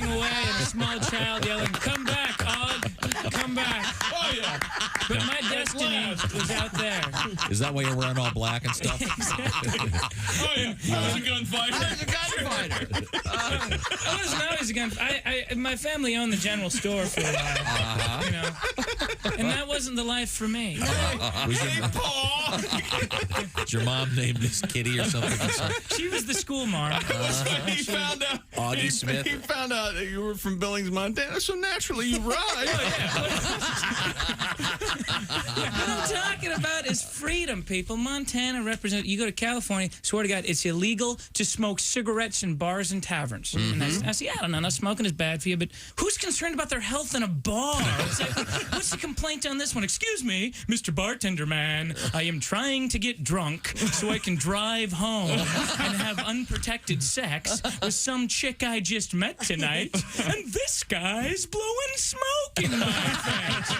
away and a small child yelling, "Come back, Og! Come back!" Oh, yeah. But my destiny was out there. Is that why you're wearing all black and stuff? Exactly. Oh, yeah. I was a gunfighter. I wasn't always a gunfighter. My family owned the general store for a while, you know, and that wasn't the life for me. Hey, Paul! Is your mom named this Kitty or something? She was the school marm. He found out. Augie Smith. He found out that you were from Billings, Montana, so naturally you ride. What I'm talking about is freedom, people. Montana represents. You go to California, swear to God, it's illegal to smoke cigarettes in bars and taverns. And I say, I don't know, smoking is bad for you, but who's concerned about their health in a bar? What's the complaint on this one? Excuse me, Mr. Bartender Man, I am trying to get drunk so I can drive home and have unprotected sex with some chick I just met tonight, and this guy's blowing smoke in my face.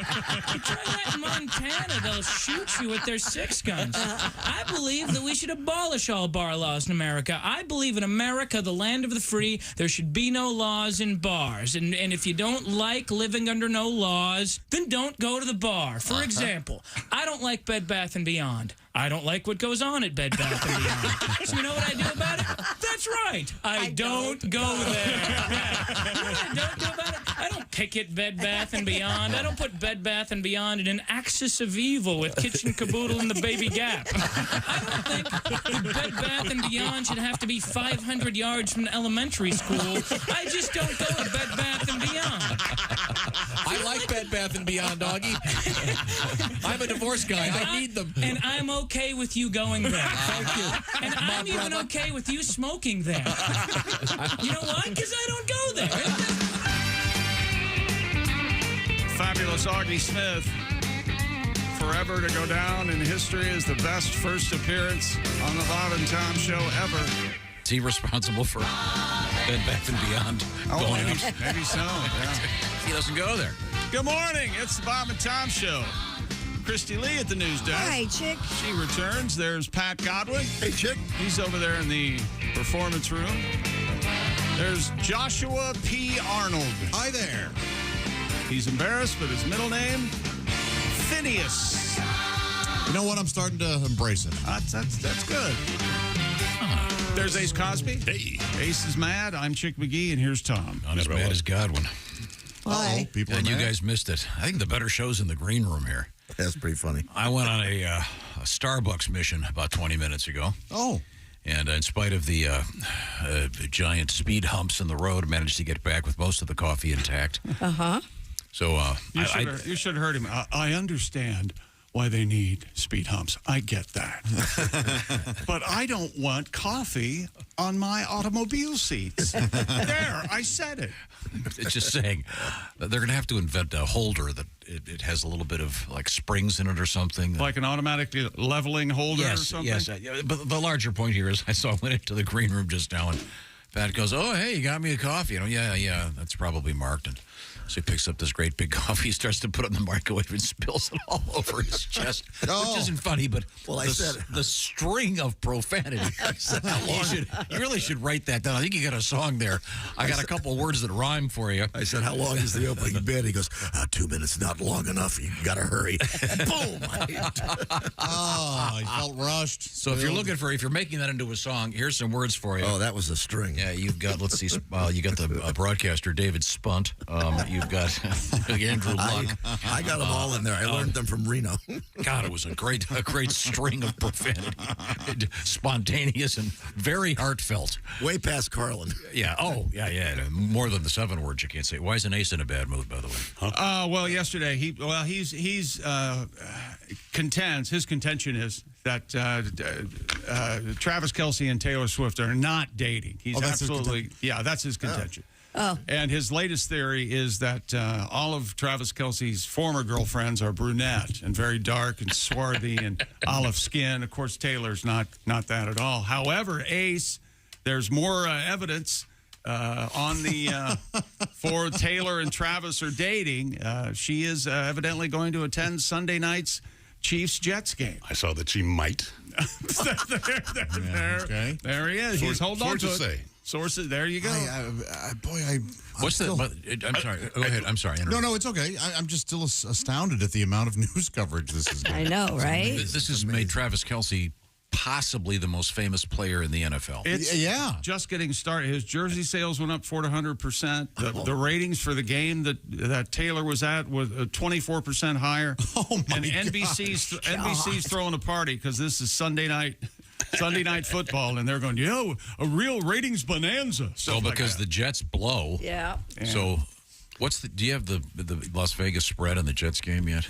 You try that in Montana, they'll shoot you with their 6 guns. I believe that we should abolish all bar laws in America. I believe in America, the land of the free, there should be no laws in bars. And if you don't like living under no laws, then don't go to the bar. For example, I don't like Bed Bath & Beyond. I don't like what goes on at Bed Bath & Beyond. So you know what I do about it? That's right. I don't go there. Yeah. You know what I don't do about it? I don't picket Bed Bath & Beyond. I don't put Bed Bath & Beyond in an axis of evil with Kitchen Caboodle and the Baby Gap. I don't think that Bed Bath & Beyond should have to be 500 yards from elementary school. I just don't go to Bed Bath & Beyond. I like Bed Bath & Beyond, Doggy. I'm a divorce guy. I need them. And I'm okay with you going there. Thank you. And I'm even okay with you smoking there. You know why? Because I don't go there. Fabulous Augie Smith. Forever to go down in history as the best first appearance on the Bob and Tom show ever. Is he responsible for Bed Bath & Beyond going up? Maybe so. Yeah. He doesn't go there. Good morning. It's the Bob and Tom show. Christy Lee at the news desk. Hi, Chick. She returns. There's Pat Godwin. Hey, Chick. He's over there in the performance room. There's Joshua P. Arnold. Hi there. He's embarrassed, but his middle name, Phineas. You know what? I'm starting to embrace it. That's good. There's Ace Cosby. Hey. Ace is mad. I'm Chick McGee, and here's Tom. Not as bad as Godwin. Why? People And are you mad? guys missed it. I think the better show's in the green room here. That's pretty funny. I went on a Starbucks mission about 20 minutes ago. Oh. And in spite of the giant speed humps in the road, managed to get back with most of the coffee intact. Uh-huh. So You should have heard him. I understand why they need speed humps. I get that. But I don't want coffee on my automobile seats. There, I said it. it's just saying they're going to have to invent a holder that it has a little bit of like springs in it or something. Like an automatic leveling holder or something? Yes. But the larger point here is I went into the green room just now and Pat goes, "Oh, hey, you got me a coffee." You know, yeah, that's probably marked. And so he picks up this great big coffee, starts to put it in the microwave, and spills it all over his chest, which isn't funny, but the string of profanity. You really should write that down. I think you got a song there. I got a couple words that rhyme for you. I said, how long is the opening bid? He goes, 2 minutes, not long enough. You got to hurry. Boom. I felt rushed. So if you're making that into a song, here's some words for you. Oh, that was a string. Yeah, you've got, let's see, you got the broadcaster, David Spunt. You've got Andrew Luck. I got them all in there. I learned them from Reno. God, it was a great string of profanity. Spontaneous and very heartfelt. Way past Carlin. Yeah. Oh, yeah. More than the 7 words you can't say. Why is an Ace in a bad mood, by the way? Well, yesterday, he's contends, his contention is that Travis Kelce and Taylor Swift are not dating. He's absolutely, that's his contention. Oh. And his latest theory is that all of Travis Kelce's former girlfriends are brunette and very dark and swarthy and olive skin. Of course, Taylor's not that at all. However, Ace, there's more evidence on the for Taylor and Travis are dating. She is evidently going to attend Sunday night's Chiefs-Jets game. I saw that she might. There he is. He's holding on to it. Sources, there you go. What's the? I'm sorry. Go ahead. I'm sorry. No, it's okay. I'm just still astounded at the amount of news coverage this is getting. I know, right? This has made Travis Kelce possibly the most famous player in the NFL. It's just getting started. His jersey sales went up 400%. The ratings for the game that Taylor was at was 24% higher. Oh my And NBC's throwing a party because this is Sunday night football, and they're going, a real ratings bonanza. So because the Jets blow. Yeah. So do you have the Las Vegas spread on the Jets game yet?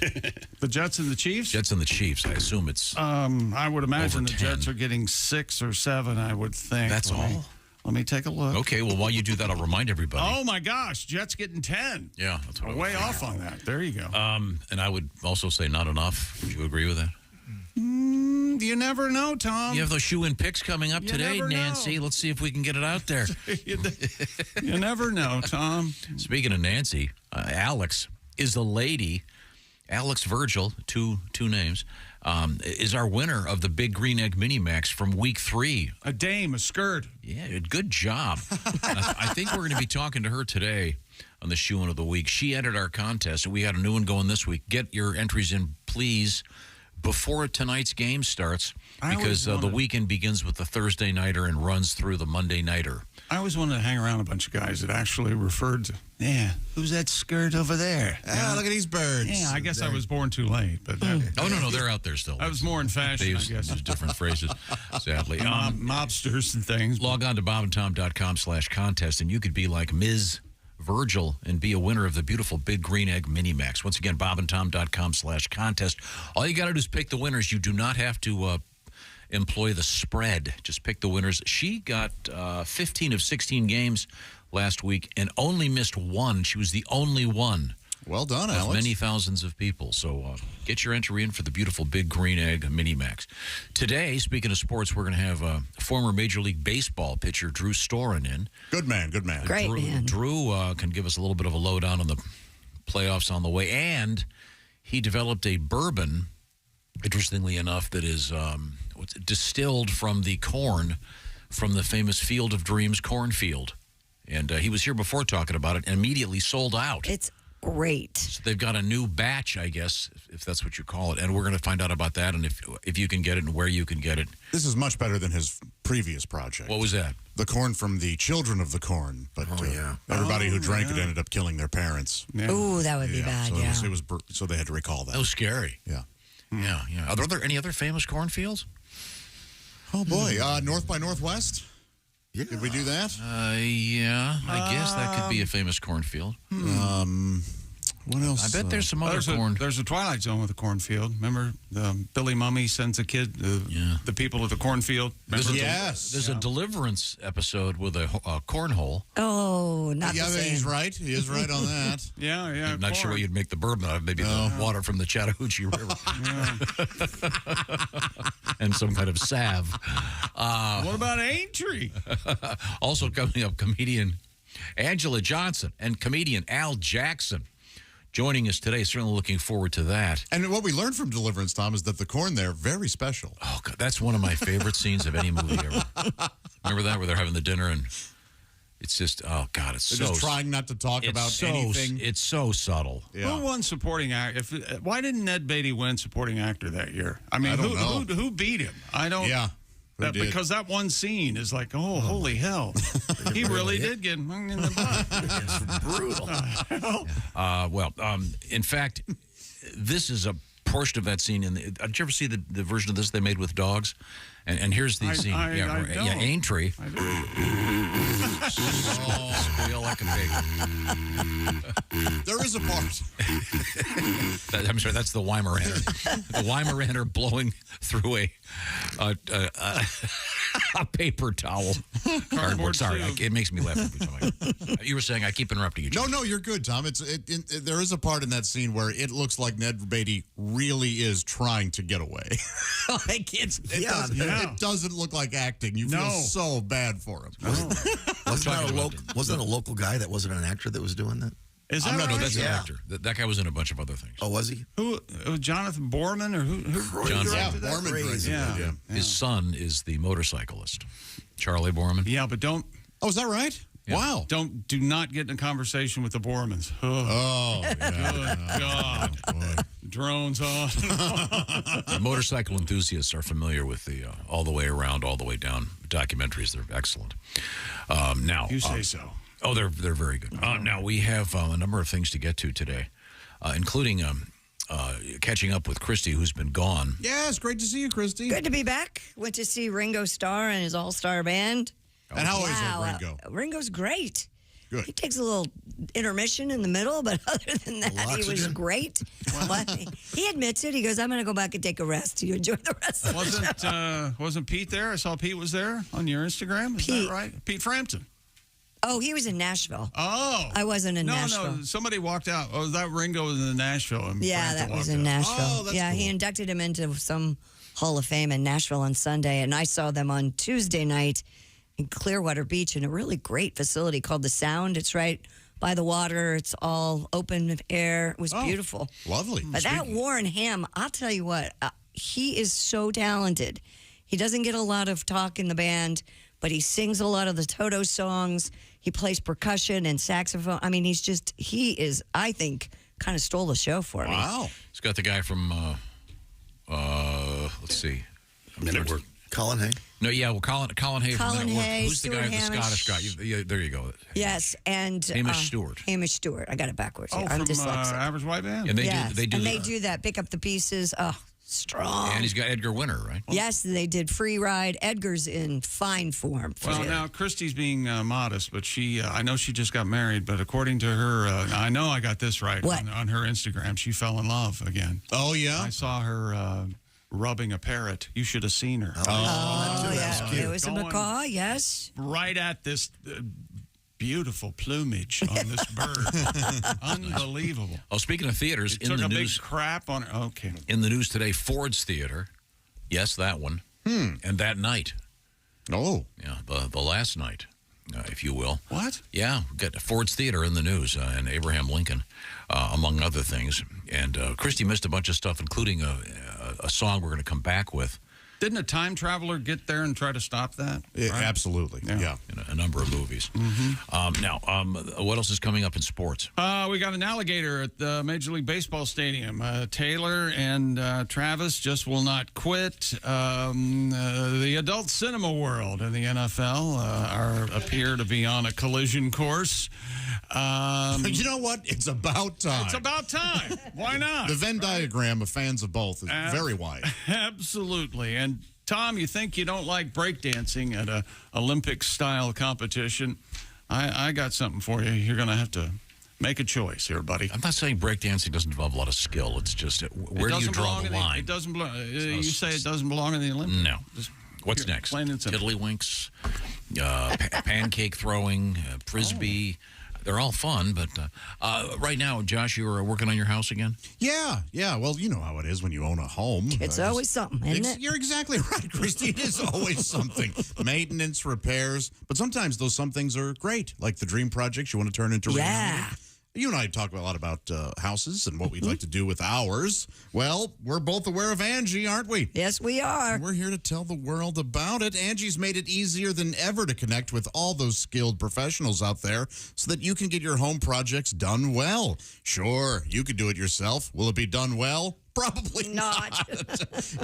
The Jets and the Chiefs? Jets and the Chiefs. I assume it's I would imagine over the 10. Jets are getting 6 or 7, I would think. That's all? Let me take a look. Okay, well, while you do that, I'll remind everybody. Oh, my gosh. Jets getting 10. Yeah, that's what Way off on that. There you go. And I would also say not enough. Would you agree with that? You never know, Tom. You have those shoe-in picks coming up today, never know. Nancy. Let's see if we can get it out there. You never know, Tom. Speaking of Nancy, Alex is the lady. Alex Virgil, two names, is our winner of the Big Green Egg Mini Max from week 3. A dame, a skirt. Yeah, good job. I think we're going to be talking to her today on the Shoe-In of the Week. She entered our contest, and we got a new one going this week. Get your entries in, please, before tonight's game starts, because the weekend begins with the Thursday nighter and runs through the Monday nighter. I always wanted to hang around a bunch of guys that actually referred to, who's that skirt over there? Look at these birds. Yeah, I guess I was born too late. But Oh, no, they're out there still. I was more in fashion, They I use guess. different phrases, sadly. Mobsters and things. Log on to bobandtom.com/contest, and you could be like Ms. Virgil and be a winner of the beautiful Big Green Egg Mini Max. Once again, bobandtom.com/contest. All you got to do is pick the winners. You do not have to employ the spread. Just pick the winners. She got 15 of 16 games last week and only missed one. She was the only one. Well done, Of Alex. many thousands of people. So get your entry in for the beautiful Big Green Egg Mini Max. Today, speaking of sports, we're going to have former Major League Baseball pitcher Drew Storen in. Good man, good man. Great man. Drew can give us a little bit of a lowdown on the playoffs on the way. And he developed a bourbon, interestingly enough, that is distilled from the corn from the famous Field of Dreams cornfield. And he was here before talking about it and immediately sold out. It's great. So they've got a new batch, I guess, if that's what you call it. And we're going to find out about that and if you can get it and where you can get it. This is much better than his previous project. What was that? The corn from the Children of the Corn. But everybody who drank it ended up killing their parents. Yeah. Ooh, that would be bad, So so they had to recall that. That was scary. Yeah. Yeah. Are there any other famous cornfields? Oh, boy. North by Northwest? Yeah. Did we do that? Yeah. I guess that could be a famous cornfield. What else? I bet there's some other corn. There's a Twilight Zone with a cornfield. Remember, Billy Mummy sends a kid, the people at the cornfield. Remember? There's a Deliverance episode with a cornhole. Oh, not the same. He's right. He is right on that. Yeah. I'm not sure what you'd make the bourbon out of. Maybe the water from the Chattahoochee River. And some kind of salve. What about Aintree? Also coming up, comedian Angela Johnson and comedian Al Jackson joining us today. Certainly looking forward to that. And what we learned from Deliverance, Tom, is that the corn there, very special. Oh, God, that's one of my favorite scenes of any movie ever. Remember that, where they're having the dinner and it's just, oh, God, it's They're just trying not to talk about anything. It's so subtle. Yeah. Who won supporting actor? Why didn't Ned Beatty win supporting actor that year? I mean, I don't know. Who beat him? I don't. Yeah. Because that one scene is like, oh, holy hell. He really did get hung in the butt. It's brutal. In fact, this is a portion of that scene. Did you ever see the version of this they made with dogs? And here's the scene. I don't. Aintree. Squeal like a pig. There is a part. I'm sorry, that's the Weimaraner. The Weimaraner blowing through a paper towel. Cardboard. Sorry, it makes me laugh every time. You were saying I keep interrupting you. No, you're good, Tom. There is a part in that scene where it looks like Ned Beatty really is trying to get away. It doesn't look like acting. You feel so bad for him. Wasn't that a local guy that wasn't an actor that was doing that? Is that No, right? that's an actor. That guy was in a bunch of other things. Oh, was he? Who? Jonathan Borman or who? Johnson. Yeah, directed that? Borman. Yeah. His son is the motorcyclist, Charlie Borman. Yeah, but don't. Oh, is that right? Yeah. Wow. Do not get in a conversation with the Bormans. Oh, Good God. boy. Drones on. Motorcycle enthusiasts are familiar with the all the way around, all the way down documentaries. They're excellent. Now, You say so. Oh, they're very good. Now, we have a number of things to get to today, including catching up with Christy, who's been gone. Yeah, it's great to see you, Christy. Good to be back. Went to see Ringo Starr and his all-star band. And how is Ringo? Ringo's great. Good. He takes a little intermission in the middle, but other than that, he was oxygen. great. But he admits it. He goes, I'm going to go back and take a rest. You enjoy the rest of the show. Wasn't Pete there? I saw Pete was there on your Instagram. Is Pete. that right? Pete Frampton. Oh, he was in Nashville. Oh. I wasn't in no, Nashville. No, somebody walked out. Oh, that Ringo was in Nashville. And Yeah, Frampton that was walked in out. Nashville. Oh, that's he cool. inducted him into some Hall of Fame in Nashville on Sunday, and I saw them on Tuesday night in Clearwater Beach in a really great facility called The Sound. It's right by the water. It's all open air. It was beautiful. Lovely. But that Warren Ham, I'll tell you what, he is so talented. He doesn't get a lot of talk in the band, but he sings a lot of the Toto songs. He plays percussion and saxophone. I mean, he is, I think, kind of stole the show for me. Wow. He's got the guy from, let's see. Men at Work. Colin Hay. No, yeah, well, Colin Hay. from Colin Men at Work. Hay, Who's the guy, Stuart the Scottish guy? Hamish. Yeah, there you go. Yes, and Hamish Stewart. Hamish Stewart. I got it backwards. Oh, here. I'm from dyslexic. Average White Band? And they Yes, do and the- they do that. Pick up the pieces. Oh, strong. And he's got Edgar Winter, right? Yes, they did Free Ride. Edgar's in fine form. Well, now, Christy's being modest, but I know she just got married, but according to her, I know I got this right What? on her Instagram, she fell in love again. Oh, yeah? I saw her rubbing a parrot. You should have seen her. Oh, yeah. cute. It was a Going- macaw, yes. Right at this beautiful plumage on this bird. Unbelievable. Oh, speaking of theaters, in Took the a news, big crap on her. Okay. in the news today, Ford's Theater. Yes, that one. And that night, Oh. yeah, the last night, if you will. What? Yeah, we got Ford's Theater in the news, and Abraham Lincoln, among other things. And Christy missed a bunch of stuff, including a song we're going to come back with. Didn't a time traveler get there and try to stop that? Yeah, Right? absolutely. Yeah. In a number of movies. Now, what else is coming up in sports? We got an alligator at the Major League Baseball Stadium. Taylor and Travis just will not quit. The adult cinema world and the NFL appear to be on a collision course. You know what? It's about time. It's about time. Why not? The Venn diagram of fans of both is very wide. Absolutely. And Tom, you think you don't like breakdancing at a Olympic-style competition? I got something for you. You're going to have to make a choice here, buddy. I'm not saying breakdancing doesn't involve a lot of skill. It's just where do you draw the line? It doesn't belong. You say it doesn't belong in the Olympics? No. Just What's pure, next? plain and simple. Tiddlywinks, pancake throwing, frisbee. They're all fun, but right now, Josh, you're working on your house again? Yeah. Well, you know how it is when you own a home. It's always something, isn't it? You're exactly right, Christy. It is always something. Maintenance, repairs. But sometimes those some things are great, like the dream projects you want to turn into reality. Yeah. You and I talk a lot about houses and what we'd like to do with ours. Well, we're both aware of Angie, aren't we? Yes, we are. We're here to tell the world about it. Angie's made it easier than ever to connect with all those skilled professionals out there so that you can get your home projects done well. Sure, you could do it yourself. Will it be done well? Probably Not.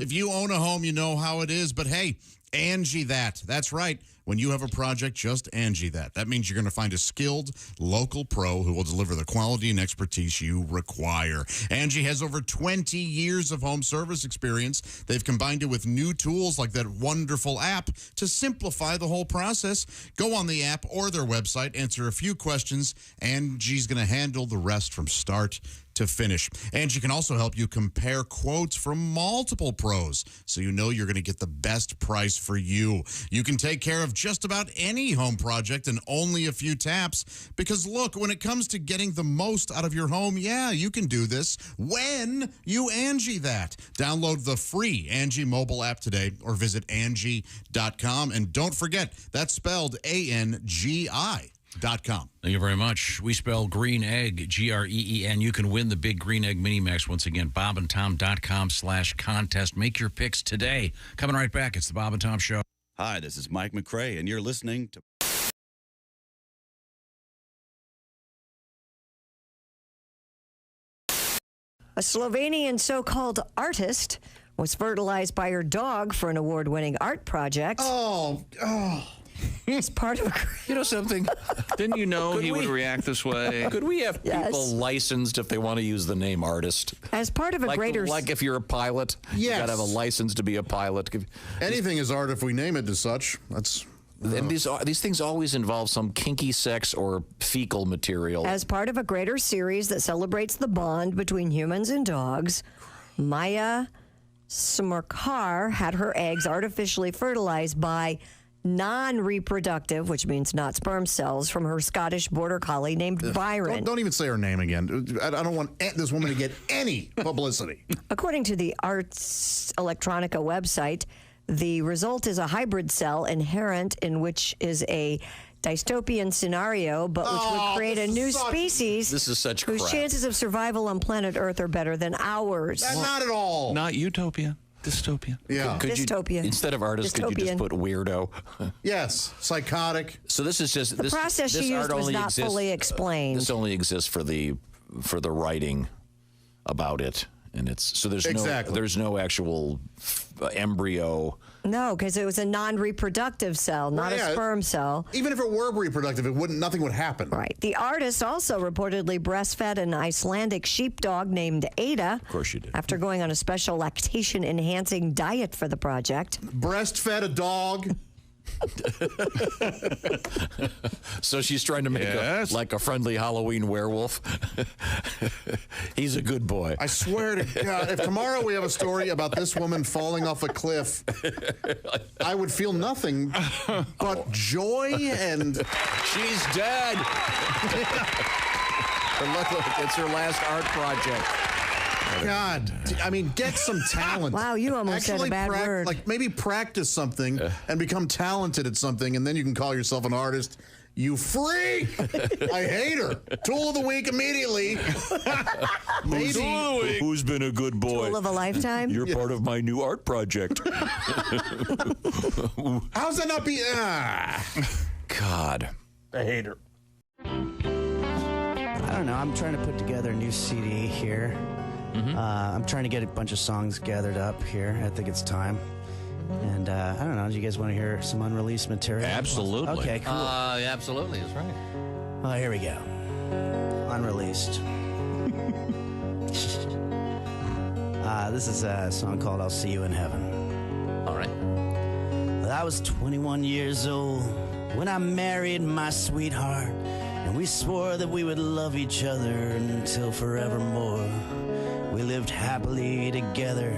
If you own a home, you know how it is. But hey, Angie that. That's right. When you have a project, just Angie that. That means you're going to find a skilled local pro who will deliver the quality and expertise you require. Angie has over 20 years of home service experience. They've combined it with new tools like that wonderful app to simplify the whole process. Go on the app or their website, answer a few questions. Angie's going to handle the rest from start to finish. Angie can also help you compare quotes from multiple pros so you know you're going to get the best price for you. You can take care of just about any home project in only a few taps because look, when it comes to getting the most out of your home, yeah, you can do this when you Angie that. Download the free Angie mobile app today or visit Angie.com. And don't forget, that's spelled ANGI.com. Thank you very much. We spell green egg, Green. You can win the big green egg mini max once again. BobandTom.com/contest. Make your picks today. Coming right back. It's the Bob and Tom Show. Hi, this is Mike McRae, and you're listening to A Slovenian so-called artist was fertilized by her dog for an award-winning art project. Oh. It's part of a... You know something? Didn't you know he would react this way? Could we have Yes. people licensed if they want to use the name artist? As part of a greater... Like if you're a pilot, you Yes. got to have a license to be a pilot. Anything is art if we name it as such. That's... And these things always involve some kinky sex or fecal material. As part of a greater series that celebrates the bond between humans and dogs, Maya Smarkar had her eggs artificially fertilized by non-reproductive, which means not sperm cells, from her Scottish border collie named Byron. Don't even say her name again. I don't want this woman to get any publicity. According to the Arts Electronica website, the result is a hybrid cell inherent in which is a dystopian scenario, but which would create a new species This is such whose crap. chances of survival on planet Earth are better than ours. Not at all. Not utopia. Dystopia. Yeah. Could you, Dystopia. instead of artist, could you just Dystopian. put weirdo? Yes. Psychotic. So this is just The process this she art used was only not exists, fully explained. This only exists for the writing about it, and it's so there's no actual embryo. No, because it was a non-reproductive cell, not yeah. a sperm cell. Even if it were reproductive, nothing would happen. Right. The artist also reportedly breastfed an Icelandic sheepdog named Ada. Of course you did. After going on a special lactation-enhancing diet for the project. Breastfed a dog. So she's trying to make like a friendly Halloween werewolf. He's a good boy. I swear to God, if tomorrow we have a story about this woman falling off a cliff, I would feel nothing but joy and... She's dead. But look, it's her last art project. God, I mean, get some talent. Wow, you almost said a bad word. Like maybe practice something and become talented at something, and then you can call yourself an artist. You freak! I hate her. Tool of the week immedially. Maybe. Who's been a good boy? Tool of a lifetime? You're part of my new art project. How's that not be? God. I hate her. I don't know. I'm trying to put together a new CD here. I'm trying to get a bunch of songs gathered up here. I think it's time. And I don't know. Do you guys want to hear some unreleased material? Absolutely. Okay, cool. Absolutely, that's right. Well, here we go. Unreleased. This is a song called I'll See You in Heaven. All right. Well, I was 21 years old when I married my sweetheart, and we swore that we would love each other until forevermore. We lived happily together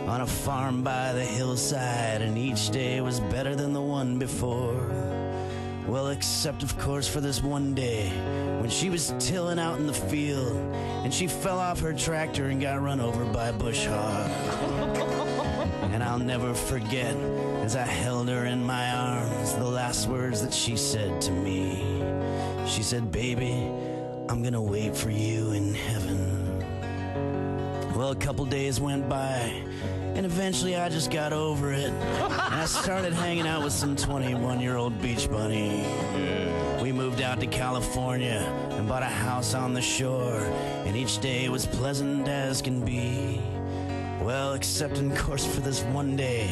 on a farm by the hillside, and each day was better than the one before. Well, except of course for this one day when she was tilling out in the field and she fell off her tractor and got run over by a bush hog. And I'll never forget, as I held her in my arms, the last words that she said to me. She said, "Baby, I'm gonna wait for you in heaven." Well, a couple days went by, and eventually I just got over it. And I started hanging out with some 21-year-old beach bunny. We moved out to California and bought a house on the shore, and each day was pleasant as can be. Well, except, of course, for this one day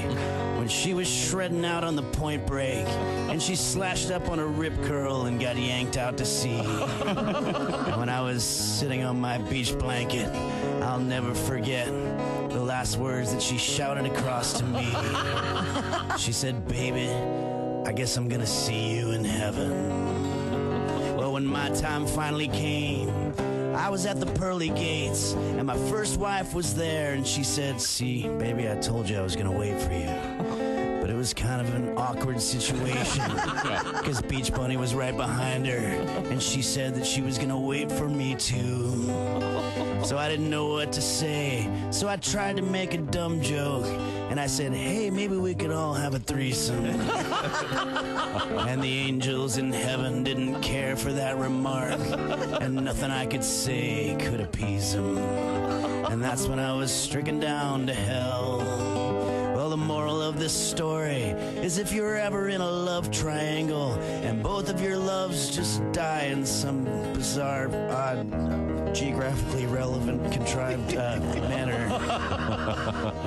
when she was shredding out on the point break and she slashed up on a rip curl and got yanked out to sea. And when I was sitting on my beach blanket, I'll never forget the last words that she shouted across to me. She said, "Baby, I guess I'm gonna see you in heaven." Well, when my time finally came, I was at the pearly gates, and my first wife was there, and she said, "See, baby, I told you I was gonna wait for you." But it was kind of an awkward situation, because Beach Bunny was right behind her, and she said that she was gonna wait for me too. So I didn't know what to say, so I tried to make a dumb joke, and I said, "Hey, maybe we could all have a threesome." And the angels in heaven didn't care for that remark, and nothing I could say could appease them. And that's when I was stricken down to hell. Well, the moral of this story is if you're ever in a love triangle and both of your loves just die in some bizarre, odd, geographically relevant, contrived manner,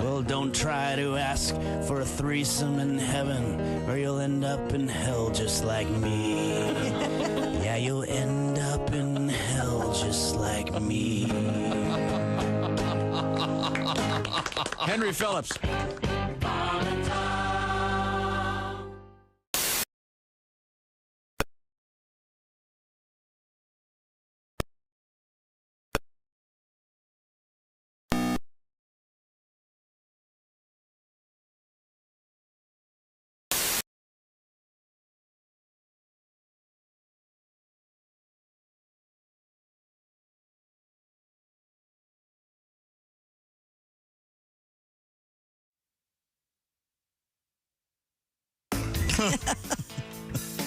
well, don't try to ask for a threesome in heaven or you'll end up in hell just like me. Yeah, you'll end up in hell just like me. Henry Phillips.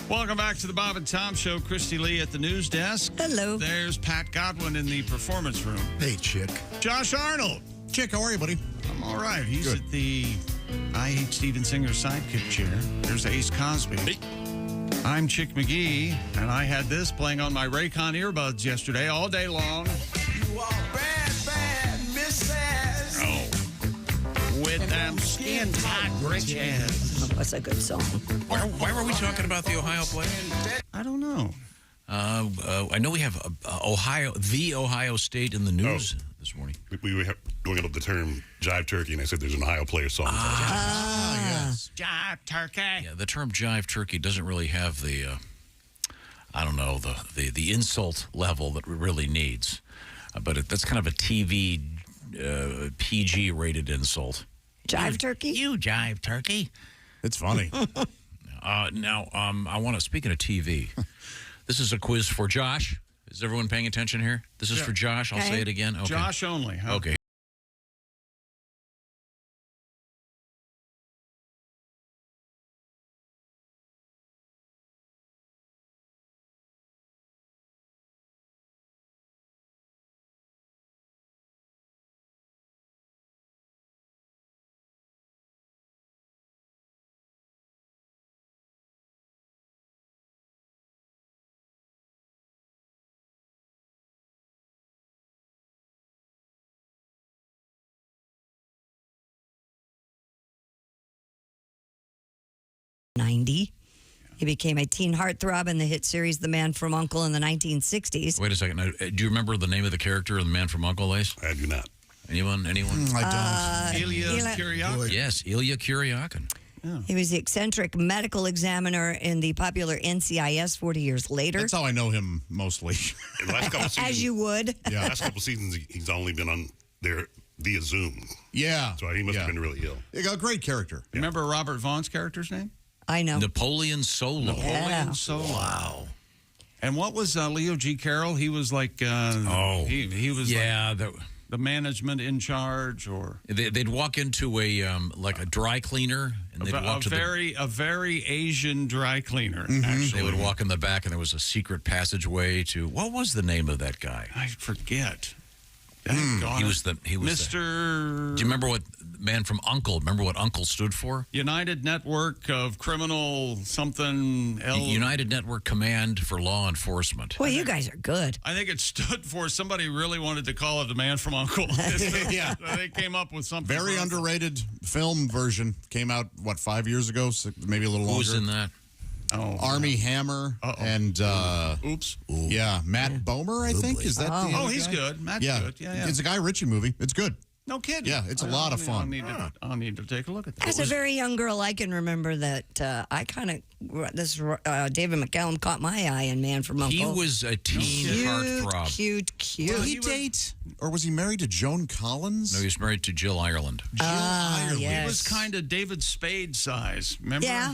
Welcome back to the Bob and Tom Show. Christy Lee at the news desk. Hello. There's Pat Godwin in the performance room. Hey, chick. Josh Arnold. Chick, how are you, buddy? I'm all right. He's Good. at the I Hate Steven Singer's sidekick chair. There's Ace Cosby. Hey. I'm Chick McGee, and I had this playing on my Raycon earbuds yesterday all day long. You are bad, bad misses. Oh. With them skin-tight britches. Oh, that's a good song. Why were we talking about the Ohio play? I don't know. I know we have the Ohio State in the news this morning. We were going up the term jive turkey, and I said there's an Ohio player song. Yes. Jive turkey. Yeah, the term jive turkey doesn't really have the, I don't know, the insult level that it really needs. But that's kind of a TV PG-rated insult. Jive turkey? You jive turkey. It's funny. Now, I want to, speaking of TV, this is a quiz for Josh. Is everyone paying attention here? This is for Josh. I'll say it again. Okay. Josh only. Huh? Okay. '90. He became a teen heartthrob in the hit series The Man from U.N.C.L.E. in the 1960s. Wait a second. Now, do you remember the name of the character in The Man from U.N.C.L.E., Ace? I do not. Anyone? I don't. Ilya Kuryakin. Yes, Ilya Kuryakin. He was the eccentric medical examiner in the popular NCIS 40 years later. That's how I know him mostly. In the last couple seasons, As you would. Yeah. last couple seasons, he's only been on there via Zoom. Yeah. So he must have been really ill. He got a great character. Remember Robert Vaughn's character's name? I know. Napoleon Solo. Napoleon Solo. Wow. And what was Leo G. Carroll? He was like, he was like the management in charge, or they'd walk into a like a dry cleaner, and they'd walk to a very Asian dry cleaner. Actually, Actually, they would walk in the back, and there was a secret passageway to what was the name of that guy? I forget. He was Mr. Do you remember what Man from U.N.C.L.E.? Remember what U.N.C.L.E. stood for? United Network of Criminal something. United Network Command for Law Enforcement. Well, you guys are good. I think it stood for somebody really wanted to call it the Man from U.N.C.L.E. Yeah. They came up with something. Very underrated film version. Came out, 5 years ago? Maybe a little longer. Who was in that? Army Hammer and Oops. Yeah, Matt Bomer, I think. Is that the other he's guy? good. Matt's good. Yeah. It's a Guy Ritchie movie. It's good. No kidding. Yeah, it's a lot of fun. I'll need to take a look at that. As a very young girl, I can remember that I kind of, David McCallum caught my eye in Man from U.N.C.L.E. He was a teen heartthrob. Cute. Did he date? Or was he married to Joan Collins? No, he was married to Jill Ireland. Yes. He was kind of David Spade size. Remember? Yeah.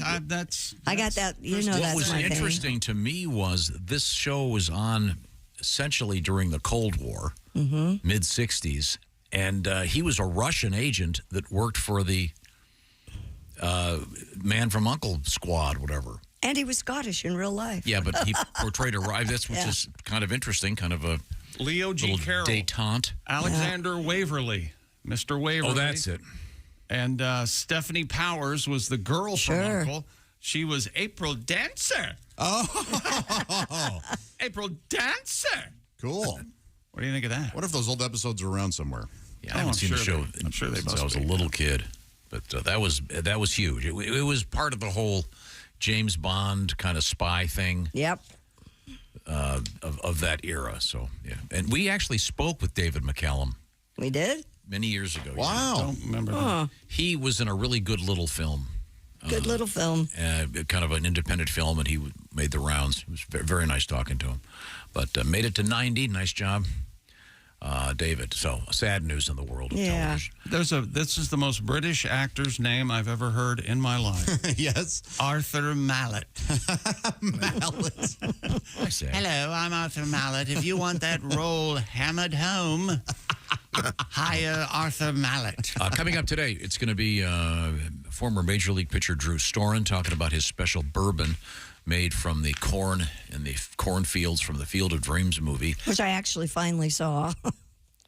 I got that. What that's was my interesting to me was this show was on essentially during the Cold War, mid-'60s, and he was a Russian agent that worked for the Man from U.N.C.L.E. squad, whatever. And he was Scottish in real life. Yeah, but he portrayed which is kind of interesting, kind of a Leo G. Carroll. detente. Alexander Waverly. Mr. Waverly. Oh, that's it. And Stephanie Powers was the girl from Uncle. She was April Dancer. Oh. April Dancer. Cool. What do you think of that? What if those old episodes are around somewhere? Yeah, I haven't seen the show I'm sure they since must I was a be. little kid. But that was huge. It was part of the whole James Bond kind of spy thing. Yep. Of that era. So, yeah. And we actually spoke with David McCallum. We did? Many years ago. Wow. I don't remember that. He was in a really good little film. Good little film. Kind of an independent film, and he made the rounds. It was very, very nice talking to him. But made it to 90. Nice job, David. So, sad news in the world of television. This is the most British actor's name I've ever heard in my life. Yes. Arthur Mallet. Mallet. I say. Hello, I'm Arthur Mallet. If you want that role hammered home, hire Arthur Mallet. Coming up today, it's going to be former Major League pitcher Drew Storen talking about his special bourbon made from the corn in the cornfields from the Field of Dreams movie. Which I actually finally saw.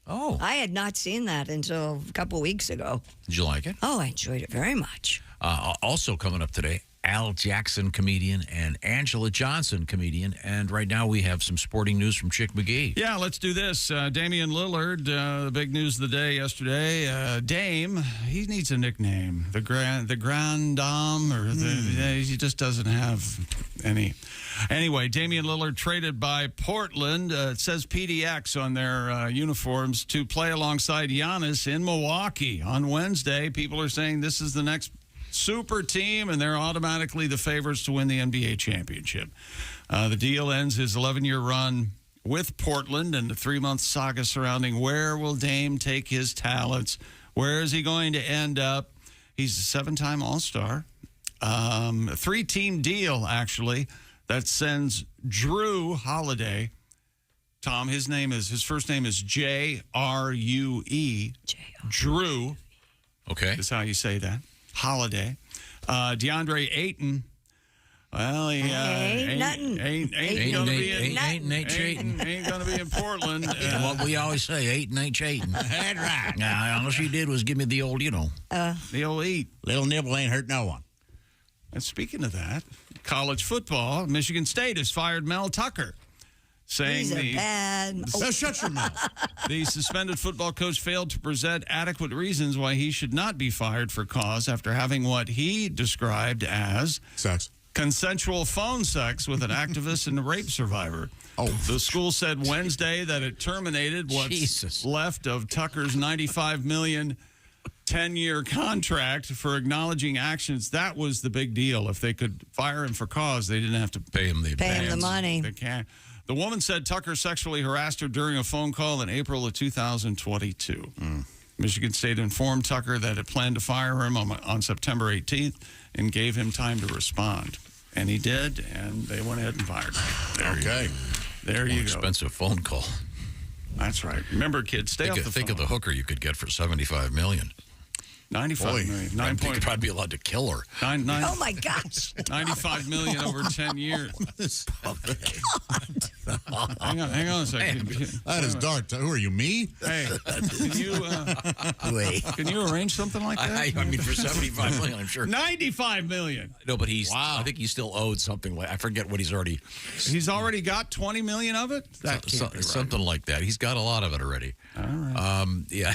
Oh. I had not seen that until a couple weeks ago. Did you like it? Oh, I enjoyed it very much. Also coming up today, Al Jackson, comedian, and Angela Johnson, comedian. And right now we have some sporting news from Chick McGee. Yeah, let's do this. Damian Lillard, the big news of the day yesterday. Dame, he needs a nickname. The Grand Dame, or he just doesn't have any. Anyway, Damian Lillard traded by Portland. It says PDX on their uniforms to play alongside Giannis in Milwaukee on Wednesday. People are saying this is the next super team, and they're automatically the favorites to win the NBA championship. The deal ends his 11-year run with Portland and the 3-month saga surrounding where will Dame take his talents? Where is he going to end up? He's a 7-time All-Star. A 3-team deal, actually, that sends Drew Holiday. Tom, his first name is J-R-U-E. Drew. Okay. That's how you say that. Holiday. DeAndre Ayton. Well, he ain't gonna be in Portland. What we always say, Ayton ain't cheating. That's right. Now, all she did was give me the old, The old eat. Little nibble ain't hurt no one. And speaking of that, college football, Michigan State has fired Mel Tucker, saying Shut your mouth. The suspended football coach failed to present adequate reasons why he should not be fired for cause after having what he described as sex. Consensual phone sex with an activist and a rape survivor. Oh, the school said Wednesday that it terminated what's left of Tucker's $95 million 10-year contract for acknowledging actions. That was the big deal. If they could fire him for cause, they didn't have to pay him the money. They can't. The woman said Tucker sexually harassed her during a phone call in April of 2022. Michigan State informed Tucker that it planned to fire him on September 18th and gave him time to respond. And he did, and they went ahead and fired him. There you go. Expensive phone call. That's right. Remember, kids, stay off the phone. Think of the hooker you could get for $75 million. 95 million. I think you'd probably be allowed to kill her. Oh, my gosh. 95 million over 10 years. Hang on a second. That is dark. Who are you, me? Hey, can you arrange something like that? I mean, for $75 million, I'm sure. 95 million. No, but I think he still owed something. I forget what he's already. He's already got 20 million of it? Something like that. He's got a lot of it already. All right. Yeah.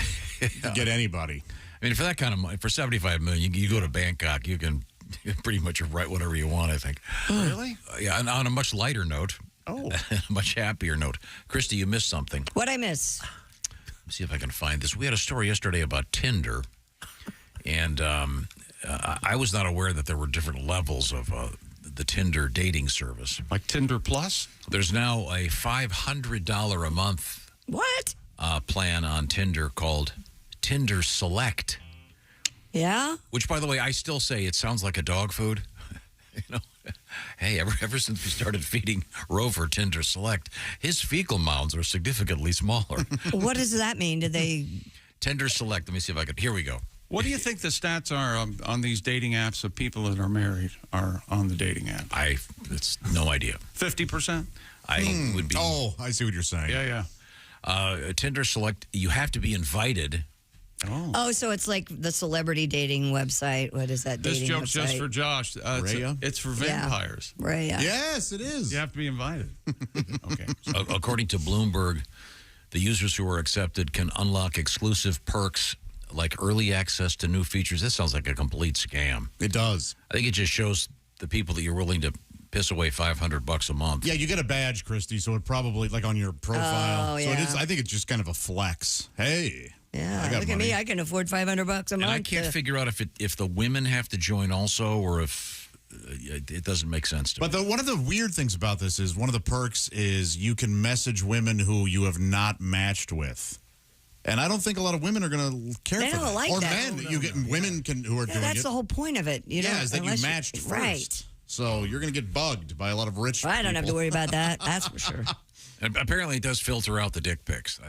Get anybody. I mean, for that kind of money, for $75 million, you go to Bangkok, you can pretty much write whatever you want, I think. Really? Yeah, and on a much lighter note, a much happier note, Christy, you missed something. What'd I miss? Let me see if I can find this. We had a story yesterday about Tinder, and I was not aware that there were different levels of the Tinder dating service. Like Tinder Plus? There's now a $500 a month plan on Tinder called Tinder Select. Yeah? Which, by the way, I still say it sounds like a dog food. Hey, ever since we started feeding Rover Tinder Select, his fecal mounds are significantly smaller. What does that mean? Did they... Tinder Select. Let me see if I can... Here we go. What do you think the stats are on these dating apps of people that are married are on the dating app? It's no idea. 50%? I would be... Oh, I see what you're saying. Yeah. Tinder Select, you have to be invited Oh, so it's like the celebrity dating website. What is that This dating joke's website? just for Josh. It's for vampires. Raya. Yes, it is. You have to be invited. Okay. According to Bloomberg, the users who are accepted can unlock exclusive perks like early access to new features. This sounds like a complete scam. It does. I think it just shows the people that you're willing to piss away $500 a month. Yeah, you get a badge, Christy, so it probably, like, on your profile. Oh, So it yeah. is. I think it's just kind of a flex. Hey. Yeah, I got look money. at me. I can afford $500 a month. And I can't figure out if the women have to join also, or if it doesn't make sense to me. But one of the weird things about this is one of the perks is you can message women who you have not matched with. And I don't think a lot of women are going to care They for don't that. like or that. men. You get women who are doing that's it. the whole point of it. You know, Is that you unless matched first. Right. So you're going to get bugged by a lot of rich Well, I don't have to people. worry about that. That's for sure. And apparently, it does filter out the dick pics.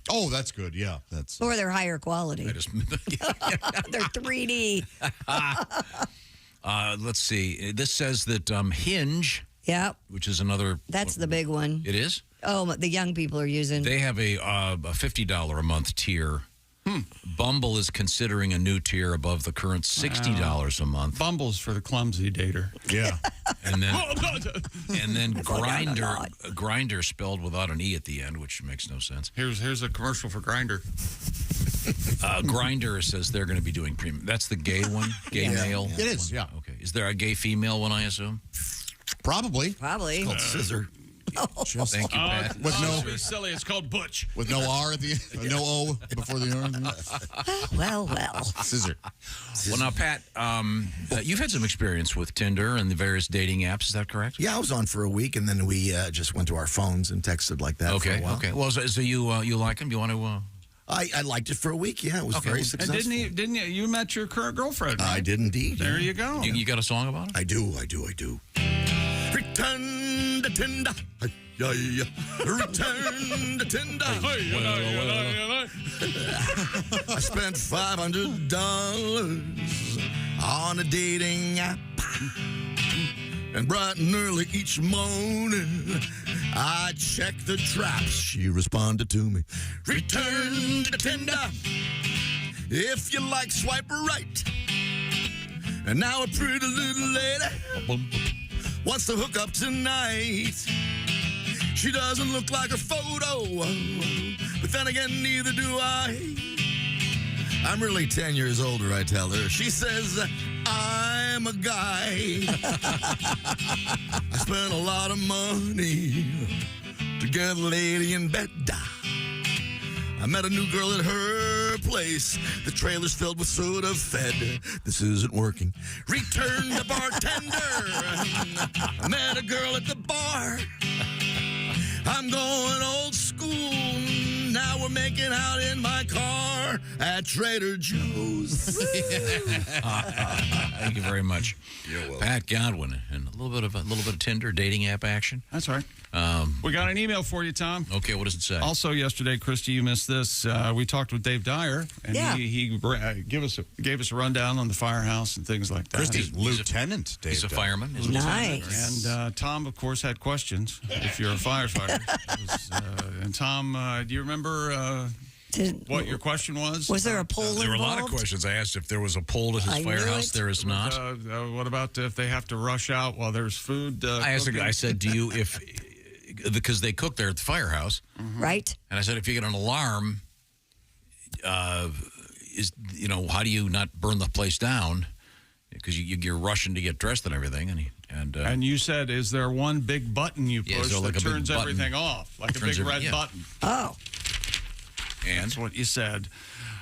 Oh, that's good. Yeah, that's. Or they're higher quality. I just They're 3D. Let's see. This says that Hinge, Yep. which is another. That's the big one. It is. Oh, the young people are using. They have a $50 a month tier. Bumble is considering a new tier above the current $60 a month. Bumble's for the clumsy dater. Yeah. And then Grinder spelled without an E at the end, which makes no sense. Here's a commercial for Grindr. Grinder says they're going to be doing premium. That's the gay one, gay male. It is, yeah. Okay. Is there a gay female one? I assume. Probably. Probably. Called Scissor. Just Thank you, Pat. with no Be silly. It's called Butch. with no R at the end, no O before the R. Well. Scissor. Well, now, Pat, you've had some experience with Tinder and the various dating apps. Is that correct? Yeah, I was on for a week, and then we just went to our phones and texted like that for a Okay. while. Okay. Well, so you like them? You want to? I liked it for a week. Yeah, it was very And successful. didn't you? You met your current girlfriend, right? I did indeed. There yeah. you go. You got a song about it? I do. Return to Tinder. Return to Tinder. I spent $500 on a dating app. And bright and early each morning, I check the traps. She responded to me. Return to Tinder. If you like, swipe right. And now a pretty little lady wants to hook up tonight. She doesn't look like her photo, but then again, neither do I. I'm really 10 years older, I tell her. She says, I'm a guy. I spent a lot of money to get a lady in bed. I met a new girl at her place. The trailer's filled with soda fed. This isn't working. Return to bartender. I met a girl at the bar. I'm going old school. Now we're making out in my car at Trader Joe's. Thank you very much, Pat Godwin, and a little bit of Tinder dating app action. That's right. We got an email for you, Tom. Okay, what does it say? Also, yesterday, Christy, you missed this. We talked with Dave Dyer, and he gave us a rundown on the Firehouse and things like that. Christy's Lieutenant Dave. He's a fireman. Nice. And Tom, of course, had questions. If you're a firefighter, and Tom, do you remember what your question was? Was there a poll involved? There were a lot of questions. I asked if there was a pole to his firehouse. There is not. What about if they have to rush out while there's food? I asked the guy. I said, "Do you because they cook there at the firehouse, right?" And I said, "If you get an alarm, how do you not burn the place down? Because you're rushing to get dressed and everything." And you said, "Is there one big button you push like that a big turns button. everything off, like a big red button?" Oh. And that's what you said.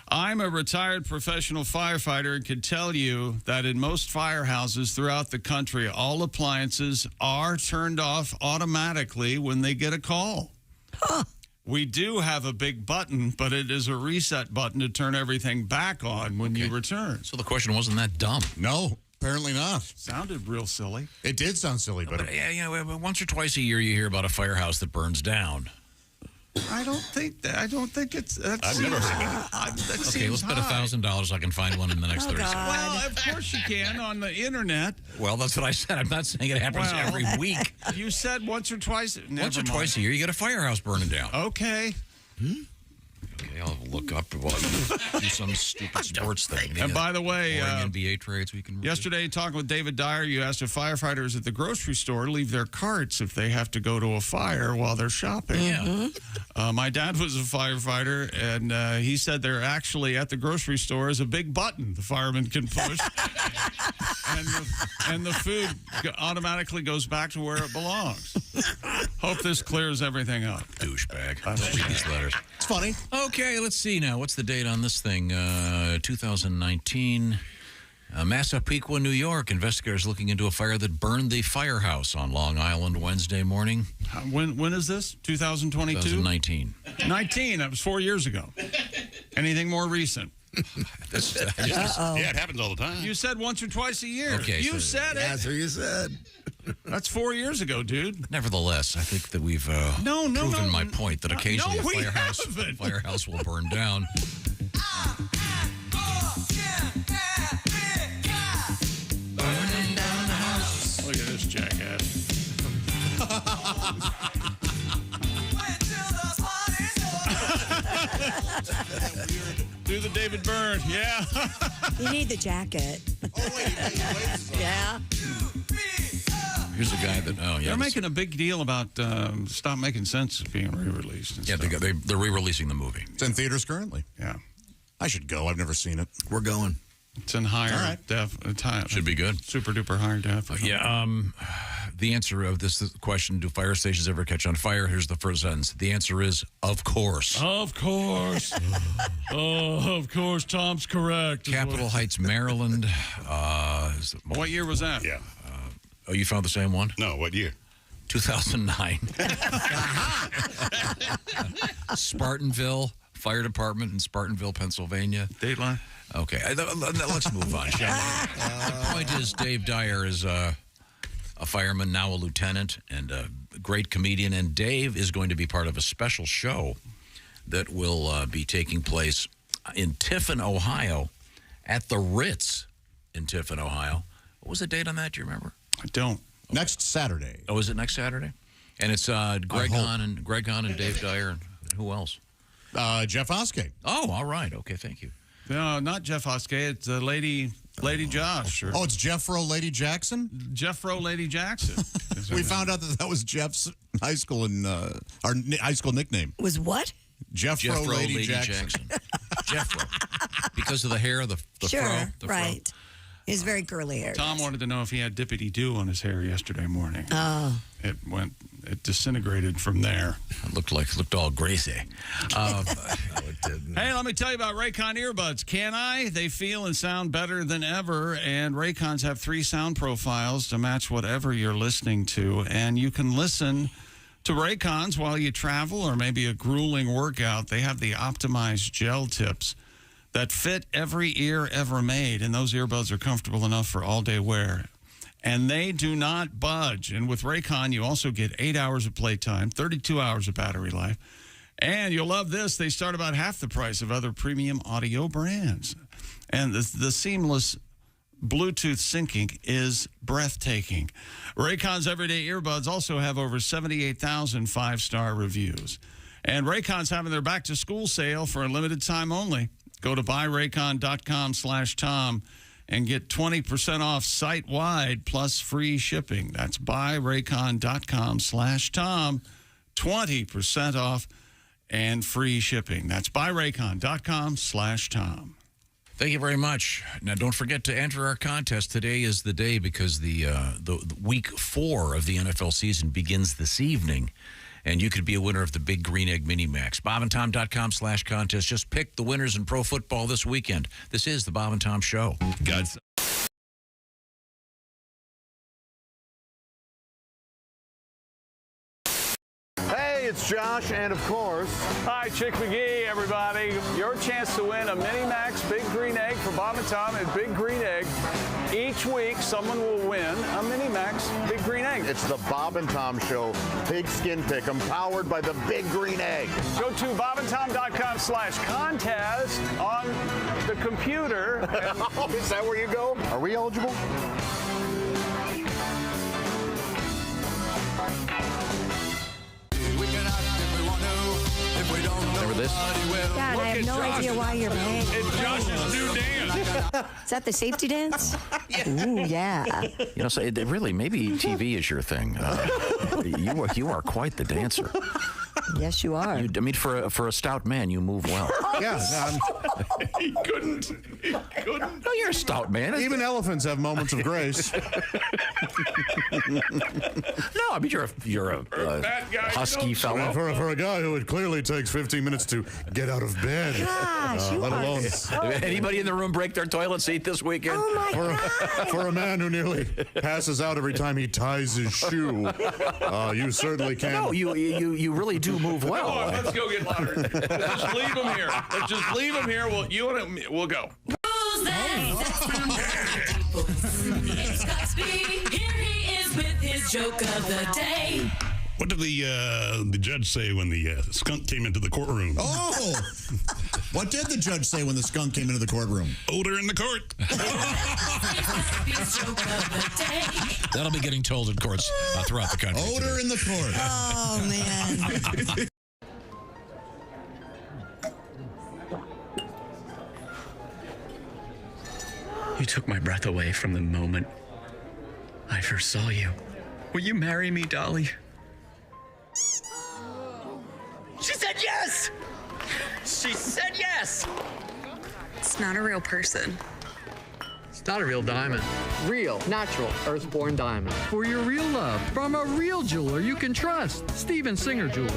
I'm a retired professional firefighter and can tell you that in most firehouses throughout the country, all appliances are turned off automatically when they get a call. Huh. We do have a big button, but it is a reset button to turn everything back on when you return. So the question wasn't that dumb. No, apparently not. Sounded real silly. It did sound silly, but once or twice a year you hear about a firehouse that burns down. I don't think it's. I've never heard of Okay, let's bet $1,000 I can find one in the next 30 seconds. Well, of course you can on the internet. Well, that's what I said. I'm not saying it happens every week. You said once or twice. Once or twice a year, you get a firehouse burning down. Okay. Okay. They all look up while you do some stupid sports thing. And by the way, NBA trades we can. Yesterday, talking with David Dyer, you asked if firefighters at the grocery store leave their carts if they have to go to a fire while they're shopping. Yeah. My dad was a firefighter, and he said they're actually at the grocery store is a big button the fireman can push, and the food automatically goes back to where it belongs. Hope this clears everything up. Douchebag. Don't read these letters. It's funny. Okay, let's see now. What's the date on this thing? 2019. Massapequa, New York. Investigators looking into a fire that burned the Firehouse on Long Island Wednesday morning. When is this? 2022? 2019. 19. That was 4 years ago. Anything more recent? Yeah, it happens all the time. You said once or twice a year. Okay, you said it. That's what you said. That's 4 years ago, dude. Nevertheless, I think that we've proven my point that occasionally a firehouse will burn down. Burning down the house. Look at this jackass. Do the David Byrne, yeah. You need the jacket. Yeah. Here's a guy that, They're making a big deal about Stop Making Sense being re-released. Yeah, they're re-releasing the movie. It's in theaters currently. Yeah. I should go. I've never seen it. We're going. It's in higher def. Should be good. Super duper higher def. The answer of this question, do fire stations ever catch on fire? Here's the first sentence. The answer is, of course. Of course. Of course, Tom's correct. Capitol Heights, Maryland. What year was that? Yeah. Oh, you found the same one? No, what year? 2009. Spartanville Fire Department in Spartanville, Pennsylvania. Dateline? Okay, let's move on, shall we? The point is, Dave Dyer is a fireman, now a lieutenant, and a great comedian. And Dave is going to be part of a special show that will be taking place in Tiffin, Ohio, at the Ritz in Tiffin, Ohio. What was the date on that? Do you remember? I don't. Next Saturday. Oh, is it next Saturday? And it's Greg Hahn and Dave Dyer and who else? Jeff Oskey. Oh, all right. Okay, thank you. No, not Jeff Oskey. It's Lady Josh. Oh, it's Jeffro Lady Jackson? Jeffro Lady Jackson. We found out that was Jeff's high school our high school nickname. Was what? Jeffro Lady Jackson. Jeffro. Because of the hair, the sure, fro. The right. Fro. He's very curly hair. Tom wanted to know if he had dippity-doo on his hair yesterday morning. Oh. It disintegrated from there. It looked all greasy. Hey, let me tell you about Raycon earbuds. Can I? They feel and sound better than ever, and Raycons have 3 sound profiles to match whatever you're listening to, and you can listen to Raycons while you travel or maybe a grueling workout. They have the optimized gel tips that fit every ear ever made, and those earbuds are comfortable enough for all-day wear. And they do not budge. And with Raycon, you also get 8 hours of playtime, 32 hours of battery life. And you'll love this. They start about half the price of other premium audio brands. And the seamless Bluetooth syncing is breathtaking. Raycon's everyday earbuds also have over 78,000 5-star reviews. And Raycon's having their back-to-school sale for a limited time only. Go to buyraycon.com/Tom and get 20% off site-wide plus free shipping. That's buyraycon.com/Tom, 20% off and free shipping. That's buyraycon.com/Tom. Thank you very much. Now, don't forget to enter our contest. Today is the day because the week 4 of the NFL season begins this evening. And you could be a winner of the Big Green Egg Mini Max. BobandTom.com/contest. Just pick the winners in pro football this weekend. This is the Bob and Tom Show. God's. Hey, it's Josh, and of course... Hi, Chick McGee, everybody. Your chance to win a Mini Max Big Green Egg for Bob and Tom and Big Green Egg. Each week, someone will win a Mini Max Big Green Egg. It's the Bob and Tom Show Pig Skin Pick, powered by the Big Green Egg. Go to bobandtom.com/contest on the computer. Is that where you go? Are we eligible? We can act if we want to. If Remember this? God, I have no idea why you're mad. It's Josh's new dance. Is that the safety dance? Ooh, yeah. You know, so it really, maybe TV is your thing. You are quite the dancer. Yes, you are. I mean, for a stout man, you move well. Yeah. He couldn't. No, you're a stout man. Even elephants have moments of grace. No, I mean you're a husky fellow. For a guy who it clearly takes 15 minutes to get out of bed. Gosh, you let are alone so... Anybody in the room break their toilet seat this weekend? Oh, my God. for a man who nearly passes out every time he ties his shoe. You certainly can. No, you really do move well. Come on, let's go get louder. Let's just leave him here. Let's just leave him here. We'll go. Who's that? It's Cosby. Here he is with his joke of the day. What did the judge say when the skunk came into the courtroom? Oh! What did the judge say when the skunk came into the courtroom? Odor in the court. That'll be getting told in courts throughout the country. Odor in the court. Oh, man. You took my breath away from the moment I first saw you. Will you marry me, Dolly? She said yes! She said yes! It's not a real person. It's not a real diamond. Real, natural, earthborn diamond. For your real love, from a real jeweler you can trust. Steven Singer Jewelers.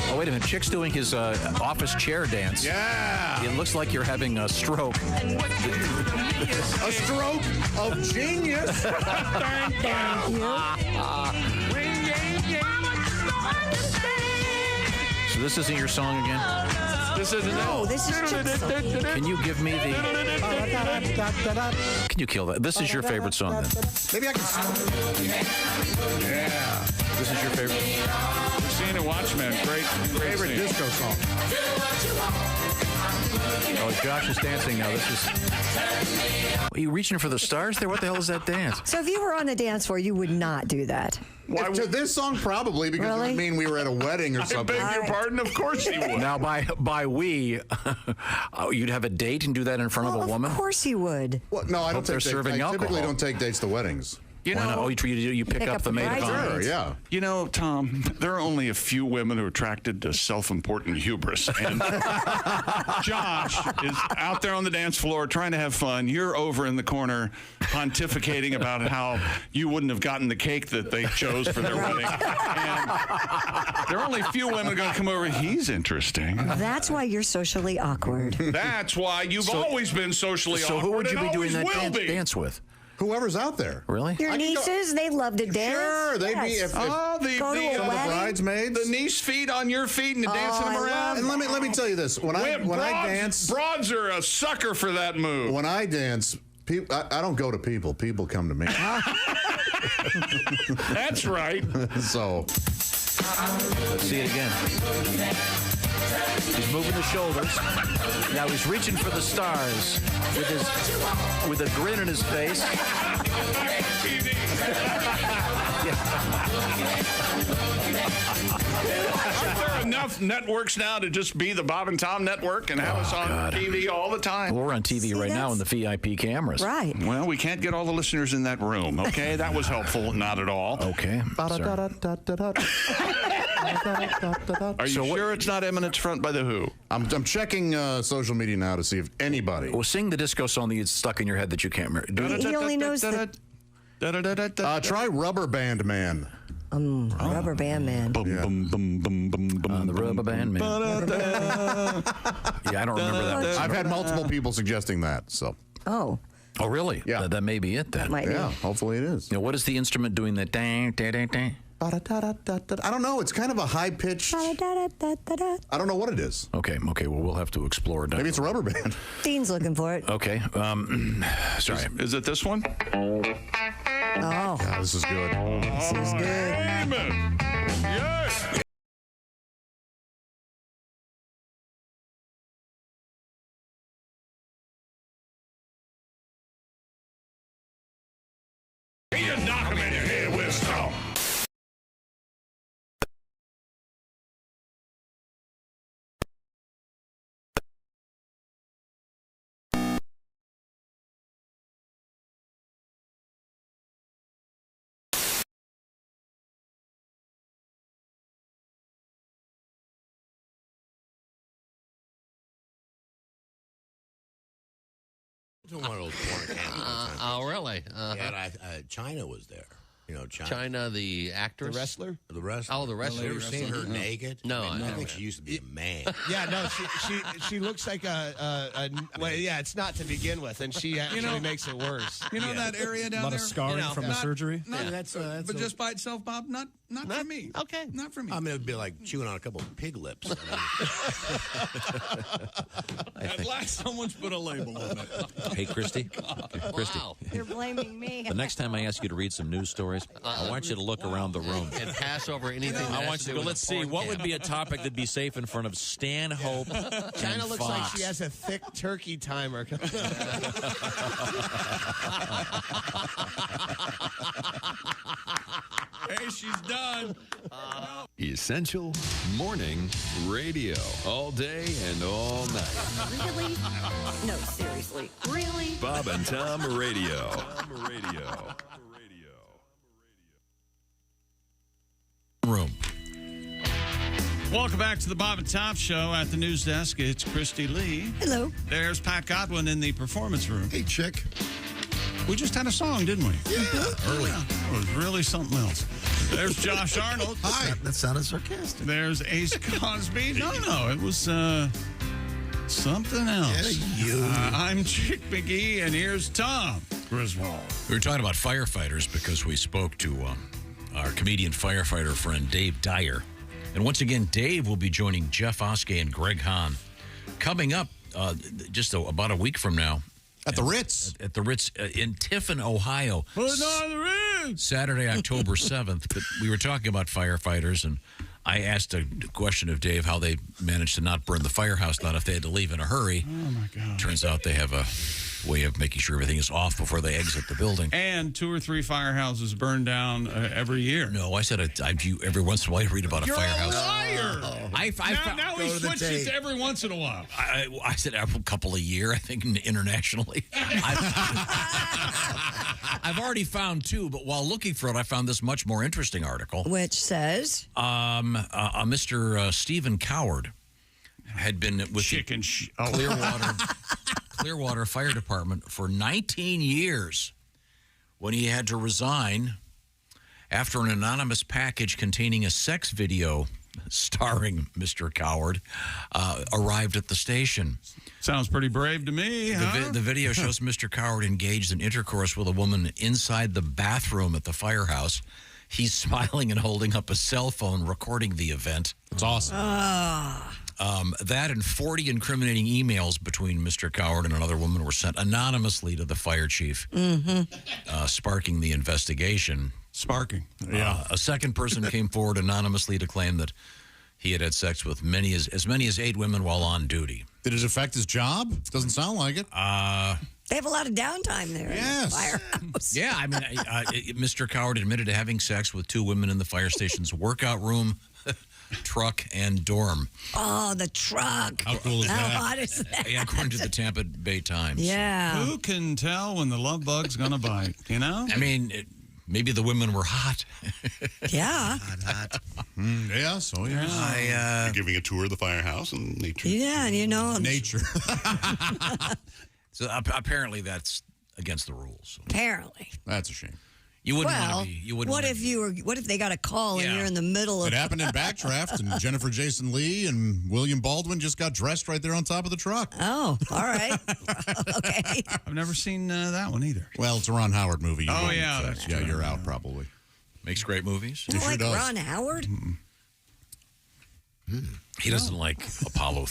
Oh, wait a minute. Chick's doing his office chair dance. Yeah. It looks like you're having a stroke. A stroke of genius. Thank you. So this isn't your song again? This isn't No, this is Chick's song. Can you give me the... Can you kill that? This is your favorite song, then? Maybe I can... Yeah. This is your favorite? Scene in Watchmen. Great Favorite scene. disco song. Oh, Josh is dancing now. This is... Are you reaching for the stars there? What the hell is that dance? So if you were on the dance floor, you would not do that. To this song, probably, because it would mean we were at a wedding or something. I beg your pardon? Of course he would. Now, by we, you'd have a date and do that in front of a woman? Of course you would. Well, no, I don't they're take serving I alcohol. typically don't take dates to weddings. You Why know, not? Oh, you pick up the maid of honor. Sure, yeah. You know, Tom, there are only a few women who are attracted to self-important hubris. And Josh is out there on the dance floor trying to have fun. You're over in the corner pontificating about how you wouldn't have gotten the cake that they chose for their wedding. And there are only a few women going to come over. He's interesting. That's why you're socially awkward. That's why you've always been socially awkward. So who would you be doing that will dance with? Whoever's out there. Really? Your nieces, they love to dance. Sure, they'd be. If Go to a wedding. bridesmaids. The niece feet on your feet and dancing them around. And let me tell you this: when I dance, broads are a sucker for that move. When I dance, I don't go to people. People come to me. That's right. So let's see it again. He's moving the shoulders. Now he's reaching for the stars with a grin on his face. Aren't there enough networks now to just be the Bob and Tom network and have us on TV all the time? Well, we're on TV right now in the VIP cameras. Right. Well, we can't get all the listeners in that room, okay? That was helpful. Not at all. Okay. Are you sure it's not Eminence Front by the Who? I'm checking social media now to see if anybody. Well, sing the disco song that gets stuck in your head that you can't remember. He only knows the... Try Rubber Band Man. Rubber Band Man. The Rubber Band Man. Yeah, I don't remember that. I've had multiple people suggesting that. So. Oh. Oh, really? Yeah. That may be it then. Might be. Yeah, hopefully it is. Now, what is the instrument doing that? Dang, dang, dang, dang? I don't know. It's kind of a high pitched. I don't know what it is. Okay. Well, we'll have to explore. Maybe it's a rubber band. Dean's looking for it. Okay. Sorry. Is it this one? Oh. Yeah, this is good. This is good. Yes. to one of those porn academy. Oh, really? China was there. You know, China, the actress? The wrestler? The wrestler. Oh, the wrestler. You ever seen her naked? No, I think she used to be a man. Yeah, no, she looks like well, yeah, it's not to begin with, and she actually makes it worse. You know that area down there? A lot of scarring from the surgery? But just by itself, Bob, not for me. Okay. Not for me. I mean, it'd be like chewing on a couple of pig lips. At last, someone's put a label on it. Hey, Christy. Christy. Wow. You're blaming me. The next time I ask you to read some news stories, I want you to look around the room. And pass over anything. I want you to go, let's see, what would be a topic that'd be safe in front of Stanhope China and looks Fox? like she has a thick turkey timer. Hey, she's done. Essential Morning Radio. All day and all night. Really? No, seriously. Really? Bob and Tom Radio. Room. Welcome back to the Bob and Tom Show. At the news desk, it's Christy Lee. Hello. There's Pat Godwin in the performance room. Hey, chick. We just had a song, didn't we? Yeah, early. Yeah, it was really something else. There's Josh Arnold. Hi. That sounded sarcastic. There's Ace Cosby. No, it was something else. Yeah, you. I'm Chick McGee, and here's Tom Griswold. We were talking about firefighters because we spoke to our comedian firefighter friend Dave Dyer. And once again, Dave will be joining Jeff Oskey and Greg Hahn coming up just about a week from now. At the Ritz. At the Ritz in Tiffin, Ohio. Putting on the Ritz! Saturday, October 7th. But we were talking about firefighters, and I asked a question of Dave how they managed to not burn the firehouse down if they had to leave in a hurry. Oh, my God. Turns out they have a way of making sure everything is off before they exit the building. And 2 or 3 firehouses burn down every year. No, I said every once in a while I read about a firehouse. You're a liar! Now we switched it to every once in a while. I said a couple a year, I think, internationally. I've already found 2, but while looking for it, I found this much more interesting article. Which says? Mr. Stephen Coward had been with Clearwater Fire Department for 19 years when he had to resign after an anonymous package containing a sex video starring Mr. Coward arrived at the station. Sounds pretty brave to me, The video shows Mr. Coward engaged in intercourse with a woman inside the bathroom at the firehouse. He's smiling and holding up a cell phone recording the event. That's awesome. That and 40 incriminating emails between Mr. Coward and another woman were sent anonymously to the fire chief, sparking the investigation. Yeah. A second person came forward anonymously to claim that he had sex with as many as 8 women while on duty. Did it affect his job? Doesn't sound like it. They have a lot of downtime there. Yes. In the firehouse. Yeah, I mean, Mr. Coward admitted to having sex with 2 women in the fire station's workout room, truck, and dorm. Oh, the truck. How cool is How that? hot is that? Yeah, according to the Tampa Bay Times. Yeah. Who can tell when the love bug's going to bite, you know? I mean, maybe the women were hot. Yeah. Hot. Yeah, so yeah. You're giving a tour of the firehouse and nature. Yeah, you know. Nature. So apparently that's against the rules. Apparently. That's a shame. You wouldn't well, want to be. You wouldn't what wanna if you were? What if they got a call and you're in the middle of? It happened in Backdraft, and Jennifer Jason Leigh and William Baldwin just got dressed right there on top of the truck. Oh, all right. Okay. I've never seen that one either. Well, it's a Ron Howard movie. Oh, yeah, that's yeah, true. you're out probably. Makes great movies. You like Ron Howard? He doesn't like Apollo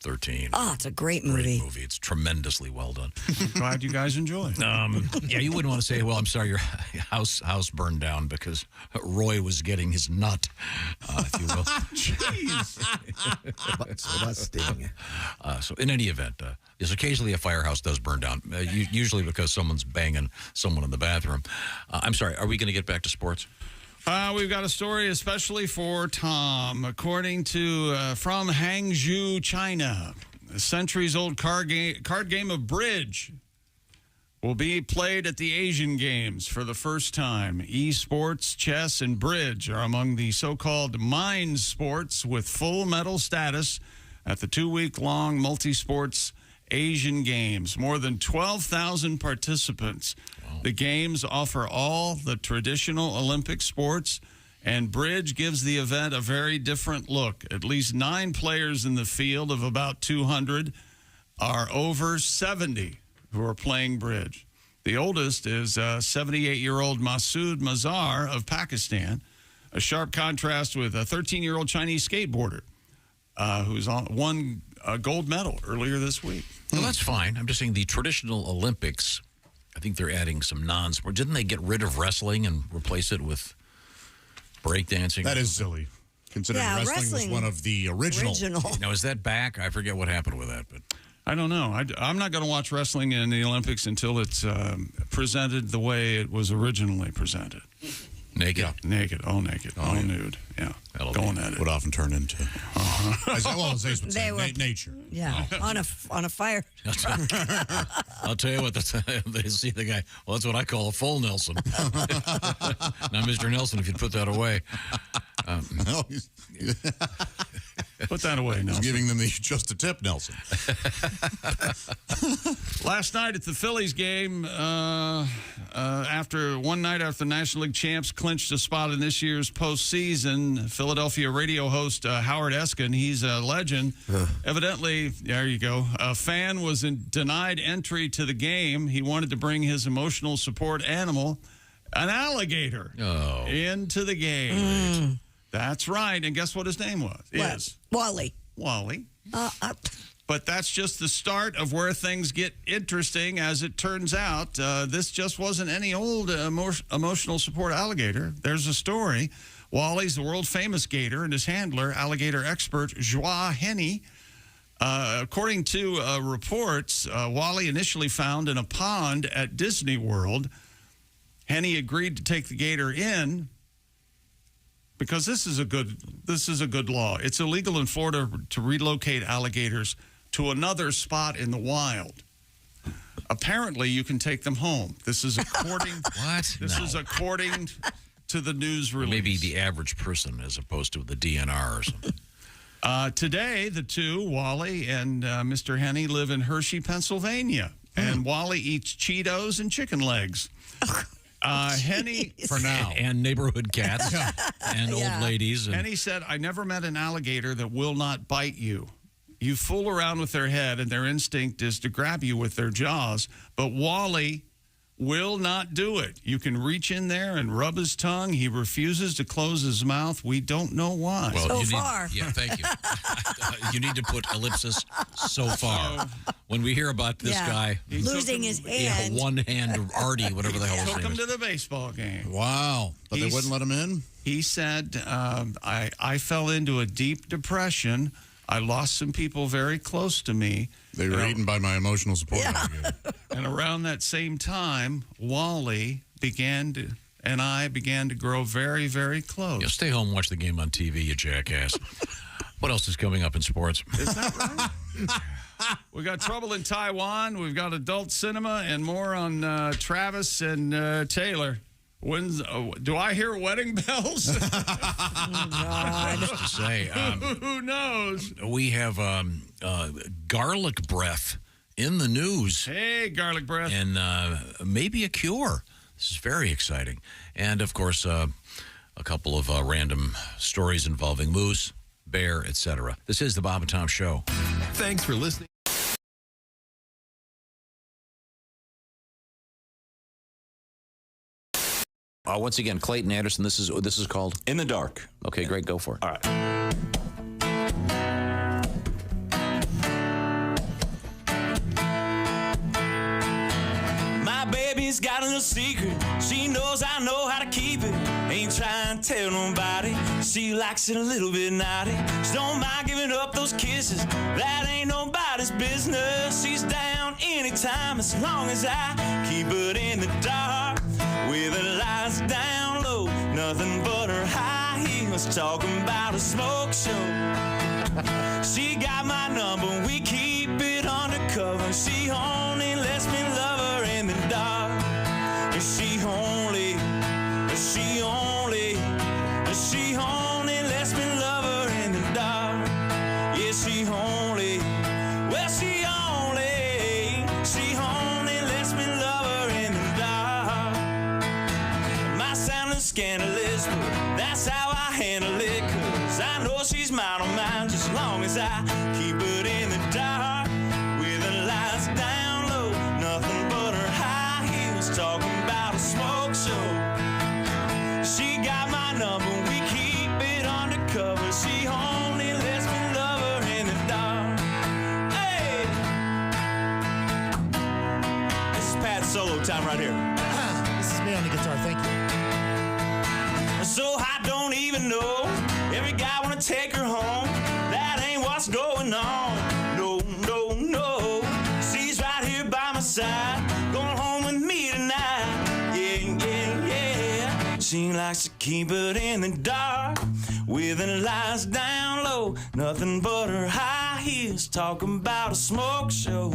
13. Oh, it's a great movie. Great movie. It's tremendously well done. Glad you guys enjoy. Yeah, you wouldn't want to say, well, I'm sorry, your house burned down because Roy was getting his nut, if you will. Busting. So in any event, yes, occasionally a firehouse does burn down, usually because someone's banging someone in the bathroom. I'm sorry, are we going to get back to sports? We've got a story especially for Tom. According to from Hangzhou, China, a centuries-old card game of bridge will be played at the Asian Games for the first time. Esports, chess, and bridge are among the so-called mines sports with full medal status at the 2-week-long multi-sports Asian Games. More than 12,000 participants. The games offer all the traditional Olympic sports, and bridge gives the event a very different look. At least 9 players in the field of about 200 are over 70 who are playing bridge. The oldest is 78-year-old Masood Mazhar of Pakistan, a sharp contrast with a 13-year-old Chinese skateboarder who's won a gold medal earlier this week. Well, that's fine. I'm just saying the traditional Olympics, I think they're adding some non-sport. Didn't they get rid of wrestling and replace it with breakdancing? That is silly, considering wrestling was one of the original. Now, is that back? I forget what happened with that, but I don't know. I'm not going to watch wrestling in the Olympics until it's presented the way it was originally presented. Naked? Yeah, naked, all nude. Yeah, going at it. Would often turn into, as Ace would say, nature. Yeah, on a fire. I'll tell you what, they see the guy, well, that's what I call a full Nelson. Now, Mr. Nelson, if you'd put that away. Put that away, Nelson. He's giving them just a tip, Nelson. Last night at the Phillies game, one night after the National League champs clinched a spot in this year's postseason, Philadelphia radio host Howard Eskin, he's a legend. Evidently, there you go, a fan was denied entry to the game. He wanted to bring his emotional support animal, an alligator, into the game. That's right. And guess what his name was? What? Wally. Wally. But that's just the start of where things get interesting. As it turns out, this just wasn't any old emotional support alligator. There's a story. Wally's the world-famous gator, and his handler, alligator expert Joie Henny. According to reports, Wally initially found in a pond at Disney World. Henny agreed to take the gator in, because this is a good law. It's illegal in Florida to relocate alligators to another spot in the wild. Apparently, you can take them home. This is according. What? This is according to the news release. Maybe the average person, as opposed to the DNR or something. Today, the two, Wally and Mr. Henny, live in Hershey, Pennsylvania, and Wally eats Cheetos and chicken legs. Henny, for now, and neighborhood cats, and old ladies. And he said, "I never met an alligator that will not bite you. You fool around with their head, and their instinct is to grab you with their jaws. But Wally will not do it. You can reach in there and rub his tongue. He refuses to close his mouth. We don't know why." Well, so far. Yeah, thank you. You need to put ellipsis so far. When we hear about this guy losing his hand, one-hand Artie, whatever the hell his took name him is. to the baseball game. Wow, but they wouldn't let him in. He said, "I fell into a deep depression. I lost some people very close to me. They were eaten by my emotional support. And around that same time, Wally and I began to grow very, very close." Yeah, stay home and watch the game on TV, you jackass. What else is coming up in sports? Is that right? We got trouble in Taiwan. We've got adult cinema and more on Travis and Taylor. Do I hear wedding bells? Oh, God. To say, who knows? We have garlic breath in the news. Hey, garlic breath. And maybe a cure. This is very exciting. And, of course, a couple of random stories involving moose, bear, etc. This is the Bob and Tom Show. Thanks for listening. Once again, Clayton Anderson, this is called In the Dark. Okay, great, go for it. All right. My baby's got a little secret. She knows I know how to keep it. Ain't trying to tell nobody. She likes it a little bit naughty. She don't mind giving up those kisses. That ain't nobody's business. She's down anytime as long as I keep it in the dark. With her lights down low, nothing but her high heels, talking about a smoke show. She got my number, we keep it undercover. She only lets me love her in the dark. She only lets me love her in the dark. Yeah, she only handle it, 'cause I know she's mine on mine, just as long as I keep it in the dark. With the lights down low, nothing but her high heels, talking about a smoke show. She got my number, we keep it undercover. She only lets me love her in the dark. Hey! This is Pat's solo time right here. This is me on the guitar, thank you. So I don't even know, every guy wanna take her home. That ain't what's going on. No, no, no. She's right here by my side, going home with me tonight. Yeah, yeah, yeah. She likes to keep it in the dark, with the lights down low, nothing but her high heels, talking about a smoke show.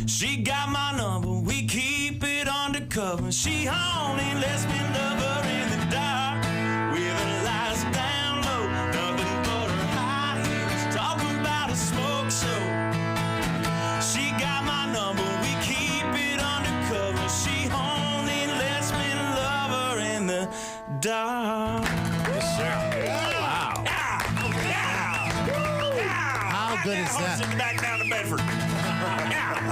She got my number, we keep it undercover. She only lets me love her in the dark, with the lights down low, nothing but her high heels, talking about a smoke show. She got my number, we keep it undercover. She only lets me love her in the dark. Yes, sir. Wow. How good is that? Back down to Bedford.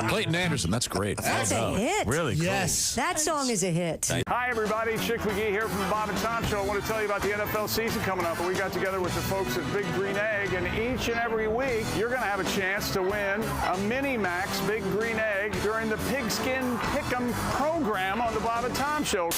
Clayton Anderson, that's great. That's a hit. Really cool. Yes. That song is a hit. Hi, everybody. Chick McGee here from the Bob and Tom Show. I want to tell you about the NFL season coming up. We got together with the folks at Big Green Egg, and each and every week, you're going to have a chance to win a Mini Max Big Green Egg during the Pigskin Pick'em program on the Bob and Tom Show.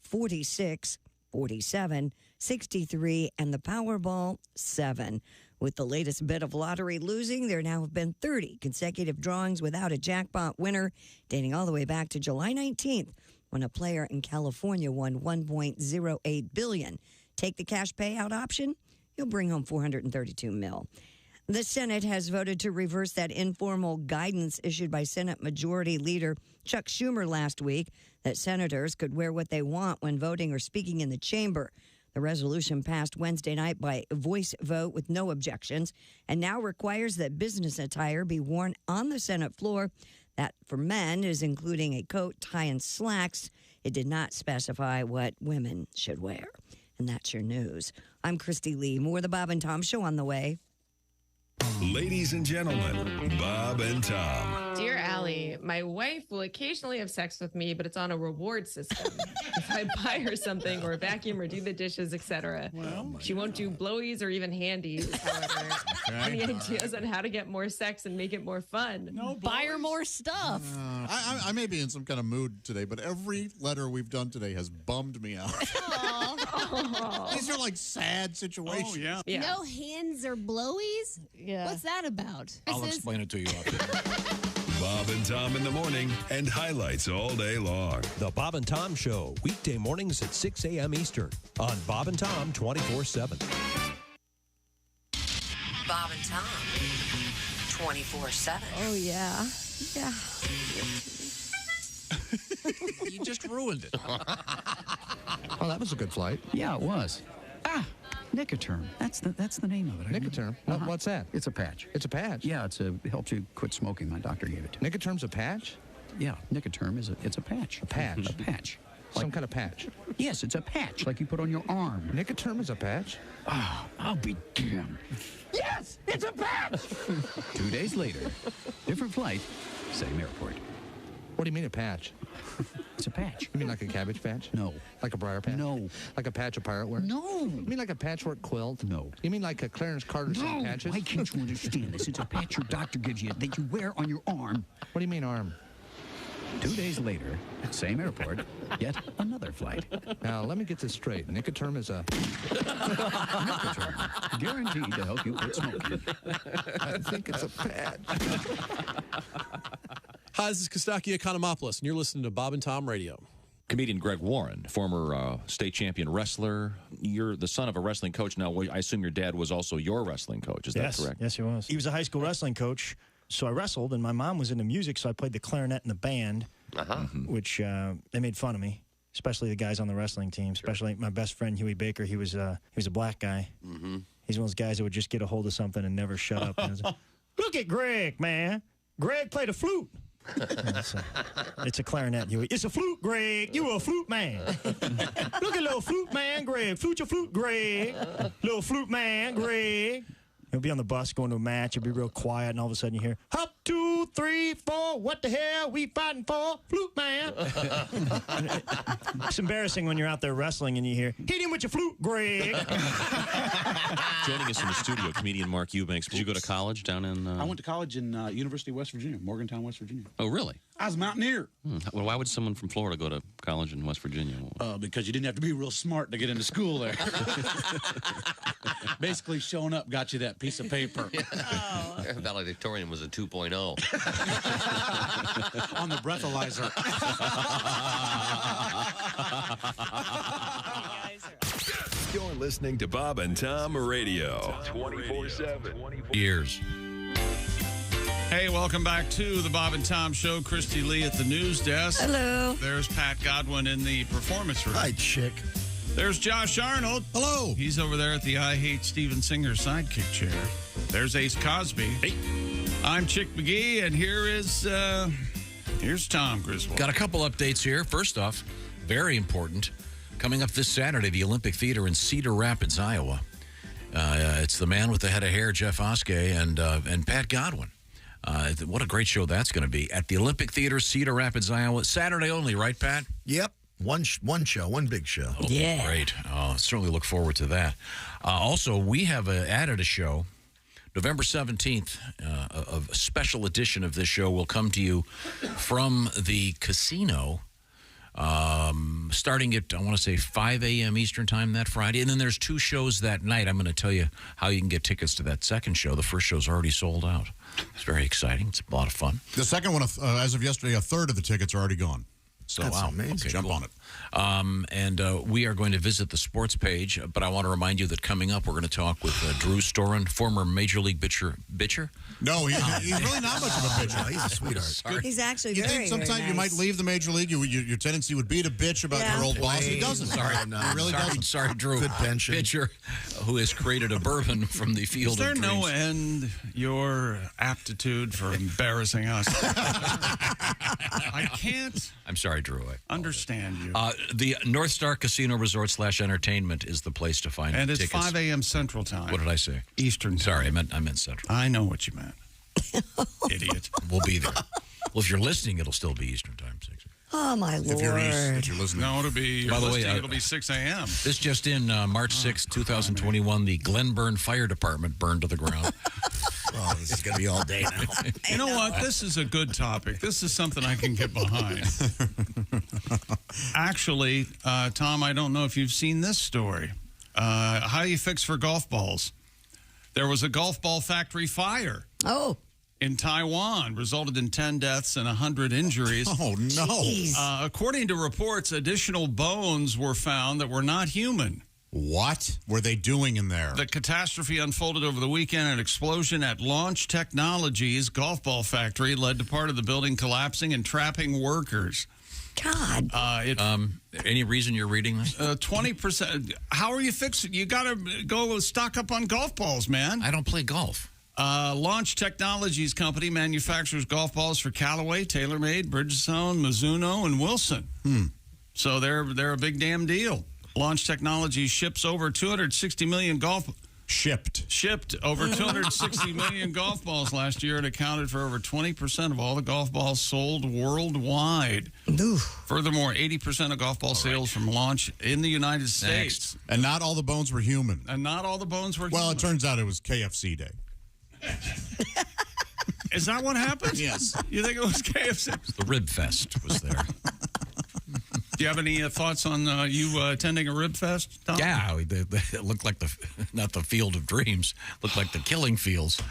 $46, $47, $63, and the Powerball 7. With the latest bit of lottery losing, there now have been 30 consecutive drawings without a jackpot winner, dating all the way back to July 19th, when a player in California won $1.08 billion. Take the cash payout option, you'll bring home $432 million. The Senate has voted to reverse that informal guidance issued by Senate Majority Leader Chuck Schumer last week that senators could wear what they want when voting or speaking in the chamber. The resolution passed Wednesday night by voice vote with no objections and now requires that business attire be worn on the Senate floor. That for men is including a coat, tie, and slacks. It did not specify what women should wear. And that's your news. I'm Christy Lee. More of the Bob and Tom Show on the way. Ladies and gentlemen, Bob and Tom. Dear Allie, my wife will occasionally have sex with me, but it's on a reward system. If I buy her something or vacuum or do the dishes, etc. She won't do blowies or even handies, however. Any ideas on how to get more sex and make it more fun? Buy her more stuff. I may be in some kind of mood today, but every letter we've done today has bummed me out. These are like sad situations. Oh, yeah. No hands or blowies? Yeah. What's that about? I'll explain it to you after. Bob and Tom in the morning and highlights all day long. The Bob and Tom Show, weekday mornings at 6 a.m. Eastern on Bob and Tom 24/7. Bob and Tom, 24/7. Oh, yeah. Yeah. You just ruined it. Oh, that was a good flight. Yeah, it was. Nicoterm. That's the name of it. Nicoterm? What's that? It's a patch. It's a patch? Yeah, it helps you quit smoking. My doctor gave it to me. Nicoterm's a patch? Yeah, Nicoterm it's a patch. A patch? A patch. Some kind of patch? Yes, it's a patch, like you put on your arm. Nicoterm is a patch? Oh, I'll be damned. Yes, it's a patch! 2 days later, different flight, same airport. What do you mean a patch? It's a patch. You mean like a cabbage patch? No. Like a briar patch? No. Like a patch of pirate wear? No. You mean like a patchwork quilt? No. You mean like a Clarence Carter suit patches? Why can't you understand this? It's a patch your doctor gives you that you wear on your arm. What do you mean arm? 2 days later, same airport, yet another flight. Now, let me get this straight. Nicoterm is a... Nicoterm, guaranteed to help you quit smoking. I think it's a patch. Hi, this is Kostaki Economopoulos, and you're listening to Bob and Tom Radio. Comedian Greg Warren, former state champion wrestler. You're the son of a wrestling coach. Now, I assume your dad was also your wrestling coach. Is that correct? Yes, he was. He was a high school wrestling coach, so I wrestled, and my mom was into music, so I played the clarinet in the band, which they made fun of me, especially the guys on the wrestling team, especially my best friend, Huey Baker. He was a black guy. He's one of those guys that would just get a hold of something and never shut up. Look at Greg, man. Greg, play the flute. It's a clarinet, Huey. It's a flute, Greg. You a flute man. Look at little flute man, Greg. Flute your flute, Greg. Little flute man, Greg. He'll be on the bus going to a match. He'll be real quiet, and all of a sudden you hear, hop, 2, 3, 4. What the hell we fighting for? Flute man. It's embarrassing when you're out there wrestling and you hear, hit him with your flute, Greg. Joining us in the studio, comedian Mark Eubanks. Did you go to college down in... I went to college in University of West Virginia, Morgantown, West Virginia. Oh, really? I was a mountaineer. Well, why would someone from Florida go to college in West Virginia? Because you didn't have to be real smart to get into school there. Basically, showing up got you that piece of paper. Valedictorian was a 2.0. On the breathalyzer. You're listening to Bob and Tom Radio 24/7. Years. Hey, welcome back to the Bob and Tom Show. Christy Lee at the news desk. Hello. There's Pat Godwin in the performance room. Hi, chick. There's Josh Arnold. Hello. He's over there at the I Hate Steven Singer sidekick chair. There's Ace Cosby. Hey. I'm Chick McGee, and here's Tom Griswold. Got a couple updates here. First off, very important. Coming up this Saturday, the Olympic Theater in Cedar Rapids, Iowa. It's the man with the head of hair, Jeff Oskey, and Pat Godwin. What a great show that's going to be at the Olympic Theater, Cedar Rapids, Iowa. Saturday only, right, Pat? Yep. One show, one big show. Oh, yeah. Great. Certainly look forward to that. Also, we have added a show. November 17th, a special edition of this show will come to you from the casino starting at, I want to say, 5 a.m. Eastern time that Friday. And then there's 2 shows that night. I'm going to tell you how you can get tickets to that second show. The first show's already sold out. It's very exciting. It's a lot of fun. The second one, as of yesterday, a third of the tickets are already gone. So, That's wow. amazing. Okay, Jump cool. on it. We are going to visit the sports page, but I want to remind you that coming up, we're going to talk with Drew Storen, former Major League bitcher. No, he's really not much of a bitcher. No, he's a sweetheart. He's actually You very, think sometimes very you nice. might leave the major league, your tendency would be to bitch about your old boss. He doesn't. Sorry, He really doesn't. Sorry, Drew. Good pension. Pitcher who has created a bourbon from the field Is there of no dreams. end your aptitude for embarrassing us? I can't I'm sorry, Drew. understand you. The North Star Casino Resort / Entertainment is the place to find And it's tickets. 5 a.m. Central Time. What did I say? Eastern time. Sorry, I meant Central. I know what you meant. Idiot. We'll be there. Well, if you're listening, it'll still be Eastern Time, 6. Oh, my Lord. If you're listening. No, it'll be. By the way, it'll be 6 a.m. This just in, March 6, 2021, the Glenburn Fire Department burned to the ground. Oh, this is going to be all day now. You know what? This is a good topic. This is something I can get behind. Actually, Tom, I don't know if you've seen this story. How do you fix for golf balls? There was a golf ball factory fire. Oh. In Taiwan, resulted in 10 deaths and 100 injuries. Oh, no. According to reports, additional bones were found that were not human. What were they doing in there? The catastrophe unfolded over the weekend. An explosion at Launch Technologies golf ball factory led to part of the building collapsing and trapping workers. God. Any reason you're reading this? 20%. How are you fixing? You got to go stock up on golf balls, man. I don't play golf. Launch Technologies Company manufactures golf balls for Callaway, TaylorMade, Bridgestone, Mizuno, and Wilson. So they're a big damn deal. Launch Technologies ships over 260 million shipped over 260 million golf balls last year and accounted for over 20% of all the golf balls sold worldwide. Furthermore, 80% of golf ball sales from Launch in the United States. And not all the bones were human. Well, it turns out it was KFC day. Is that what happened? Yes. You think it was KFC? The Rib Fest was there. Do you have any thoughts on you attending a Rib Fest, Tom? Yeah, it looked like not the Field of Dreams, looked like the killing fields.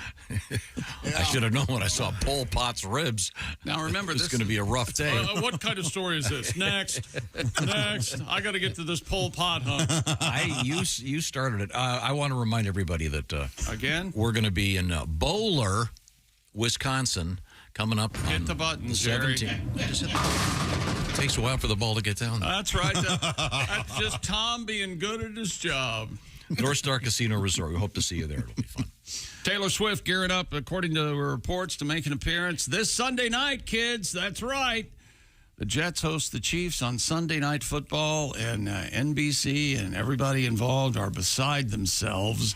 I should have known when I saw Pol Pot's ribs. Now remember, this is going to be a rough day. What kind of story is this? Next. I got to get to this Pol Pot hunt. You started it. I want to remind everybody that again we're going to be in Bowler, Wisconsin, coming up. Hit the button, Jerry. 17th. It takes a while for the ball to get down there. That's right. That's just Tom being good at his job. North Star Casino Resort. We hope to see you there. It'll be fun. Taylor Swift gearing up, according to reports, to make an appearance this Sunday night, kids. That's right. The Jets host the Chiefs on Sunday Night Football, and NBC and everybody involved are beside themselves.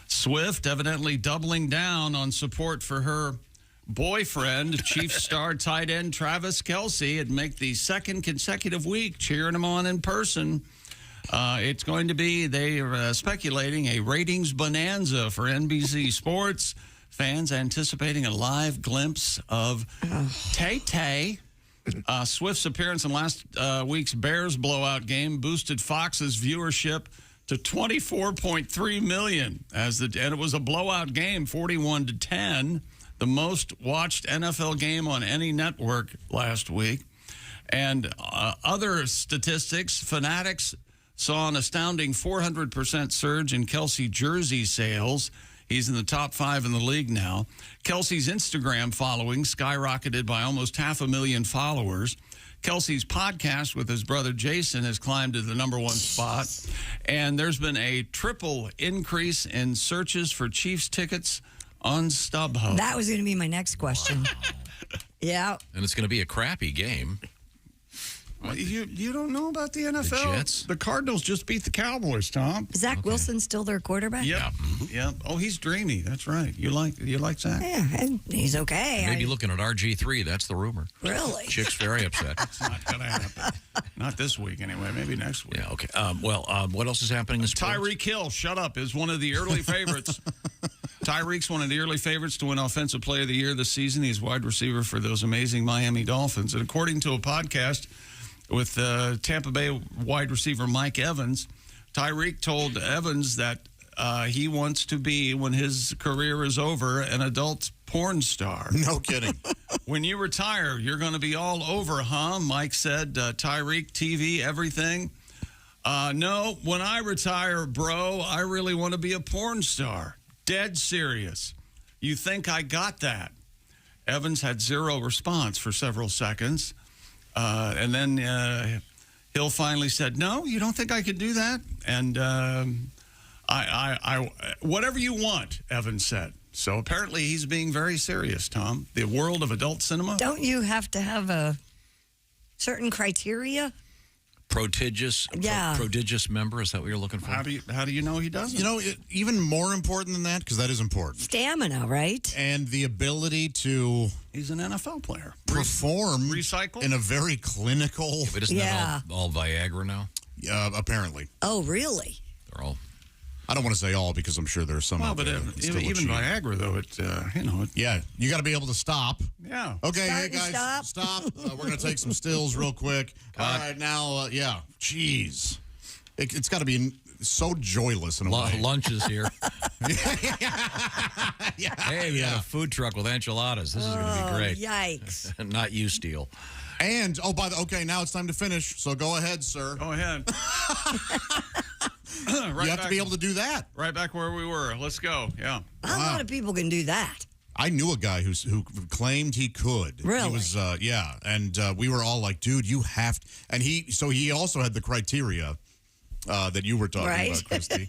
Swift evidently doubling down on support for her boyfriend, Chiefs star tight end Travis Kelce, and make the second consecutive week cheering him on in person. It's going to be, they are speculating, a ratings bonanza for NBC Sports. Fans anticipating a live glimpse of Tay-Tay. Swift's appearance in last week's Bears blowout game boosted Fox's viewership to 24.3 million, and it was a blowout game, 41-10, the most watched NFL game on any network last week. And other statistics, Fanatics saw an astounding 400% surge in Kelce jersey sales. He's in the top 5 in the league now. Kelce's Instagram following skyrocketed by almost 500,000 followers. Kelce's podcast with his brother Jason has climbed to the #1 spot. And there's been a triple increase in searches for Chiefs tickets on StubHub. That was going to be my next question. Yeah. And it's going to be a crappy game. Well, you don't know about the NFL. The Jets? The Cardinals just beat the Cowboys, Tom. Is Zach Wilson still their quarterback? Yep. Yeah. Oh, he's dreamy. That's right. You like Zach? Yeah, and he's okay. Maybe looking at RG3. That's the rumor. Really? Chick's very upset. It's not going to happen. Not this week, anyway. Maybe next week. Yeah, okay. What else is happening in sports? Tyreek Hill, shut up, is one of the early favorites. Tyreek's one of the early favorites to win Offensive Player of the Year this season. He's wide receiver for those amazing Miami Dolphins. And according to a podcast with Tampa Bay wide receiver Mike Evans, Tyreek told Evans that he wants to be, when his career is over, an adult porn star. No kidding. When you retire, you're going to be all over, huh? Mike said, Tyreek, TV, everything. No, when I retire, bro, I really want to be a porn star. Dead serious. You think I got that? Evans had zero response for several seconds. And then Hill finally said, no, you don't think I could do that? And I whatever you want, Evans said. So apparently he's being very serious, Tom. The world of adult cinema. Don't you have to have a certain criteria? Prodigious member, is that what you're looking for? How do you know he doesn't? You know, even more important than that, because that is important. Stamina, right? And the ability to... He's an NFL player. Perform Recycle? In a very clinical... But isn't that all Viagra now? Apparently. Oh, really? They're all... I don't want to say all, because I'm sure there's some. Well, but even Viagra, though, yeah, you got to be able to stop. Yeah. Okay, hey guys, stop. We're going to take some stills real quick. All right, now, Jeez, it's got to be so joyless in a way. Lunch is here. Yeah. Hey, we got a food truck with enchiladas. This is going to be great. Yikes! Not you, Steele. And now it's time to finish. So go ahead, sir. Go ahead. You have to be able to do that. Right back where we were. Let's go. Yeah. A lot of people can do that. I knew a guy who claimed he could. Really? He was, and we were all like, dude, you have to. And he also had the criteria that you were talking about, Christy.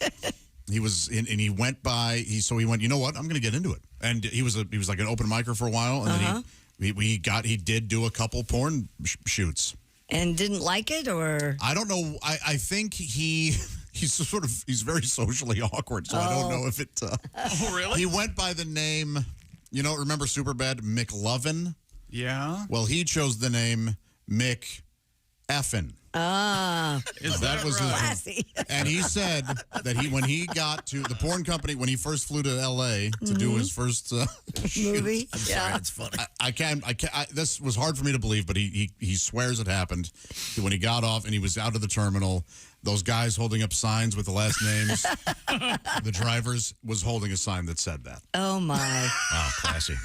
He was in, and he went by. He went. You know what? I'm going to get into it. And he was like an open micer for a while, and then he did do a couple porn shoots. And didn't like it, or I don't know. I think he's very socially awkward, so I don't know if it. Oh, really? He went by the name. Remember Superbad McLovin? Yeah. Well, he chose the name Mick Effin. That was classy? And he said that when he got to the porn company, when he first flew to L.A. to do his first movie, it's funny. I can't. This was hard for me to believe, but he swears it happened. When he got off and he was out of the terminal, those guys holding up signs with the last names, the drivers was holding a sign that said that. Oh my! Wow, classy.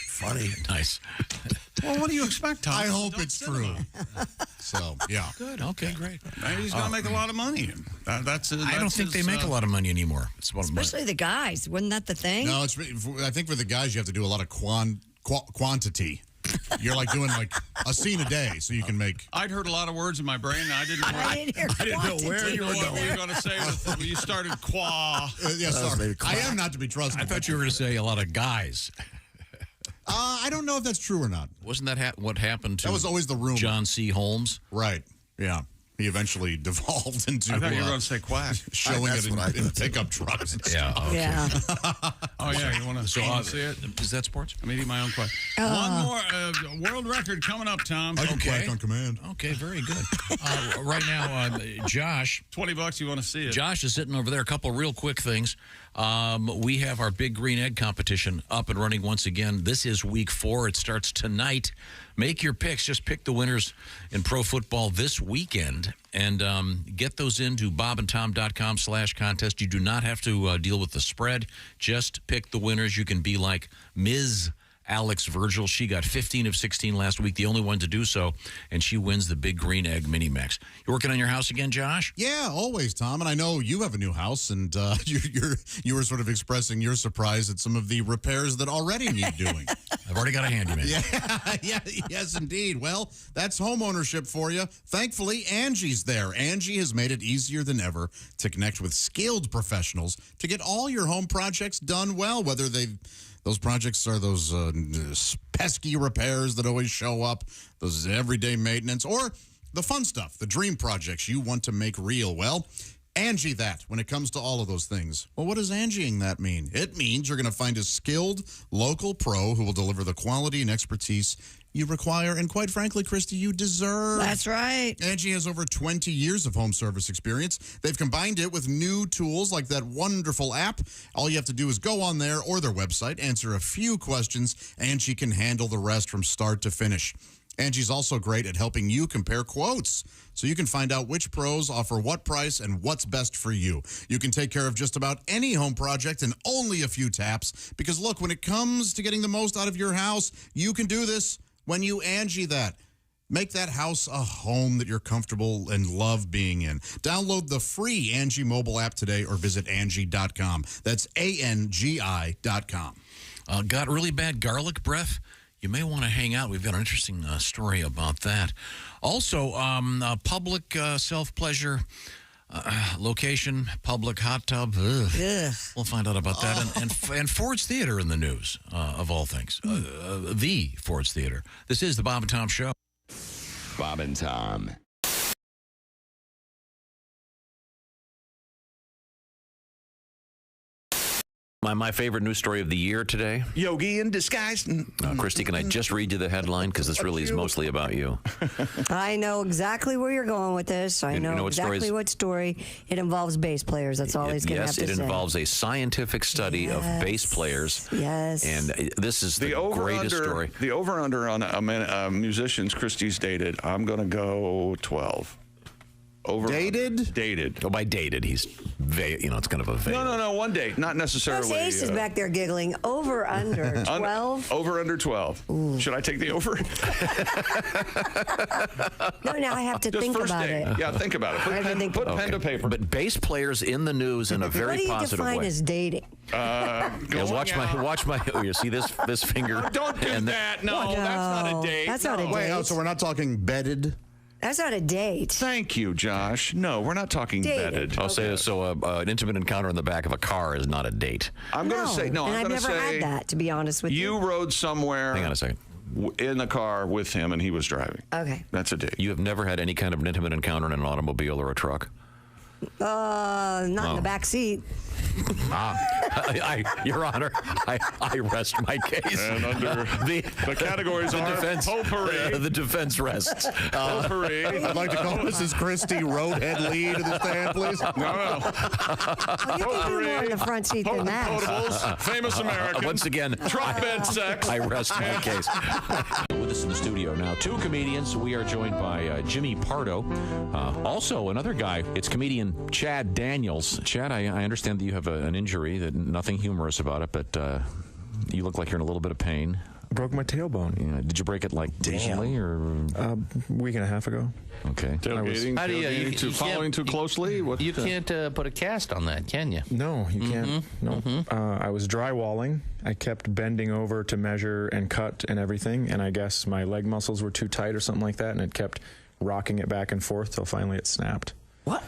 Funny, nice. Well, what do you expect, Tom? I hope it's true. So, yeah. Good. Okay, great. Maybe he's going to make a lot of money. I don't think they make a lot of money anymore. Especially the guys. Wasn't that the thing? No, I think for the guys, you have to do a lot of quantity. You're like doing like a scene a day, so you can make. I'd heard a lot of words in my brain, and I didn't know where you were going to say when you started qua. Yeah, sorry. I am not to be trusted. I thought you were going to say a lot of guys. I don't know if that's true or not. Wasn't that what happened to That was always the rumor. John C. Holmes? Right. Yeah. He eventually devolved into. I thought you were going to say quack. Showing it in pickup trucks. Yeah. Okay. Yeah. Oh, yeah. You want to see it? Is that sports? I'm eating my own quack. One more world record coming up, Tom. I can quack on command. Okay, very good. Right now, Josh. $20, you want to see it. Josh is sitting over there. A couple real quick things. We have our Big Green Egg competition up and running once again. This is week 4. It starts tonight. Make your picks. Just pick the winners in pro football this weekend and get those into bobandtom.com/contest. You do not have to deal with the spread. Just pick the winners. You can be like Ms. Alex Virgil. She got 15 of 16 last week, the only one to do so, and she wins the Big Green Egg Mini Max. You working on your house again, Josh? Yeah, always, Tom. And I know you have a new house, and you were sort of expressing your surprise at some of the repairs that already need doing. I've already got a handyman. Yes, indeed. Well, that's home ownership for you. Thankfully, Angie's there. Angie has made it easier than ever to connect with skilled professionals to get all your home projects done well, whether those projects are those pesky repairs that always show up, those everyday maintenance, or the fun stuff, the dream projects you want to make real. Well, Angie that when it comes to all of those things. Well, what does Angieing that mean? It means you're going to find a skilled local pro who will deliver the quality and expertise you require, and quite frankly, Christy, you deserve. That's right. Angie has over 20 years of home service experience. They've combined it with new tools like that wonderful app. All you have to do is go on there or their website, answer a few questions, and she can handle the rest from start to finish. Angie's also great at helping you compare quotes, so you can find out which pros offer what price and what's best for you. You can take care of just about any home project in only a few taps, because look, when it comes to getting the most out of your house, you can do this when you Angie that. Make that house a home that you're comfortable and love being in. Download the free Angie mobile app today or visit Angie.com. That's ANGI.com. Got really bad garlic breath? You may want to hang out. We've got an interesting story about that. Also, public self-pleasure location, public hot tub. Ugh. We'll find out about that. And Ford's Theater in the news, of all things. The Ford's Theater. This is the Bob and Tom Show. Bob and Tom. My favorite news story of the year today. Yogi in disguise. Christy, can I just read you the headline? Because this really is mostly about you. I know exactly where you're going with this. I know exactly what story. It involves bass players. That's all he's going to have to say. Yes, it involves a scientific study of bass players. Yes. And this is the greatest story. The over-under on musicians Christie's dated, I'm going to go 12. Dated? Oh, by dated, he's vague. It's kind of a vague. No, one date, not necessarily. Those Ace is back there giggling. Over, under 12? Over, under 12. Ooh. Should I take the over? No, now I have to think about it. Yeah, think about it. Put pen to paper. But bass players in the news in a very positive way. What do you define as dating? Watch my. You see this finger? Don't do that. No, that's not a date. That's not a date. Wait, so we're not talking bedded? That's not a date. Thank you, Josh. No, we're not talking bedded. I'll say so. An intimate encounter in the back of a car is not a date. I'm going to say no. And I've never had that, to be honest with you. You rode somewhere. Hang on a second. In the car with him, and he was driving. Okay. That's a date. You have never had any kind of an intimate encounter in an automobile or a truck? Not in the back seat. Your Honor, I rest my case. And under the categories are defense, potpourri. The defense rests. Potpourri. I'd like to call Mrs. Christie Roadhead Lee to the stand, please. No. You can do more in the front seat than that. Potables, famous American. Once again, truck bed sex. I rest my case. With us in the studio now, two comedians. We are joined by Jimmy Pardo. Also, another guy. It's comedian Chad Daniels. Chad, I understand that you have an injury, that nothing humorous about it, but you look like you're in a little bit of pain. broke my tailbone. Yeah. Did you break it like recently or a week and a half ago? Okay. Tailgating, How do you following too closely? What, you can't put a cast on that, can you? No, you can't. No. I was drywalling. I kept bending over to measure and cut and everything, and I guess my leg muscles were too tight or something like that, and it kept rocking it back and forth till finally it snapped. What?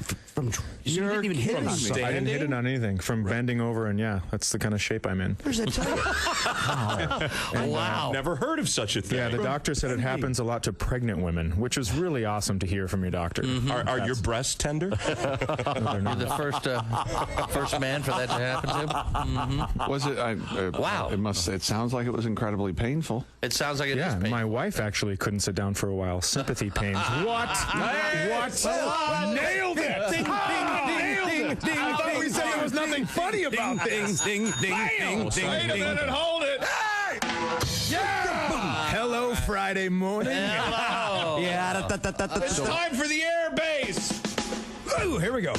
You didn't even hit it on something. I didn't hit it on anything. From bending over, and yeah, that's the kind of shape I'm in. Where's that tire? Wow. Never heard of such a thing. Yeah, the doctor said it happens a lot to pregnant women, which is really awesome to hear from your doctor. Are your breasts tender? No, they're You're not. the first man for that to happen to. Was it? Wow. It sounds like it was incredibly painful. It sounds like it is Yeah, painful. my wife actually couldn't sit down for a while. Sympathy pains. What? What? Nailed it! Ding, ding, ding, ding, I thought we said there was nothing funny about this. Ding, ding, ding, ding, Wait a minute, hold it. Hey! Yeah! Hello, Friday morning. Hello. Yeah. It's time for the air base. Ooh, here we go.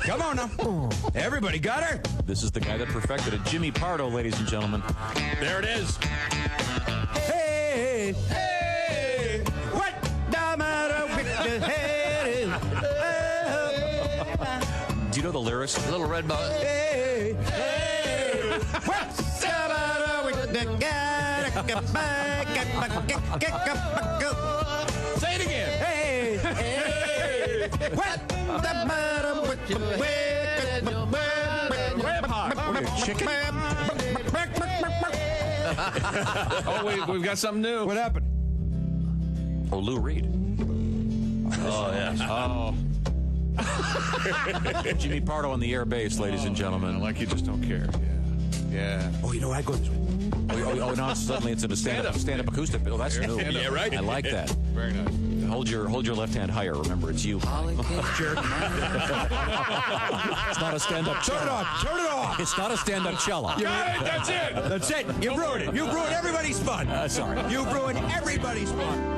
Come on now. Everybody got her? This is the guy that perfected it, Jimmy Pardo, ladies and gentlemen. There it is. Hey, hey, what the matter with the head? Do you know the lyrics? Little red ball. Hey, hey, what's the matter with the guy? Say it again. Hey, hey, what's the matter with the chicken? Oh, we've got something new. What happened? Oh, Lou Reed. Oh, yes. Oh. Jimmy Pardo on the air base, ladies and gentlemen. Like you just don't care. Yeah. Oh, you know, I go this way. Oh, now suddenly it's in a stand-up acoustic. Oh, that's new. Yeah, right. I like that. Very nice. Hold your left hand higher. Remember, it's you. Jerk. It's not a stand-up cello. Turn it off. Turn it off. It's not a stand-up cello. Got it. That's it. That's it. You ruined it. You ruined everybody's fun. Sorry. You ruined everybody's fun.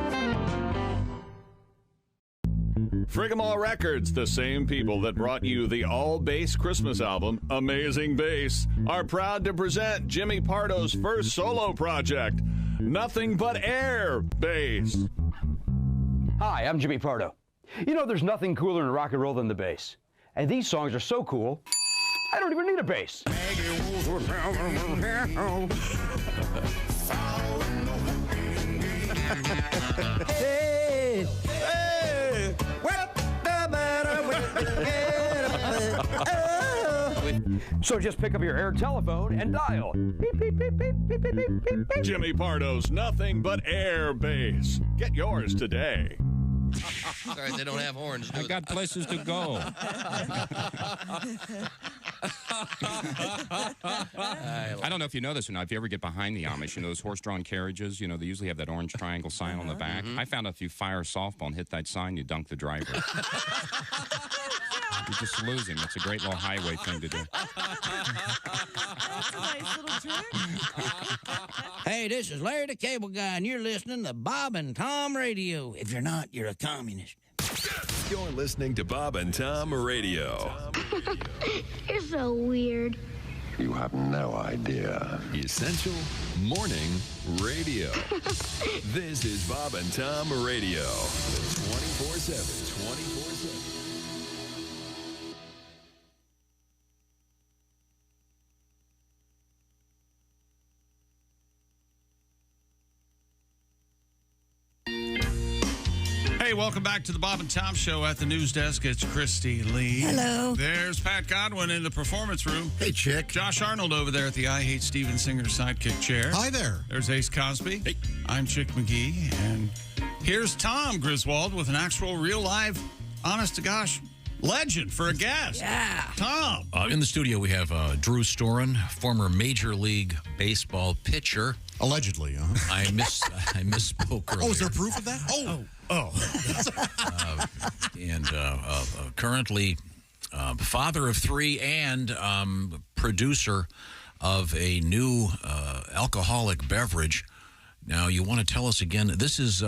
Frigamall Records, the same people that brought you the all-bass Christmas album, Amazing Bass, are proud to present Jimmy Pardo's first solo project, Nothing But Air Bass. Hi, I'm Jimmy Pardo. You know, there's nothing cooler in rock and roll than the bass. And these songs are so cool, I don't even need a bass. Hey, hey, what the matter with the So just pick up your Air telephone and dial. Beep, beep, beep, beep, beep, beep, beep, beep, beep. Jimmy Pardo's Nothing But Air Bass. Get yours today. Sorry, they don't have horns. I got places to go. I don't know if you know this or not. If you ever get behind the Amish, you know those horse-drawn carriages, you know, they usually have that orange triangle sign on the back. I found out if you fire a softball and hit that sign, you dunk the driver. You just lose him. It's a great little highway thing to do. That's a nice little trick. Hey, this is Larry the Cable Guy, and you're listening to Bob and Tom Radio. If you're not, you're a communist. You're listening to Bob and Tom Radio. You're so weird. You have no idea. Essential Morning Radio. This is Bob and Tom Radio. 24/7. 24/7. Hey, welcome back to the Bob and Tom Show. At the news desk, it's Christy Lee. Hello. There's Pat Godwin in the performance room. Hey, chick. Josh Arnold over there at the I Hate Steven Singer sidekick chair. Hi there. There's Ace Cosby. Hey. I'm Chick McGee. And here's Tom Griswold with an actual, real, live, honest-to-gosh legend for a guest. Yeah. Tom. In the studio, we have Drew Storen, former Major League Baseball pitcher. Allegedly, I misspoke earlier. Oh, is there proof of that? And currently father of three and producer of a new alcoholic beverage. Now, you want to tell us again, this is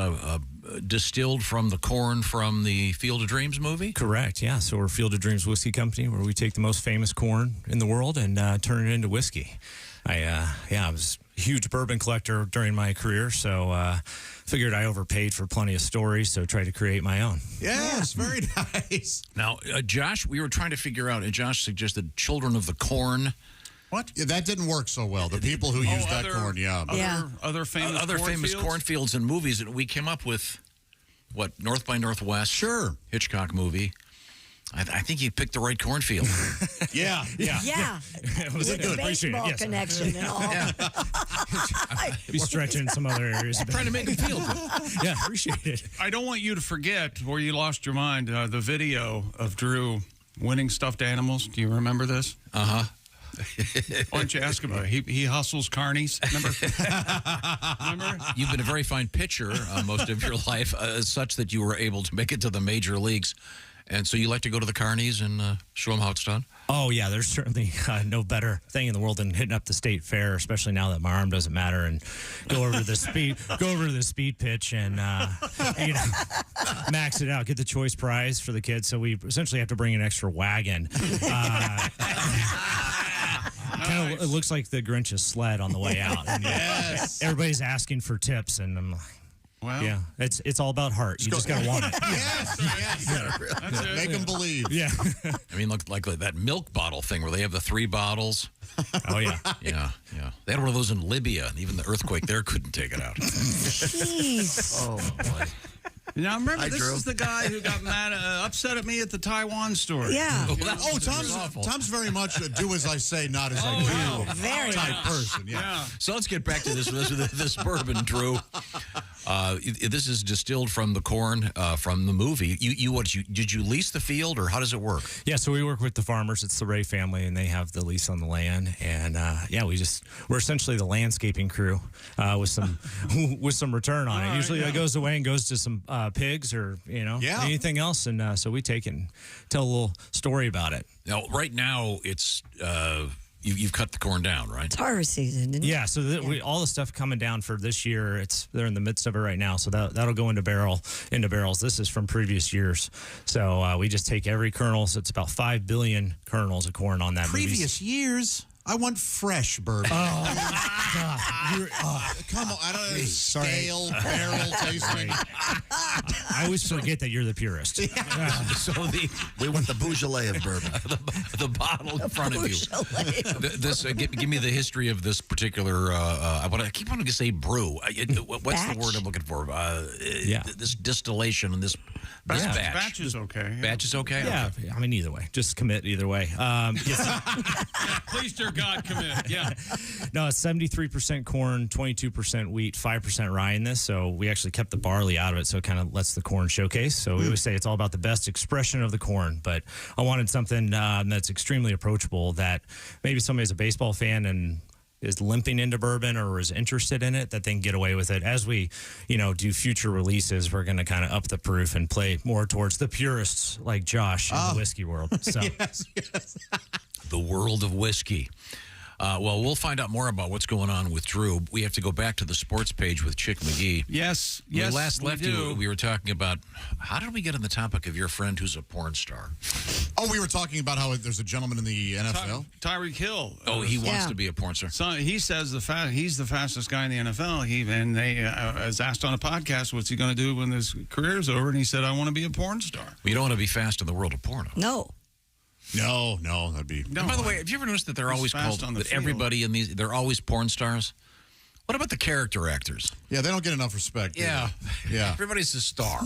distilled from the corn from the Field of Dreams movie? Correct, yeah. So we're Field of Dreams Whiskey Company, where we take the most famous corn in the world and turn it into whiskey. I was a huge bourbon collector during my career, so figured I overpaid for plenty of stories, so tried to create my own. Yes, very nice. Now, Josh, we were trying to figure out, and Josh suggested Children of the Corn. What? Yeah, that didn't work so well. The people who used that corn, Other famous cornfields and movies, and we came up with, what, North by Northwest? Sure. Hitchcock movie. I think you picked the right cornfield. Yeah. It was a good baseball connection and all. Be stretching some other areas. Trying to make him feel good. Yeah, appreciate it. I don't want you to forget where you lost your mind, the video of Drew winning stuffed animals. Do you remember this? Uh-huh. Why don't you ask him about it? He hustles carnies, remember? You've been a very fine pitcher most of your life, such that you were able to make it to the major leagues. And so you like to go to the carnies and show them how it's done? Oh, yeah, there's certainly no better thing in the world than hitting up the state fair, especially now that my arm doesn't matter, and go over to the speed pitch and max it out, get the choice prize for the kids. So we essentially have to bring an extra wagon. It looks like the Grinch's sled on the way out. And everybody's asking for tips, and I'm like, well, yeah, it's all about heart. You just got to want it. Yes. Make them believe. Yeah. I mean, like that milk bottle thing where they have the 3 bottles. Oh, yeah. Yeah. They had one of those in Libya, and even the earthquake there couldn't take it out. Jeez. Oh, boy. Now, remember, this is the guy who got mad, upset at me at the Taiwan story. Yeah. Tom's very much a do as I say, not as I do very type much. person. Yeah. So let's get back to this bourbon, Drew. This is distilled from the corn from the movie. Did you lease the field, or how does it work? Yeah, so we work with the farmers. It's the Ray family, and they have the lease on the land. And we're essentially the landscaping crew with some return on it. Usually that goes away and goes to some pigs or anything else. And so we take it and tell a little story about it. Now, right now, it's you've cut the corn down, right? It's harvest season, isn't it? Yeah, so all the stuff coming down for this year, they're in the midst of it right now. So that'll go into barrels. This is from previous years. So we just take every kernel. So it's about 5 billion kernels of corn on that. Previous years? I want fresh bourbon. Oh, come on. I don't know. Stale, barrel tasting. I always forget that you're the purist. So we want the Beaujolais of bourbon. the bottle in front of you. Give me the history of this particular. I keep wanting to say brew. What's the word I'm looking for? This distillation and this batch. Batch is okay. Yeah. Batch is okay. Yeah, okay. I mean either way. Just commit either way. Please, dear God, commit. Yeah. No, it's 73% corn, 22% wheat, 5% rye in this. So we actually kept the barley out of it, so it kind of lets the corn showcase. So we always say it's all about the best expression of the corn. But I wanted something that's extremely approachable, that maybe somebody's a baseball fan and is limping into bourbon or is interested in it, that they can get away with it. As we, do future releases, we're going to kind of up the proof and play more towards the purists like Josh in the whiskey world. So. Yes. The world of whiskey. Well, we'll find out more about what's going on with Drew. We have to go back to the sports page with Chick McGee. Yes, we last left you. We were talking about, how did we get on the topic of your friend who's a porn star? Oh, we were talking about how there's a gentleman in the NFL. Tyreek Hill. Oh, he wants to be a porn star. So he says he's the fastest guy in the NFL. He was asked on a podcast, what's he going to do when his career's over? And he said, I want to be a porn star. Well, you don't want to be fast in the world of porno. No. No, that'd be. No, by the way, have you ever noticed that they're always called everybody in these? They're always porn stars. What about the character actors? Yeah, they don't get enough respect. Yeah. Everybody's a star.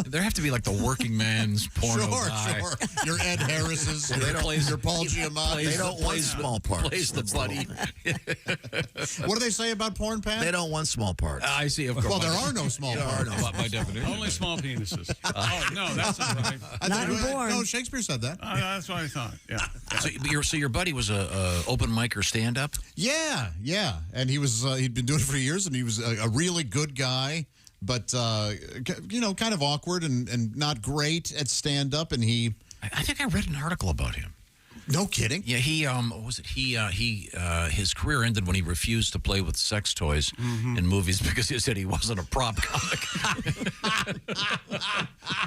There have to be like the working man's porno guy. Sure. Your Ed Harris's, your Paul Giamatti. They don't want small parts. Plays the buddy. What do they say about porn, Pat? They don't want small parts. I see. Of course. Well, there are no small parts. By definition. Only small penises. Oh, no, that's not right. Not in porn. No, Shakespeare said that. That's what I thought. Yeah. So your buddy was a open mic or stand-up? Yeah. And he was he'd been doing it for years, and he was a really good guy, but kind of awkward and not great at stand-up. And I think I read an article about him. No kidding. Yeah, he what was it? His career ended when he refused to play with sex toys in movies because he said he wasn't a prop comic.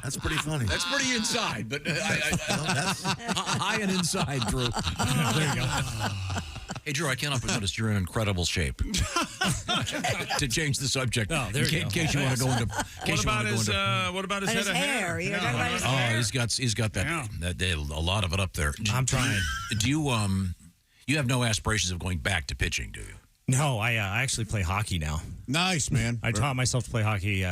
That's pretty funny. That's pretty inside, but that's high and inside, Drew. There you go. Hey, Drew, I can't help but notice you're in incredible shape. To change the subject, Oh, there you in go. case you want to go into. What about his head of hair? You're talking about his hair? He's got that, a lot of it up there. I'm trying. Do you you have no aspirations of going back to pitching, do you? No, I actually play hockey now. Nice, man. I taught myself to play hockey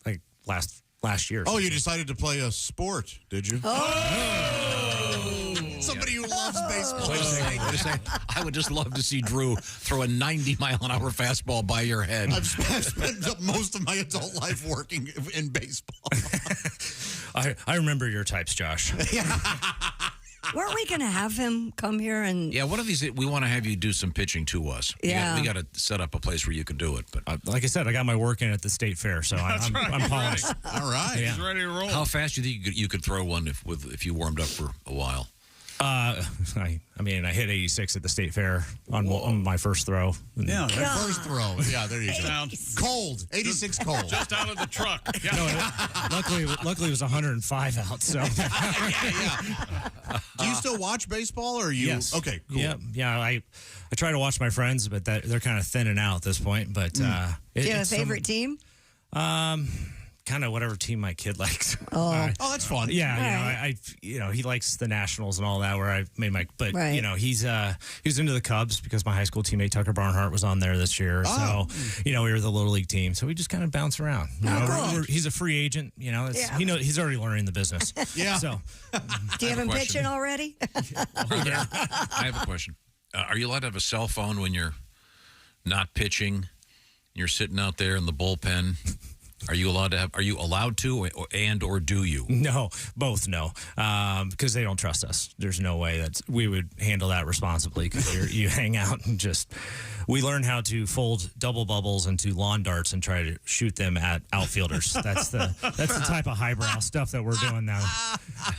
like last year. Oh, you decided to play a sport, did you? Somebody who loves baseball. Wait a second. I would just love to see Drew throw a 90-mile-an-hour fastball by your head. I've spent most of my adult life working in baseball. I remember your types, Josh. Weren't we going to have him come here and? Yeah, one of these, we want to have you do some pitching to us. Yeah. We got to set up a place where you can do it. But like I said, I got my work in at the state fair, so I'm polished. All right. Yeah. He's ready to roll. How fast do you think you could throw one if you warmed up for a while? I mean, I hit 86 at the state fair on my first throw. Yeah, first throw. Yeah, there you go. Cold. 86 cold. Just out of the truck. Yeah. No, luckily it was 105 out. So. Do you still watch baseball, or you? Yes. Okay. Cool. Yeah. I try to watch my friends, but they're kind of thinning out at this point. But Do you have a favorite team? Kind of whatever team my kid likes. Oh, that's fun. Yeah, he likes the Nationals and all that. Where I made my, but Right. He's into the Cubs because my high school teammate Tucker Barnhart was on there this year. So we were the little league team. So we just kind of bounce around. He's a free agent. He knows he's already learning the business. Yeah. So do you have him pitching already? I have a question. Are you allowed to have a cell phone when you're not pitching? You're sitting out there in the bullpen. Are you allowed to, or do you? No, both no, because they don't trust us. There's no way that we would handle that responsibly. Because you hang out and we learn how to fold double bubbles into lawn darts and try to shoot them at outfielders. That's the type of highbrow stuff that we're doing now.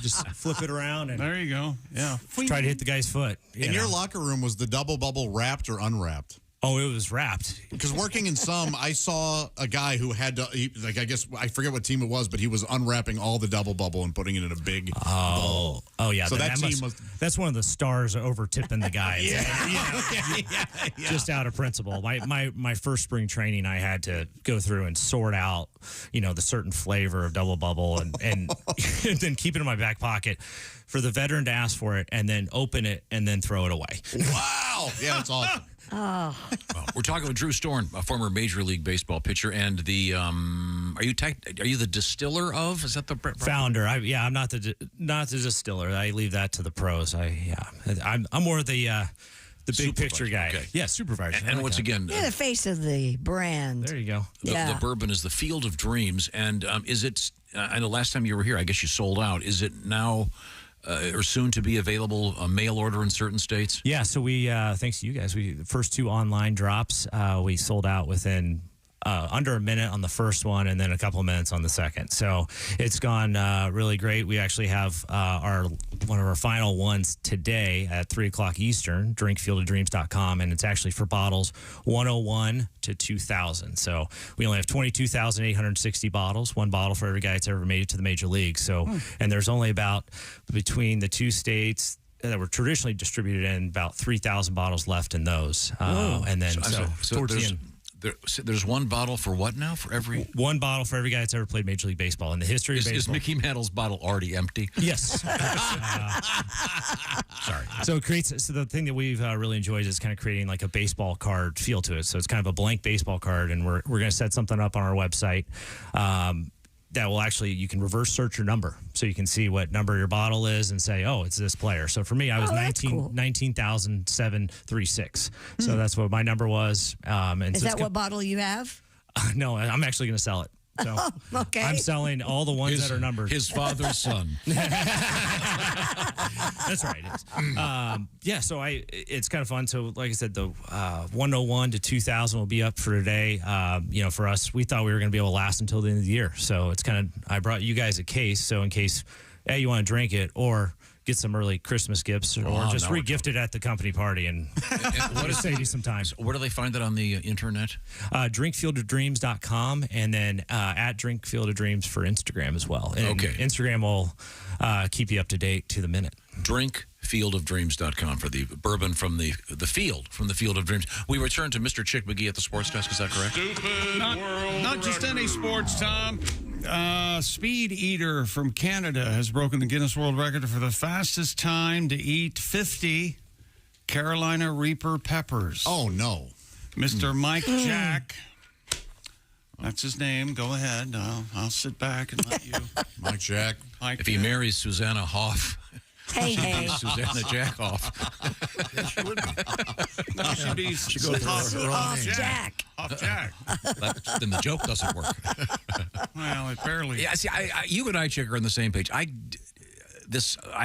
Just flip it around and there you go. Yeah, try to hit the guy's foot. Your locker room, was the double bubble wrapped or unwrapped? Oh, it was wrapped. Because working in some, I saw a guy who had to, I guess, I forget what team it was, but he was unwrapping all the double bubble and putting it in a big bowl. Oh, yeah. So that's one of the stars over tipping the guys. Yeah. Just out of principle. My first spring training, I had to go through and sort out, the certain flavor of double bubble and and then keep it in my back pocket for the veteran to ask for it and then open it and then throw it away. Wow. Yeah, that's awesome. Oh. We're talking with Drew Storen, a former Major League Baseball pitcher, and the are you the distiller of? Is that the founder? I'm not the distiller. I leave that to the pros. I'm more the big picture guy. Okay. Yeah, supervisor. And once again, You're the face of the brand. There you go. The bourbon is the Field of Dreams, and is it? I know last time you were here, I guess you sold out. Is it now? Or soon to be available, a mail order in certain states? Yeah, so we, thanks to you guys, the first 2 online drops, we sold out within under a minute on the first one and then a couple of minutes on the second. So it's gone really great. We actually have one of our final ones today at 3 o'clock Eastern, drinkfieldofdreams.com, and it's actually for bottles 101 to 2,000. So we only have 22,860 bottles, one bottle for every guy that's ever made it to the major league. So, and there's only about, between the 2 states that were traditionally distributed in, about 3,000 bottles left in those. And then there's one bottle for what now? For every one bottle for every guy that's ever played Major League Baseball in the history of baseball. Is Mickey Mantle's bottle already empty? Yes. Sorry. So it creates. So the thing that we've really enjoyed is kind of creating like a baseball card feel to it. So it's kind of a blank baseball card, and we're going to set something up on our website. That will actually, you can reverse search your number. So you can see what number your bottle is and say, oh, it's this player. So for me, I was 19,736. So that's what my number was. And is that what bottle you have? No, I'm actually going to sell it. So okay. I'm selling all the ones that are numbered. His father's son. That's right. So it's kind of fun. So like I said, the 101 to 2,000 will be up for today. For us, we thought we were going to be able to last until the end of the year. So it's kind of, I brought you guys a case. So in case, you want to drink it or get some early Christmas gifts or just re-gift it at the company party and what to save you some time. Where do they find it on the internet? drinkfieldofdreams.com and then at drinkfieldofdreams for Instagram as well. And Instagram will keep you up to date to the minute. Drink fieldofdreams.com for the bourbon from the Field of Dreams. We return to Mr. Chick McGee at the sports desk. Is that correct? Not just any sports, Tom. Speed Eater from Canada has broken the Guinness World Record for the fastest time to eat 50 Carolina Reaper peppers. Oh, no. Mr. Mike Jack. That's his name. Go ahead. I'll sit back and let you. Mike Jack. If he marries Susanna Hoff. Hey. Susanna Jack Hoff. No, she'd be Off Jack. Off Jack. Then the joke doesn't work. Well, it barely. Yeah, see, you and I, Chick, are on the same page. I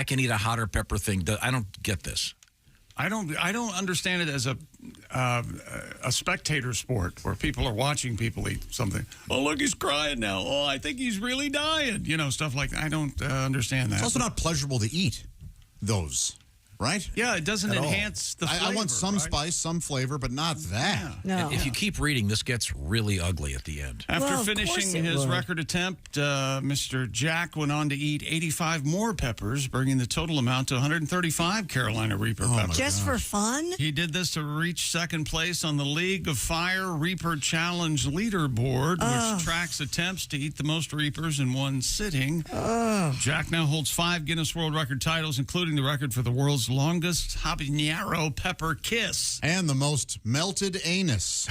can eat a hotter pepper thing. I don't get this. I don't understand it as a spectator sport where people are watching people eat something. Oh, look, he's crying now. Oh, I think he's really dying. You know, stuff like that. I don't understand that. It's also not pleasurable to eat those, right? Yeah, it doesn't enhance the flavor. I want some spice, some flavor, but not that. Yeah. No. If you keep reading, this gets really ugly at the end. After finishing his record attempt, Mr. Jack went on to eat 85 more peppers, bringing the total amount to 135 Carolina Reaper peppers. Just for fun? He did this to reach second place on the League of Fire Reaper Challenge leaderboard, which tracks attempts to eat the most Reapers in one sitting. Jack now holds 5 Guinness World Record titles, including the record for the world's longest habanero pepper kiss. And the most melted anus.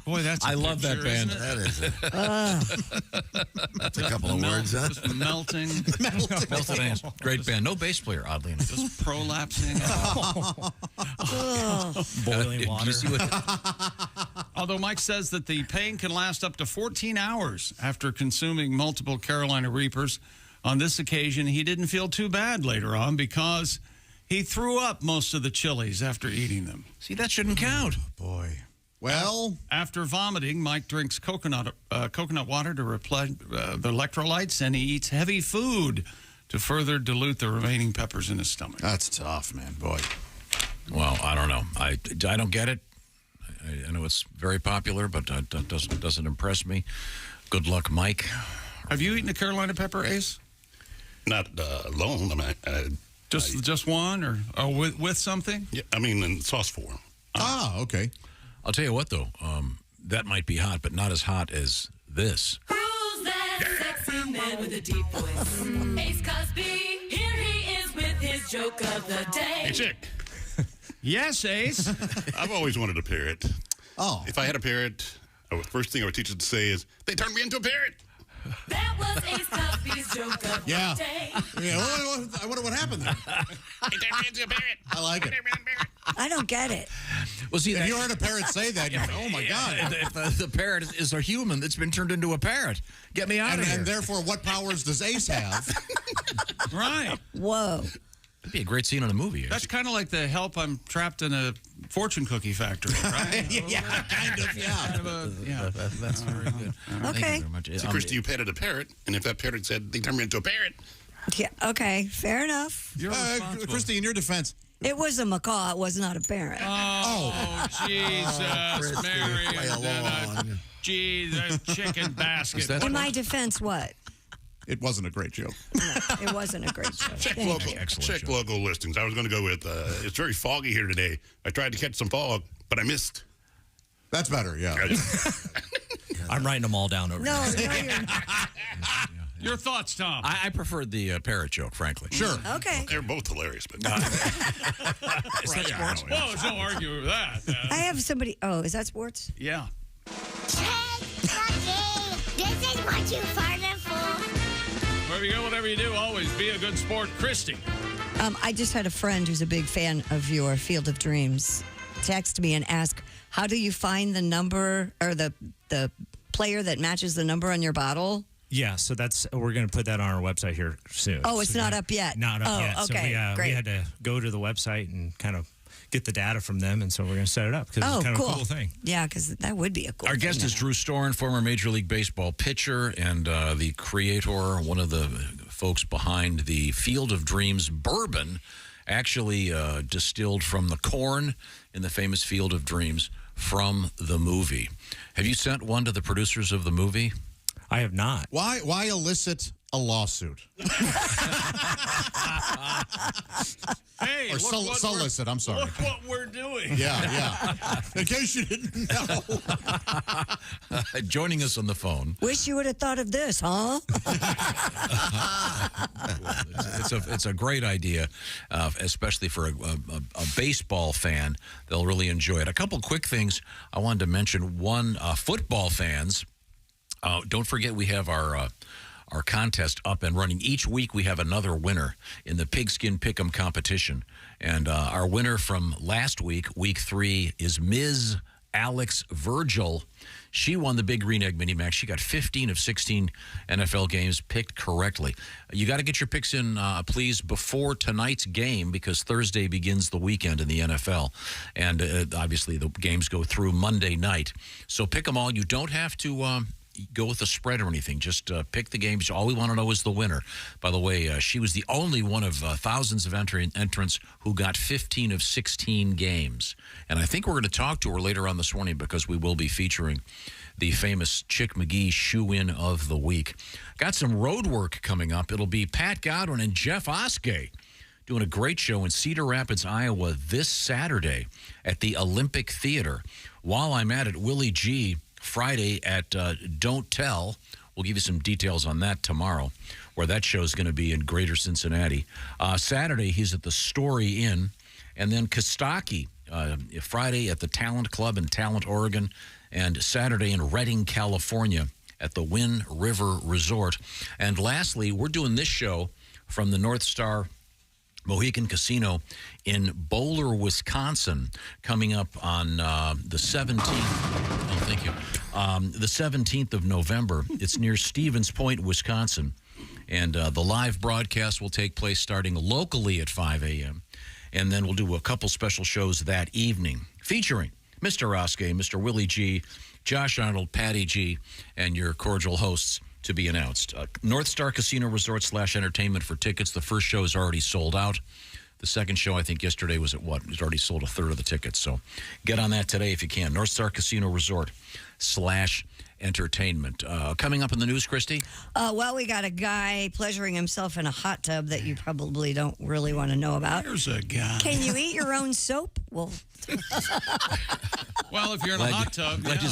Boy, that's I love that band. That is it. That's a couple of words, huh? Just melting. Melted anus. Great band. No bass player, oddly enough. Just prolapsing. Boiling water. You see what Although Mike says that the pain can last up to 14 hours after consuming multiple Carolina Reapers. On this occasion, he didn't feel too bad later on because he threw up most of the chilies after eating them. See, that shouldn't count. Boy. Well, after vomiting, Mike drinks coconut water to replenish the electrolytes, and he eats heavy food to further dilute the remaining peppers in his stomach. That's tough, man. Boy. Well, I don't know. I don't get it. I know it's very popular, but it doesn't impress me. Good luck, Mike. Have you eaten a Carolina pepper, Ace? Not alone. I mean, just one, or with something? Yeah, I mean, in sauce form. Okay. I'll tell you what, though. That might be hot, but not as hot as this. Who's that sexy man with a deep voice? Ace Cosby. Here he is with his joke of the day. Hey, Chick. Yes, Ace. I've always wanted a parrot. Oh. If I had a parrot, the first thing I would teach it to say is, they turned me into a parrot. That was Ace Cosby's joke of the day. Yeah. I wonder what happened there. They turned me into a parrot. I like it. I don't get it. Well, see, if you heard a parrot say that, you're like, oh, my God. If the parrot is a human that's been turned into a parrot. Get me out of here. And therefore, what powers does Ace have? Right. Whoa. That'd be a great scene in a movie. That's kind of like the help I'm trapped in a fortune cookie factory, right? Yeah, kind of, yeah. That's very good. Okay. Thank you very much. So, Christy, you petted a parrot, and if that parrot said, they turned me into a parrot. Yeah, okay. Fair enough. Christy, in your defense. It was a macaw. It was not a parrot. Oh, Jesus, Mary. A chicken basket. In my defense, what? It wasn't a great joke. No, it wasn't a great joke. Check Thank you. local listings. I was going to go with, it's very foggy here today. I tried to catch some fog, but I missed. That's better, yeah. I'm writing them all down over here. No, you're not. Your thoughts, Tom? I preferred the parrot joke, frankly. Sure. Okay. They're both hilarious, but Is that sports? Well, there's no arguing with that. I have somebody. Oh, is that sports? Yeah. This is what you farted for. Wherever you go, whatever you do, always be a good sport. Christy. I just had a friend who's a big fan of your Field of Dreams text me and ask, how do you find the number or the player that matches the number on your bottle? Yeah, so we're going to put that on our website here soon. Oh, it's not up yet? Not up yet. Okay, so great. we had to go to the website and kind of get the data from them, and so we're going to set it up because it's kind of a cool thing. Yeah, because that would be a cool Our thing. guest is Drew Storen, former Major League Baseball pitcher and the creator, one of the folks behind the Field of Dreams bourbon, actually distilled from the corn in the famous Field of Dreams from the movie. Have you sent one to the producers of the movie? I have not. Why elicit A lawsuit. Hey, Or solicit, I'm sorry. Look what we're doing. Yeah. In case you didn't know. Joining us on the phone. Wish you would have thought of this, huh? It's a great idea, especially for a baseball fan. They'll really enjoy it. A couple quick things I wanted to mention. One, football fans, don't forget we have our contest up and running. Each week we have another winner in the Pigskin Pick'em competition. And our winner from last week, week 3, is Ms. Alex Virgil. She won the Big Green Egg Mini Max. She got 15 of 16 NFL games picked correctly. You got to get your picks in, please, before tonight's game, because Thursday begins the weekend in the NFL. And obviously the games go through Monday night. So pick them all. You don't have to go with a spread or anything. Just pick the games. All we want to know is the winner. By the way, she was the only one of thousands of entrants who got 15 of 16 games. And I think we're going to talk to her later on this morning, because we will be featuring the famous Chick McGee shoe-in of the week. Got some road work coming up. It'll be Pat Godwin and Jeff Oskey doing a great show in Cedar Rapids, Iowa this Saturday at the Olympic Theater. While I'm at it, Willie G. Friday at Don't Tell. We'll give you some details on that tomorrow, where that show is going to be in Greater Cincinnati. Saturday, he's at the Story Inn. And then Kostaki, Friday at the Talent Club in Talent, Oregon. And Saturday in Redding, California at the Wind River Resort. And lastly, we're doing this show from the North Star Mohegan Casino in Bowler, Wisconsin, coming up on the 17th. Oh, thank you. The 17th of November. It's near Stevens Point, Wisconsin. And the live broadcast will take place starting locally at 5 a.m. And then we'll do a couple special shows that evening featuring Mr. Oskey, Mr. Willie G., Josh Arnold, Patty G., and your cordial hosts to be announced. North Star Casino Resort / Entertainment for tickets. The first show is already sold out. The second show, I think yesterday was at what? It's already sold a third of the tickets. So get on that today if you can. North Star Casino Resort / Entertainment. Coming up in the news, Christy? Well, we got a guy pleasuring himself in a hot tub that you probably don't really want to know about. There's a guy. Can you eat your own soap? Well, well, if you're in a hot tub, glad you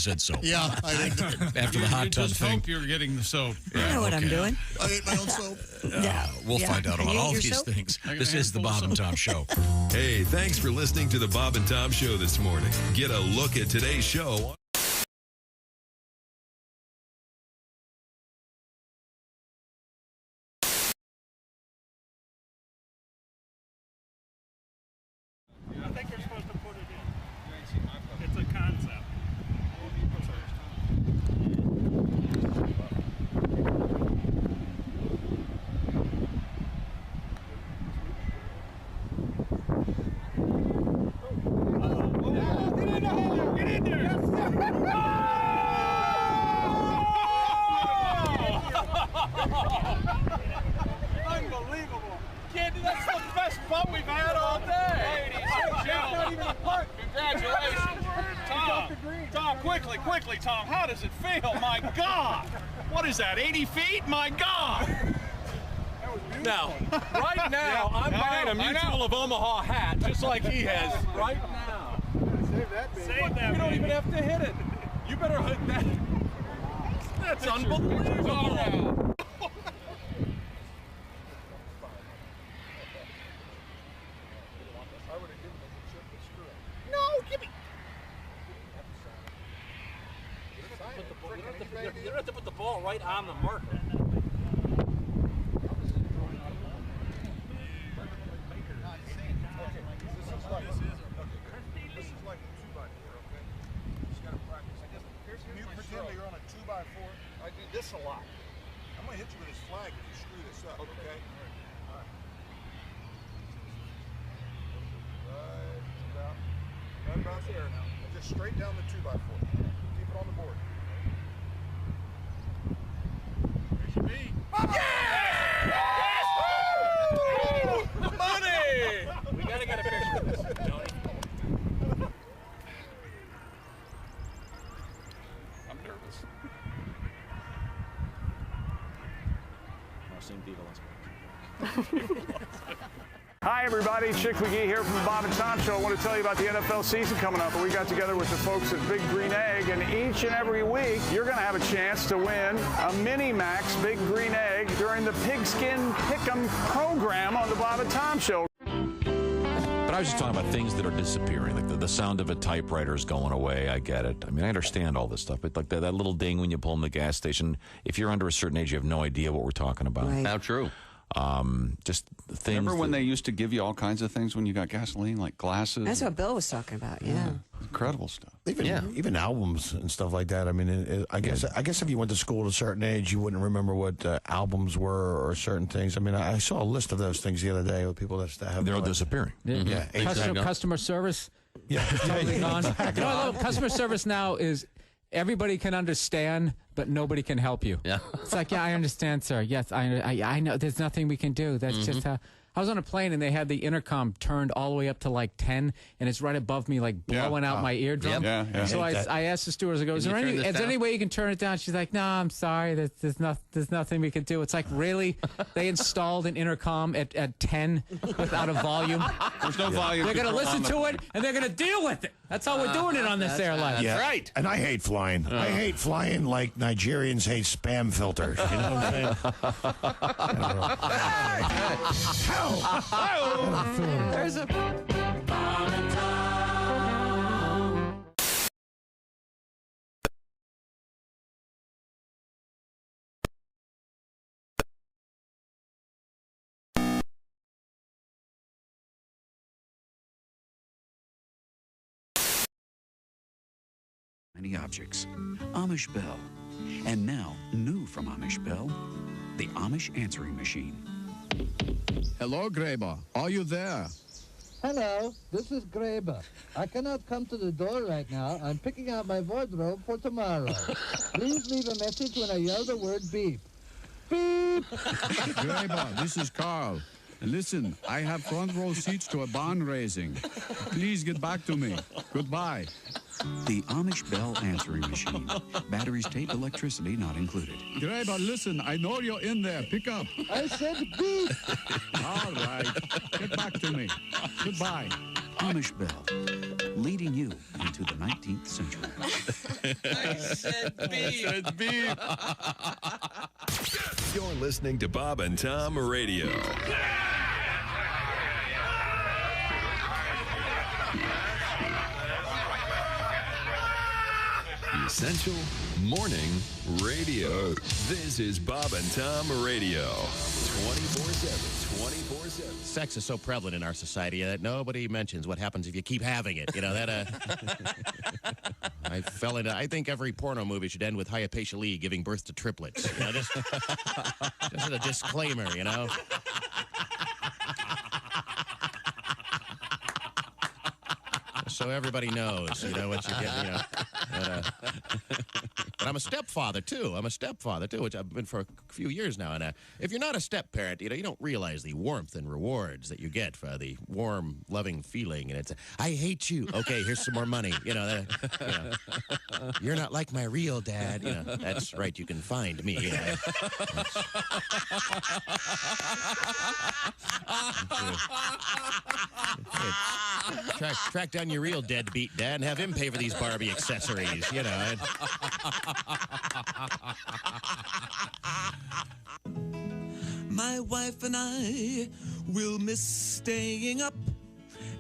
said soap. Yeah, I did. After the hot tub just thing. hope you're getting the soap. I know what I'm doing. I ate my own soap. We'll find out about all these things. This is the Bob and Tom Show. Hey, thanks for listening to the Bob and Tom Show this morning. Get a look at today's show. I think you're supposed to put it in. It's a concept. Get in there! Unbelievable! Can't do that's the best butt we've had all day. Ladies and gentlemen, congratulations, Tom. Quickly, Tom. How does it feel? My God! What is that? 80 feet? My God! Now, right now, I'm buying a Mutual of Omaha hat, just like he has. Right now. Save that. You don't even have to hit it. You better hit that. That's unbelievable. No, give me. You don't have to put the ball right on the marker. This is like a 2x4, okay? You just gotta practice. Can you pretend that you're on a 2x4? I do this a lot. I'm gonna hit you with this flag if you screw this up, okay? All right. Right about there now. And just straight down the 2x4. Keep it on the board. There's your B. Yes! Money! We gotta get a picture of this, Tony. I'm nervous. seen Viva Las Hi, everybody. Chick McGee here from the Bob and Tom Show. I want to tell you about the NFL season coming up. We got together with the folks at Big Green Egg, and each and every week, you're going to have a chance to win a Mini Max Big Green Egg during the Pigskin Pick'em program on the Bob and Tom Show. But I was just talking about things that are disappearing, like the sound of a typewriter is going away. I get it. I mean, I understand all this stuff, but like that little ding when you pull in the gas station, if you're under a certain age, you have no idea what we're talking about. Right. How true. Just things. Remember when they used to give you all kinds of things when you got gasoline, like glasses? That's what Bill was talking about, yeah. Incredible stuff. Even albums and stuff like that. I mean, I guess if you went to school at a certain age, you wouldn't remember what albums were or certain things. I mean, I saw a list of those things the other day with people that have. They're all disappearing. Yeah. Customer service. Yeah. Totally gone. You know, customer service now is everybody can understand, but nobody can help you. Yeah. It's like, yeah, I understand, sir. Yes, I know. There's nothing we can do. That's just how. I was on a plane and they had the intercom turned all the way up to like 10, and it's right above me, like blowing out my eardrum. Yeah. So I asked the stewardess, I go, is there any way you can turn it down? She's like, no, I'm sorry. There's nothing we can do. It's like, really? They installed an intercom at 10 without a volume? There's no volume. They're going to listen to it, and they're going to deal with it. That's how we're doing it on this airline. That's right. And I hate flying. I hate flying like Nigerians hate spam filters. You know what I'm saying? There's a Bob and Tom. Many objects. Amish Bell. And now, new from Amish Bell, the Amish answering machine. Hello, Graber. Are you there? Hello, this is Graber. I cannot come to the door right now. I'm picking out my wardrobe for tomorrow. Please leave a message when I yell the word beep. Beep! Graber, this is Carl. Listen, I have front row seats to a barn raising. Please get back to me. Goodbye. The Amish Bell answering machine. Batteries, tape, electricity not included. Graber, listen, I know you're in there. Pick up. I said beep! All right. Get back to me. Goodbye. Amish Bell, leading you into the 19th century. I said beep. You're listening to Bob and Tom Radio. Essential Morning Radio. This is Bob and Tom Radio. 24/7. Sex is so prevalent in our society that nobody mentions what happens if you keep having it. You know, I think every porno movie should end with Hypatia Lee giving birth to triplets. You know, just as a disclaimer, you know. So everybody knows, you know, what you get, you know. But I'm a stepfather, too. Which I've been for a few years now. And if you're not a step-parent, you know, you don't realize the warmth and rewards that you get for the warm, loving feeling. And it's, I hate you. Okay, here's some more money. You know, you're not like my real dad. You know, that's right. You can find me. You know. Track down your real deadbeat dad and have him pay for these Barbie accessories, you know. My wife and I will miss staying up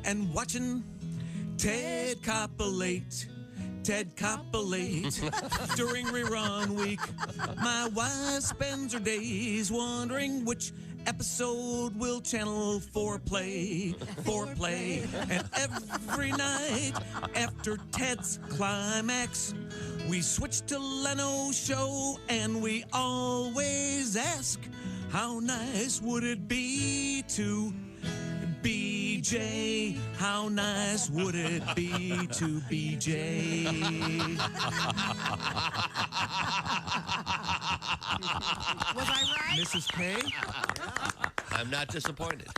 and watching Ted Koppelate. During rerun week, my wife spends her days wondering which episode will Channel 4 play. And every night after Ted's climax, we switch to Leno's show and we always ask, how nice would it be to BJ? How nice would it be to BJ? Was I right? Mrs. K? I'm not disappointed.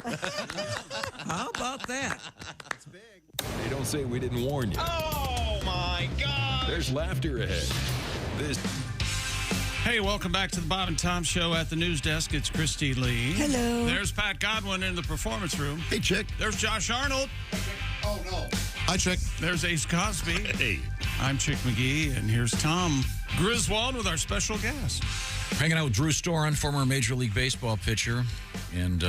How about that? They don't say we didn't warn you. Oh, my God. There's laughter ahead. This Hey, welcome back to the Bob and Tom Show at the news desk. It's Christy Lee. Hello. There's Pat Godwin in the performance room. Hey, Chick. There's Josh Arnold. Oh, no. Hi, Chick. There's Ace Cosby. Hey. I'm Chick McGee, and here's Tom Griswold with our special guest. Hanging out with Drew Storen, former Major League Baseball pitcher, and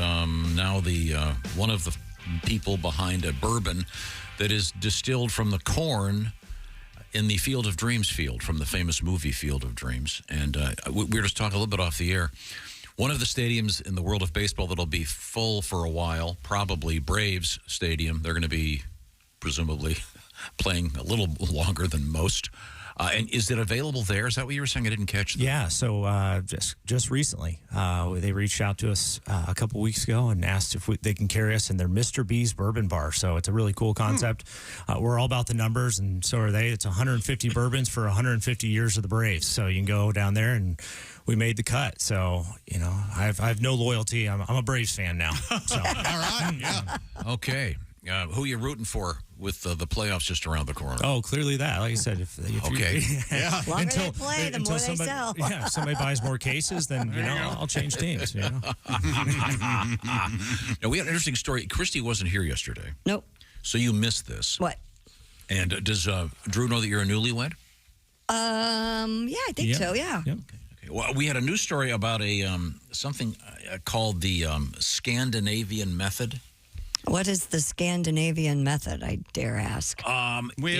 now the one of the people behind a bourbon that is distilled from the corn in the Field of Dreams field, from the famous movie Field of Dreams. And we were just talking a little bit off the air. One of the stadiums in the world of baseball that'll be full for a while, probably Braves Stadium. They're going to be presumably playing a little longer than most. And is it available there? Is that what you were saying? I didn't catch that. Yeah, so just recently, they reached out to us a couple weeks ago and asked if they can carry us in their Mr. B's Bourbon Bar. So it's a really cool concept. We're all about the numbers, and so are they. It's 150 bourbons for 150 years of the Braves. So you can go down there, and we made the cut. So, you know, I have no loyalty. I'm a Braves fan now. So. All right, yeah. Okay. Who are you rooting for with the playoffs just around the corner? Oh, clearly that. Like I said, if okay. Yeah. The longer they play, the more they sell. Yeah, if somebody buys more cases, then, I'll change teams, Now, we had an interesting story. Christy wasn't here yesterday. Nope. So you missed this. What? And does Drew know that you're a newlywed? Yeah, I think so, yeah. Yep. Okay. Well, we had a news story about a something called the Scandinavian method. What is the Scandinavian method, I dare ask?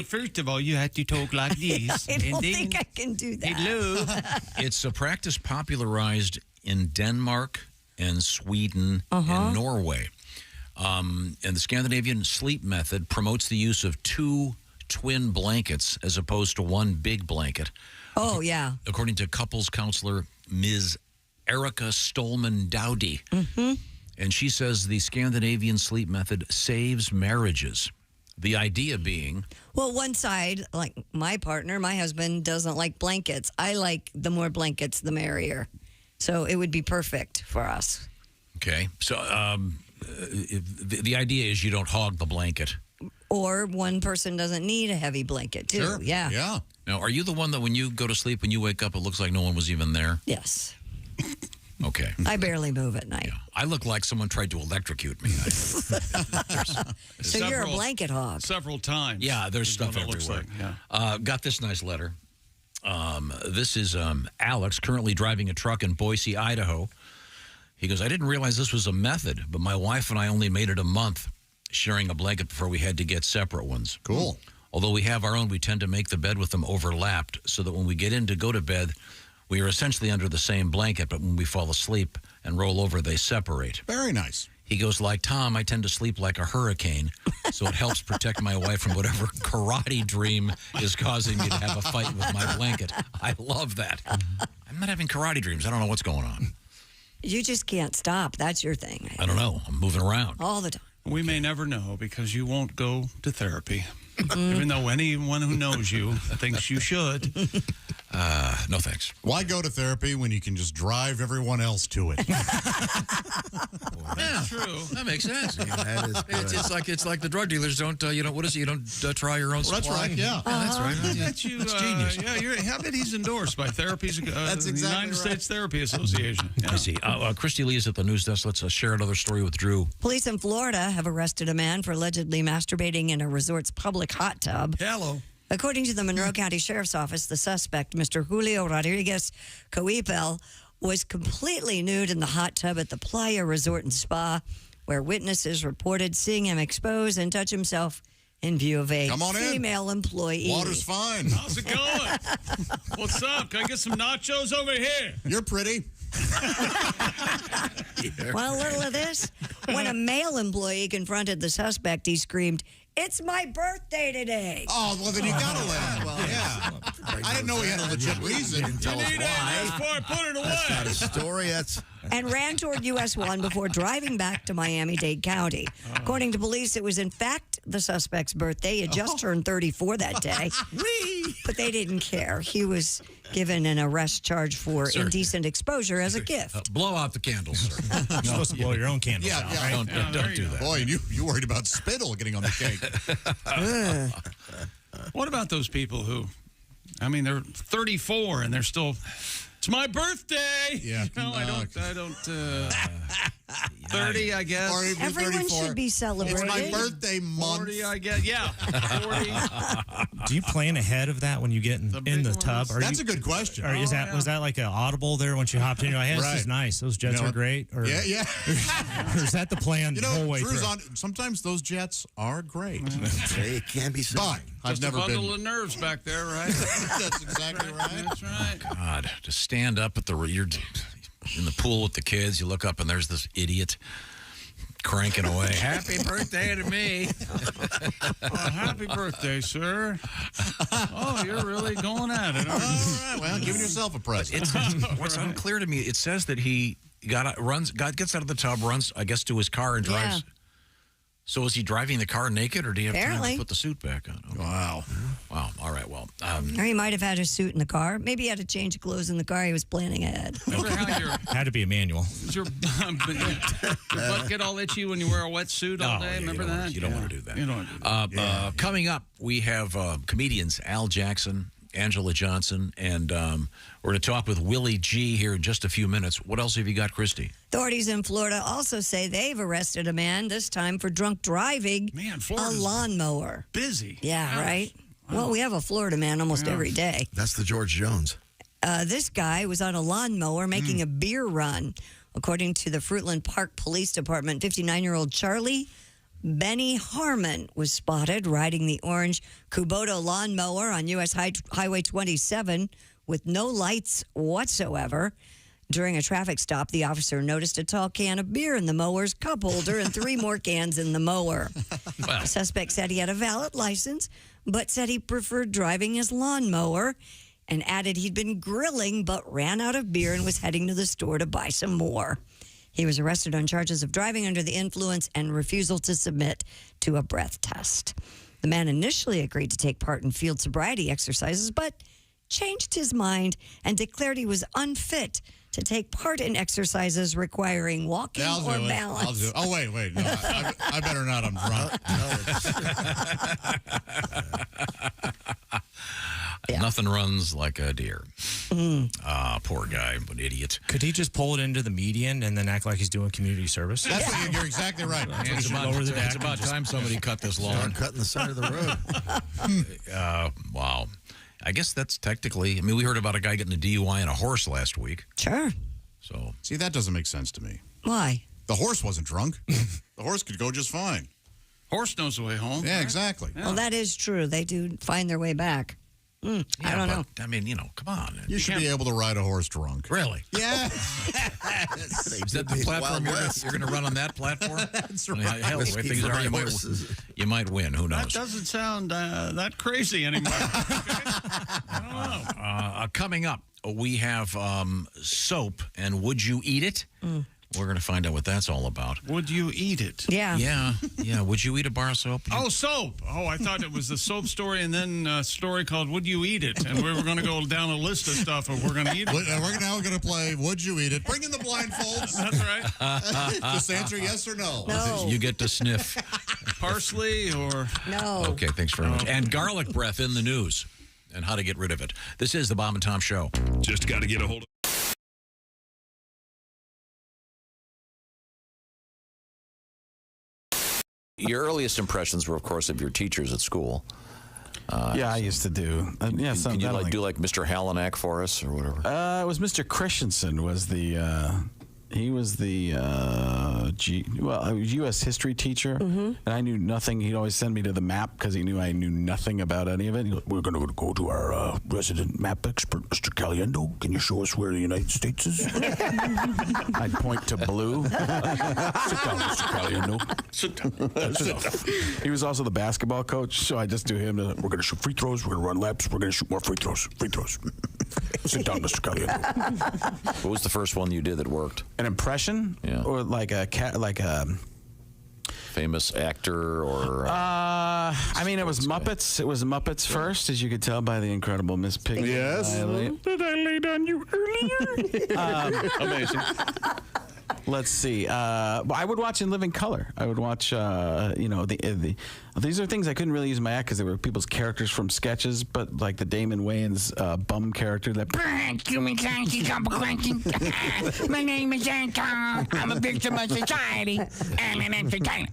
First of all, you have to talk like this. I don't think I can do that. Hello. It's a practice popularized in Denmark and Sweden and Norway. And the Scandinavian sleep method promotes the use of 2 twin blankets as opposed to 1 big blanket. Oh, yeah. According to couples counselor Ms. Erica Stolman Dowdy. Mm-hmm. And she says the Scandinavian sleep method saves marriages. The idea being... Well, one side, like my partner, my husband, doesn't like blankets. I like the more blankets, the merrier. So it would be perfect for us. Okay. So the idea is you don't hog the blanket. Or one person doesn't need a heavy blanket, too. Sure. Yeah. Now, are you the one that when you go to sleep, when you wake up, it looks like no one was even there? Yes. Okay. I barely move at night. Yeah. I look like someone tried to electrocute me. So you're a blanket hog. Several times. Yeah, there's stuff everywhere. Like, got this nice letter. This is Alex, currently driving a truck in Boise, Idaho. He goes, I didn't realize this was a method, but my wife and I only made it a month sharing a blanket before we had to get separate ones. Cool. Although we have our own, we tend to make the bed with them overlapped so that when we get in to go to bed, we are essentially under the same blanket, but when we fall asleep and roll over, they separate. Very nice. He goes, like Tom, I tend to sleep like a hurricane, so it helps protect my wife from whatever karate dream is causing me to have a fight with my blanket. I love that. I'm not having karate dreams. I don't know what's going on. You just can't stop. That's your thing. I don't know. I'm moving around. All the time. We may never know because you won't go to therapy. Even though anyone who knows you thinks you should. No thanks. Why go to therapy when you can just drive everyone else to it? That's true. That makes sense. That is good. It's like the drug dealers don't. What is it? You don't try your own supply. That's right. Yeah. That's right. It's genius. Yeah, I bet he's endorsed by That's exactly the United right. States Therapy Association. Yeah. I see. Christy Lee is at the news desk. Let's share another story with Drew. Police in Florida have arrested a man for allegedly masturbating in a resort's public hot tub. Hello. According to the Monroe County Sheriff's Office, the suspect, Mr. Julio Rodriguez Coipel, was completely nude in the hot tub at the Playa Resort and Spa, where witnesses reported seeing him expose and touch himself in view of a female employee. Water's fine. How's it going? What's up? Can I get some nachos over here? You're pretty. Well, a little of this. When a male employee confronted the suspect, he screamed, "It's my birthday today." Oh, well, then you gotta let him. Well, yeah. I didn't know he had a legit reason. Didn't tell us why. Put it away. That's not a story. And ran toward US 1 before driving back to Miami-Dade County. According to police, it was in fact the suspect's birthday. He had just turned 34 that day. But they didn't care. He was given an arrest charge for indecent exposure as a gift. Blow out the candles, sir. You're supposed to blow your own candles out, right? Don't do that. Boy, you worried about spittle getting on the cake. What about those people who, I mean, they're 34 and they're still It's my birthday. Yeah. I don't. 30, I guess. Or even Everyone 34. should be celebrated. It's my birthday month. 40, I guess. Yeah. 40. Do you plan ahead of that when you get in the tub? That's a good question. Or was that like an audible there once you hopped in? You're like, hey, this is nice. Those jets are great. Or, Yeah. or is that the plan the whole way Drew's through? on. Sometimes those jets are great. It can be said. But I've Just never a bundle been. of nerves back there, right? That's exactly right. That's right. God, to stand up at you're in the pool with the kids, you look up and there's this idiot cranking away. Happy birthday to me. Happy birthday, sir. Oh, you're really going at it, aren't you? All right. Well, giving yourself a present. What's unclear to me, it says that he gets out of the tub, runs, I guess, to his car and drives. Yeah. So is he driving the car naked, or do you have time Apparently. to put the suit back on? Okay. Wow. All right. Well, Or he might have had a suit in the car. Maybe he had a change of clothes in the car. He was planning ahead. Had to be a manual. Does your butt get all itchy when you wear a wetsuit all day? Remember that? You don't want to do that. You don't want to do that. Coming up, we have comedians Al Jackson, Angela Johnson, and we're going to talk with Willie G here in just a few minutes. What else have you got, Christy? Authorities in Florida also say they've arrested a man, this time for drunk driving a lawnmower. Busy. Yeah, right? Well, we have a Florida man almost every day. That's the George Jones. This guy was on a lawnmower making a beer run. According to the Fruitland Park Police Department, 59-year-old Charlie Benny Harmon was spotted riding the orange Kubota lawnmower on U.S. Highway 27 with no lights whatsoever. During a traffic stop, the officer noticed a tall can of beer in the mower's cup holder and 3 more cans in the mower. The suspect said he had a valid license, but said he preferred driving his lawnmower and added he'd been grilling but ran out of beer and was heading to the store to buy some more. He was arrested on charges of driving under the influence and refusal to submit to a breath test. The man initially agreed to take part in field sobriety exercises, but changed his mind and declared he was unfit to take part in exercises requiring walking or balance. I'll do it. Oh, wait. No, I better not. I'm drunk. Yeah. Nothing runs like a deer. Poor guy, an idiot. Could he just pull it into the median and then act like he's doing community service? That's what you're exactly right. It's about time somebody cut this lawn. Start cutting the side of the road. Wow. I guess that's technically. I mean, we heard about a guy getting a DUI on a horse last week. Sure. So see, that doesn't make sense to me. Why? The horse wasn't drunk. The horse could go just fine. Horse knows the way home. Yeah, exactly. Yeah. Well, that is true. They do find their way back. I don't know. I mean, come on. You should be able to ride a horse drunk. Really? Yeah. Is that the platform you're going to run on that platform? That's right. Hell, the way things are, you might win. Who knows? That doesn't sound that crazy anymore. I don't know. Coming up, we have soap and Would You Eat It? We're going to find out what that's all about. Would you eat it? Yeah. Yeah. Would you eat a bar of soap? Oh, soap. Oh, I thought it was the soap story and then a story called Would You Eat It? And we were going to go down a list of stuff and we're going to eat it. We're now going to play Would You Eat It? Bring in the blindfolds. That's right. Just answer yes or no. No. You get to sniff. Parsley or... No. Okay, thanks very much. And garlic breath in the news and how to get rid of it. This is the Bob and Tom Show. Just got to get a hold of Your earliest impressions were, of course, of your teachers at school. I used to do. Can you do like Mr. Hallenack for us or whatever? It was Mr. Christensen was the he was the U.S. history teacher, and I knew nothing. He'd always send me to the map because he knew I knew nothing about any of it. He'd go, we're going to go to our resident map expert, Mr. Caliendo. Can you show us where the United States is? I'd point to blue. Sit down, Mr. Caliendo. Sit down. He was also the basketball coach, so I just do him. We're going to shoot free throws. We're going to run laps. We're going to shoot more free throws. Sit down, Mr. Caliendo. What was the first one you did that worked? An impression, or like a famous actor, or I mean, it was Muppets. It was Muppets first, as you could tell by the incredible Miss Piggy. Yes. Did I lay down you earlier? amazing. Let's see. I would watch In Living Color. I would watch, these are things I couldn't really use in my act because they were people's characters from sketches, but like the Damon Wayans bum character that. My name is Anton. I'm a victim of society. I'm an entertainer.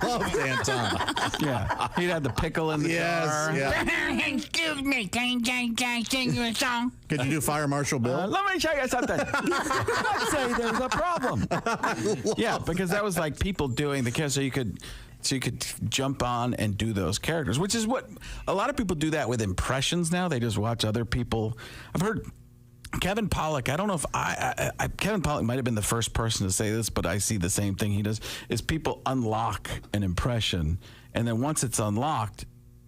Love Anton. Yeah, he'd have the pickle in the car. Yeah. Excuse me, can I sing you a song? Could you do Fire Marshal Bill? Let me show you something. Let's say there's a problem. Yeah, because that was like people doing the character, so you could jump on and do those characters, which is what a lot of people do that with impressions now. They just watch other people. I've heard Kevin Pollak, I don't know if Kevin Pollak might have been the first person to say this, but I see the same thing he does, is people unlock an impression, and then once it's unlocked,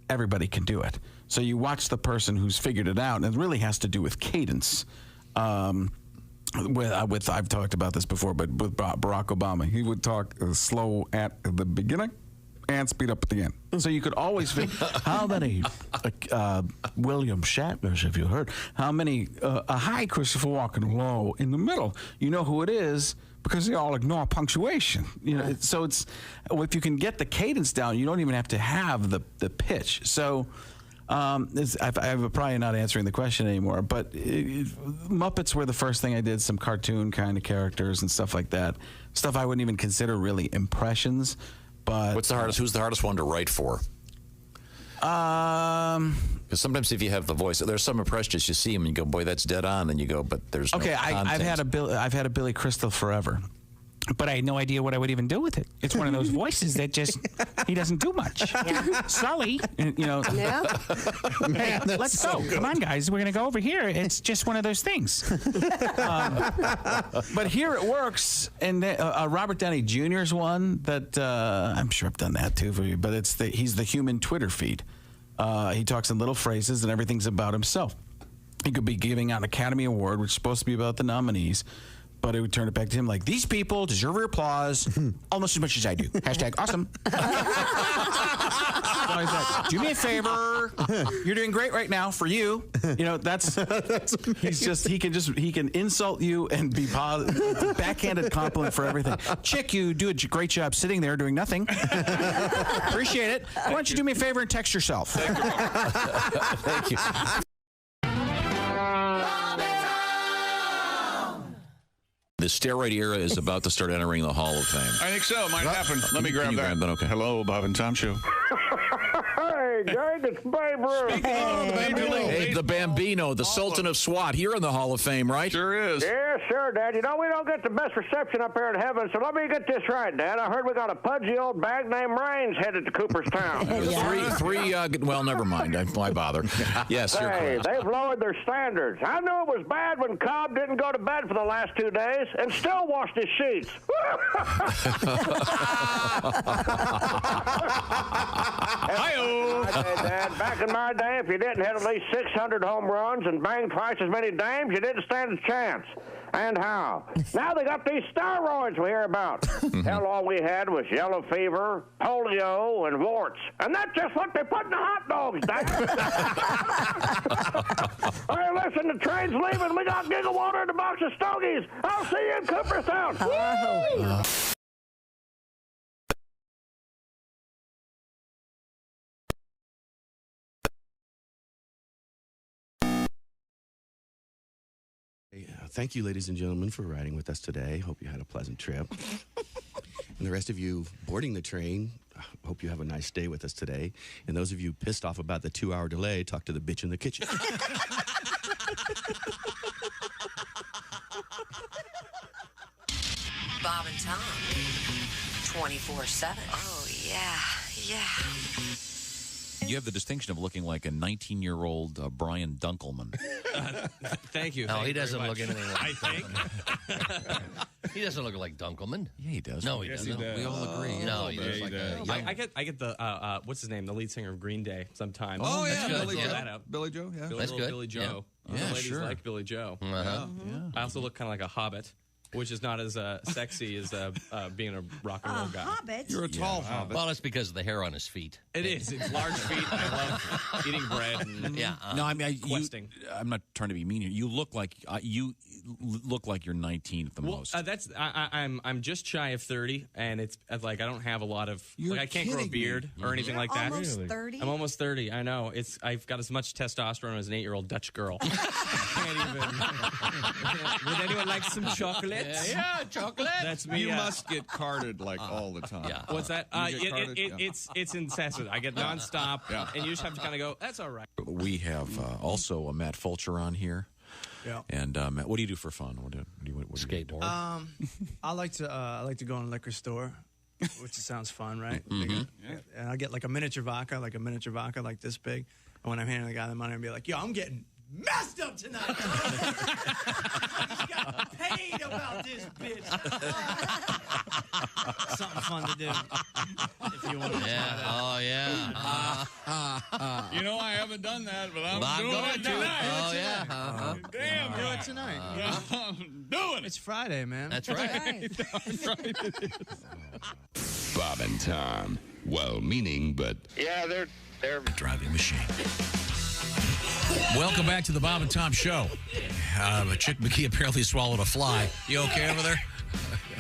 everybody can do it. So you watch the person who's figured it out, and it really has to do with cadence. With I've talked about this before, but with Barack Obama, he would talk slow at the beginning and speed up at the end. So you could always think, how many William Shatners have you heard? How many high Christopher Walken, low in the middle? You know who it is because they all ignore punctuation. You know, so it's if you can get the cadence down, you don't even have to have the pitch. So. I'm probably not answering the question anymore, but Muppets were the first thing I did, some cartoon kind of characters and stuff like that. Stuff I wouldn't even consider really impressions, but... Who's the hardest one to write for? Because sometimes if you have the voice, there's some impressions, you see them and you go, boy, that's dead on, and you go, but there's no content. I've had a Billy Crystal forever. But I had no idea what I would even do with it. It's one of those voices that just, he doesn't do much. Yeah. Sully, you know. Yeah. Hey, let's go. Come on, guys. We're going to go over here. It's just one of those things. But here it works. And Robert Downey Jr.'s one that I'm sure I've done that too for you, but he's the human Twitter feed. He talks in little phrases and everything's about himself. He could be giving out an Academy Award, which is supposed to be about the nominees. But it would turn it back to him like, these people deserve your applause almost as much as I do. Hashtag awesome. So he's like, do me a favor. You're doing great right now for you. You know, that's he can insult you and be positive, backhanded compliment for everything. Chick, you do a great job sitting there doing nothing. Appreciate it. Why don't you do me a favor and text yourself? Thank you. The steroid era is about to start entering the Hall of Fame. I think so. Might happen. Let me grab that. Okay. Hello, Bob and Tom Show. Hey, Greg, it's Babe Ruth. Hey, the Bambino, the Sultan of SWAT, here in the Hall of Fame, right? Sure is. Yeah, sure, Dad. You know, we don't get the best reception up here in heaven, so let me get this right, Dad. I heard we got a pudgy old bag named Raines headed to Cooperstown. Three, well, never mind. Why bother? Yes, you're correct. They've lowered their standards. I knew it was bad when Cobb didn't go to bed for the last 2 days and still washed his sheets. Hi-oh. Dad, back in my day, if you didn't hit at least 600 home runs and bang twice as many dames, you didn't stand a chance. And how? Now they got these steroids we hear about. Hell, all we had was yellow fever, polio, and warts. And that's just what they put in the hot dogs, Dad. Hey, listen, the train's leaving. We got Giga Water and a box of Stogies. I'll see you in Cooperstown. Thank you, ladies and gentlemen, for riding with us today. Hope you had a pleasant trip. And the rest of you boarding the train, hope you have a nice stay with us today. And those of you pissed off about the 2-hour delay, talk to the bitch in the kitchen. Bob and Tom, 24/7. Oh, yeah. You have the distinction of looking like a 19-year-old Brian Dunkelman. Thank you. No, Thank he you doesn't very look much. anything like I think. He doesn't look like Dunkelman. Yeah, he does. No, he Yes, doesn't. he does. We all agree. No, he looks like a young... I get the what's his name, the lead singer of Green Day sometimes. Oh, yeah, Billy Joe. That out. Billy Joe, yeah. Billy, That's good. Billy Joe. Yeah. The ladies Sure. like Billy Joe. Uh-huh. I also look kind of like a hobbit. which is not as sexy as being a rock and roll guy. Hobbit. You're a tall hobbit. Well, it's because of the hair on his feet. It is. It's large feet. I love eating bread. And No, I mean, questing. I'm not trying to be mean here. You look like you're 19 at the most. That's I'm just shy of 30, and it's like I don't have a lot of You're I can't grow a kidding beard me. or anything You're like that. almost 30? I'm almost 30. I know. I've got as much testosterone as an 8-year-old Dutch girl. Can't even. Would anyone like some chocolate? Yeah, chocolate. That's me. You must get carded like all the time. Yeah. What's that? You get carded? It's incessant. I get nonstop, and you just have to kind of go. That's all right. We have also Matt Fulcher on here. Yeah. And Matt, what do you do for fun? What do you Skateboard. I like to go in a liquor store, which sounds fun, right? Mhm. And I get like a miniature vodka like this big. And when I'm handing the guy the money, I'll be like, "Yo, I'm getting messed up tonight. I just got paid about this bitch." Something fun to do. If you want to try that. Oh, yeah. You know, I haven't done that, but I'm I'm doing going it to. tonight. Oh, yeah. Damn, Do it tonight. I'm doing it. It's Friday, man. That's right. Bob and Tom. Well-meaning, but Yeah, they're driving machine. Welcome back to the Bob and Tom Show. Chick McGee apparently swallowed a fly. You okay over there?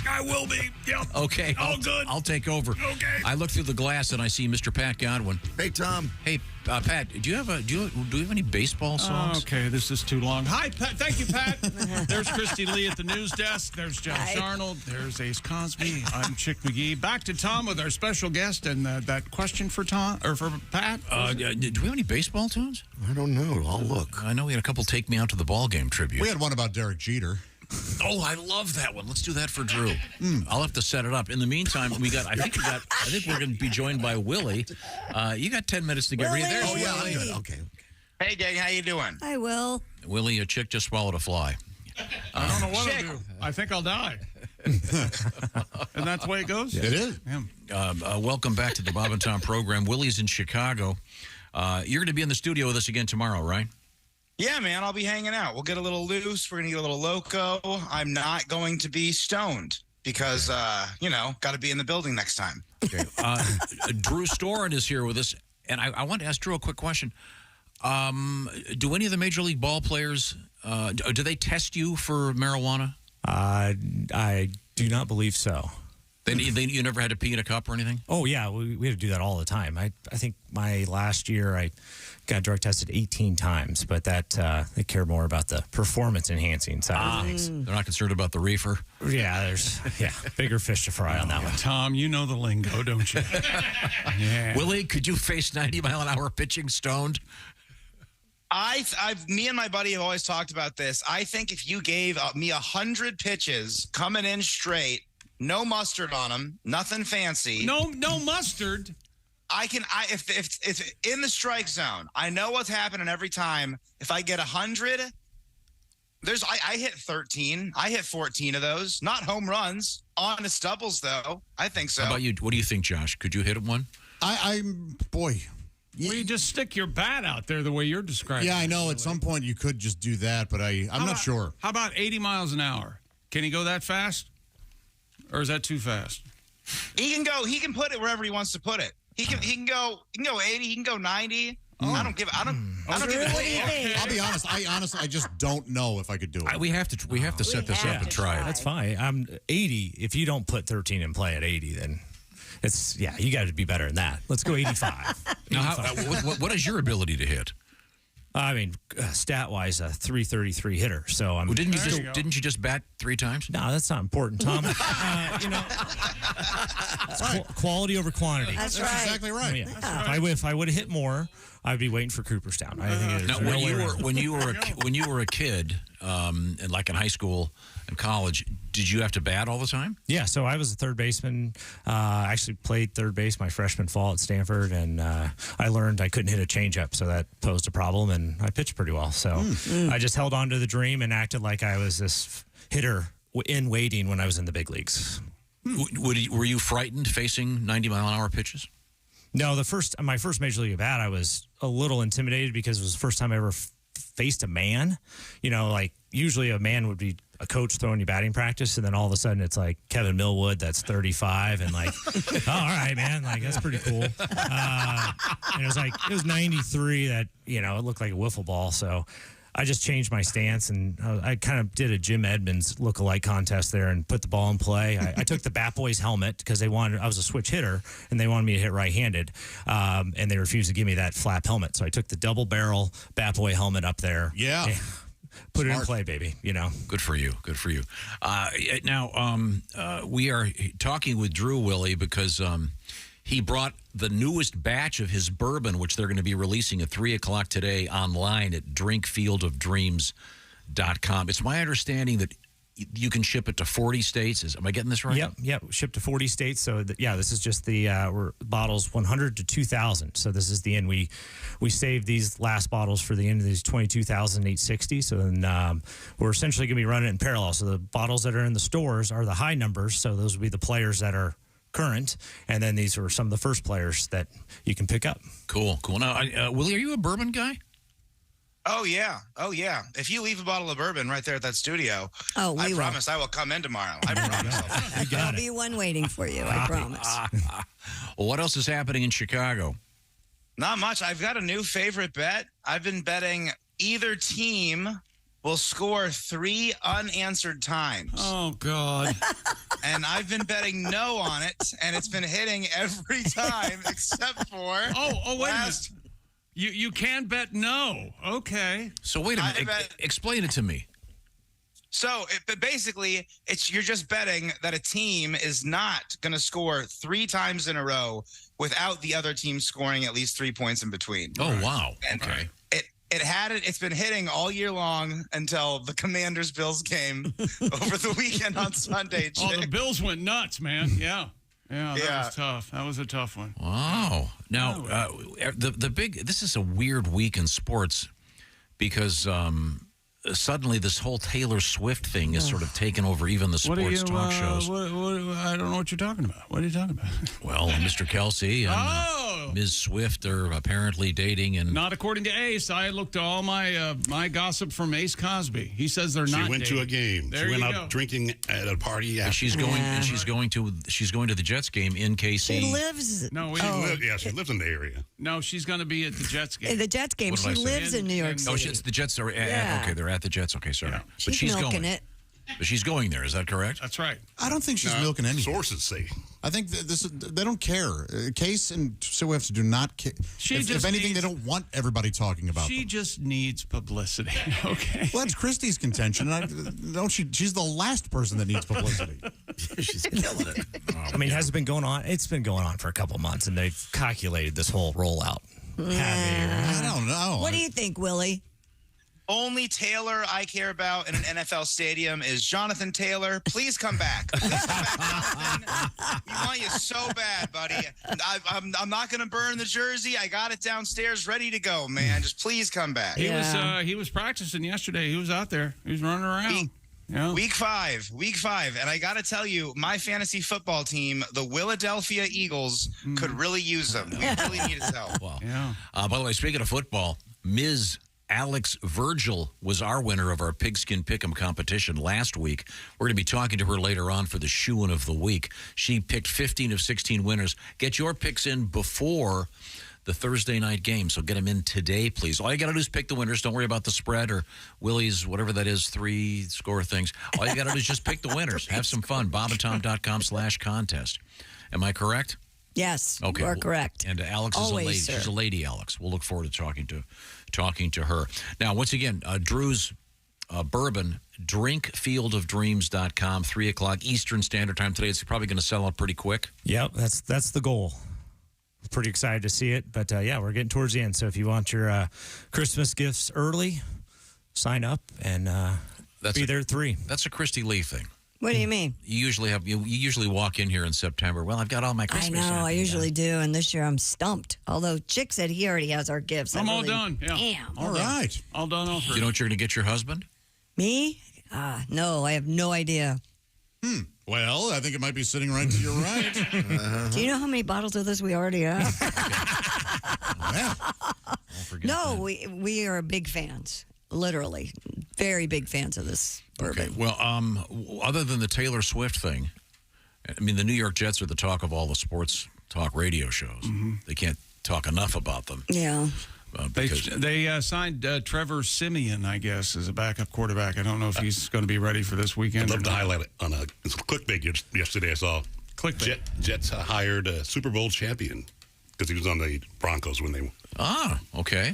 I will be. Yep. Okay. All good. I'll take over. Okay. I look through the glass and I see Mr. Pat Godwin. Hey, Tom. Hey, Pat, do you have any baseball songs? Okay, this is too long. Hi, Pat. Thank you, Pat. There's Christy Lee at the news desk. There's Josh Arnold. There's Ace Cosby. I'm Chick McGee. Back to Tom with our special guest and that question for Tom or for Pat. Do we have any baseball tunes? I don't know. I'll look. I know we had a couple Take Me Out to the Ball Game tribute. We had one about Derek Jeter. Oh, I love that one. Let's do that for Drew. I'll have to set it up. In the meantime, I think we're going to be joined by Willie. You got 10 minutes to get ready. There's Oh, yeah, Willie. I'm good. Okay. Hey, gang, how you doing? I will. Willie, a chick just swallowed a fly. I don't know what I'll do. I think I'll die. And that's the way it goes? It is. Yeah. Welcome back to the Bob and Tom program. Willie's in Chicago. You're going to be in the studio with us again tomorrow, right? Yeah, man, I'll be hanging out. We'll get a little loose. We're going to get a little loco. I'm not going to be stoned because, got to be in the building next time. Okay. Drew Storen is here with us. And I want to ask Drew a quick question. Do any of the Major League ball players, do they test you for marijuana? I do not believe so. You never had to pee in a cup or anything? Oh, yeah. We had to do that all the time. I think my last year I got drug tested 18 times, but they care more about the performance-enhancing side of things. They're not concerned about the reefer? Yeah, there's bigger fish to fry on that one. Tom, you know the lingo, don't you? Yeah. Willie, could you face 90-mile-an-hour pitching stoned? Me and my buddy have always talked about this. I think if you gave me 100 pitches coming in straight, no mustard on them, nothing fancy. No mustard. If it's in the strike zone, I know what's happening every time. If I get 100, I hit 13. I hit 14 of those. Not home runs. Honest doubles, though. I think so. How about you? What do you think, Josh? Could you hit one? Boy. Well, you just stick your bat out there the way you're describing. Yeah, I know. At some point you could just do that, but I'm not sure. How about 80 miles an hour? Can he go that fast? Or is that too fast? He can put it wherever he wants to put it. He can go 80, he can go 90. I don't give a I'll be honest. I just don't know if I could do it. We have to set this up and try it. That's fine. I'm 80. If you don't put 13 in play at 80, then you got to be better than that. Let's go 85. Now, what is your ability to hit? I mean, stat-wise, a 333 hitter. So Didn't you just bat 3 times? No, that's not important, Tom. Quality over quantity. That's right. Exactly right. Yeah. If I would have hit more, I'd be waiting for Cooperstown. I think now, when you were a kid, and like in high school and college, did you have to bat all the time? Yeah, so I was a third baseman. I actually played third base my freshman fall at Stanford, and I learned I couldn't hit a changeup, so that posed a problem, and I pitched pretty well. So I just held on to the dream and acted like I was this hitter in waiting when I was in the big leagues. Were you frightened facing 90-mile-an-hour pitches? No, my first major league at bat, I was a little intimidated because it was the first time I ever faced a man. Like usually a man would be a coach throwing you batting practice, and then all of a sudden it's like Kevin Millwood that's 35, and like, oh, all right, man, like that's pretty cool. And it was 93 that it looked like a wiffle ball, so. I just changed my stance, and I kind of did a Jim Edmonds lookalike contest there and put the ball in play. I took the Bat Boys helmet because I was a switch hitter, and they wanted me to hit right-handed, and they refused to give me that flap helmet. So I took the double-barrel Bat Boy helmet up there. Yeah. Put it in play, baby. Good for you. Good for you. Now, we are talking with Drew, Willie, because he brought the newest batch of his bourbon, which they're going to be releasing at 3 o'clock today online at drinkfieldofdreams.com. It's my understanding that you can ship it to 40 states. Am I getting this right? Yep. Ship to 40 states. So, this is just the bottles 100 to 2,000. So this is the end. We saved these last bottles for the end of these 22,860. So then we're essentially going to be running it in parallel. So the bottles that are in the stores are the high numbers. So those will be the players that are current, and then these are some of the first players that you can pick up. Cool. Now, Willie, are you a bourbon guy? Oh yeah. If you leave a bottle of bourbon right there at that studio, I promise I will come in tomorrow. I promise. There'll be one waiting for you. I promise. Well, what else is happening in Chicago? Not much. I've got a new favorite bet. I've been betting either team will score 3 unanswered times. Oh, God. And I've been betting no on it, and it's been hitting every time except for wait a minute. You can bet no. Okay. So wait a minute. Explain it to me. So basically, you're just betting that a team is not going to score 3 times in a row without the other team scoring at least 3 points in between. Oh, wow. Okay. It's been hitting all year long until the Commanders-Bills game over the weekend on Sunday. Oh, the Bills went nuts, man. Yeah, that was tough. That was a tough one. Wow. Now, this is a weird week in sports because suddenly this whole Taylor Swift thing is sort of taken over even the sports talk shows. I don't know what you're talking about. What are you talking about? Well, Mr. Kelsey and Ms. Swift are apparently dating. And not according to Ace. I looked at all my my gossip from Ace Cosby. He says they're not. She went to a game. There she went you out go. drinking at a party. And she's going. And she's going to the Jets game in KC. She lives. No, she lives in the area. No, she's going to be at the Jets game. In the Jets game. She lives in New York City. Oh, it's the Jets. Okay, they're at the Jets. Okay, sorry. Yeah. But she's milking going. it. But she's going there. Is that correct? That's right. I don't think she's milking anything. Sources say. I think they don't care. Case and Swift do not care. If anything, they don't want everybody talking about them. She just needs publicity. Okay. Well, that's Christy's contention. She's the last person that needs publicity. She's killing it. I mean, has it been going on? It's been going on for a couple months, and they've calculated this whole rollout. I don't know. What do you think, Willie? Only Taylor I care about in an NFL stadium is Jonathan Taylor. Please come back. Please come back, Jonathan. We want you so bad, buddy. I'm not going to burn the jersey. I got it downstairs ready to go, man. Just please come back. He was practicing yesterday. He was out there. He was running around. Week five. And I got to tell you, my fantasy football team, the Philadelphia Eagles, could really use him. We really need his help. Wow. Yeah. By the way, speaking of football, Ms. Alex Virgil was our winner of our Pigskin Pick'em competition last week. We're going to be talking to her later on for the Shoe-In of the Week. She picked 15 of 16 winners. Get your picks in before the Thursday night game, so get them in today, please. All you got to do is pick the winners. Don't worry about the spread or Willie's, whatever that is, 3 score things. All you got to do is just pick the winners. Have some fun. bobandtom.com/contest. Am I correct? Yes, okay, you are correct. And Alex is Always, a lady. sir. She's a lady, Alex. We'll look forward to talking to her. Now, once again, Drew's bourbon, drinkfieldofdreams.com, 3 o'clock Eastern Standard Time today. It's probably going to sell out pretty quick. Yep, that's the goal. Pretty excited to see it, but we're getting towards the end. So if you want your Christmas gifts early, sign up and be there at 3. That's a Christy Lee thing. What do you mean? You usually walk in here in September. Well, I've got all my Christmas. I know. shopping I usually done. do, and this year I'm stumped. Although Chick said he already has our gifts. I'm all done. Yeah. Damn. All right. All done. All You know what you're going to get your husband? Me? No, I have no idea. Well, I think it might be sitting right to your right. Do you know how many bottles of this we already have? No, we are big fans. literally. Very big fans of this bourbon. Okay. Well, other than the Taylor Swift thing, I mean, the New York Jets are the talk of all the sports talk radio shows. They can't talk enough about them. Yeah. They signed Trevor Siemian, I guess, as a backup quarterback. I don't know if he's going to be ready for this weekend. I'd love to highlight it on a clickbait yesterday. I saw Jets hired a Super Bowl champion because he was on the Broncos when they won. Okay,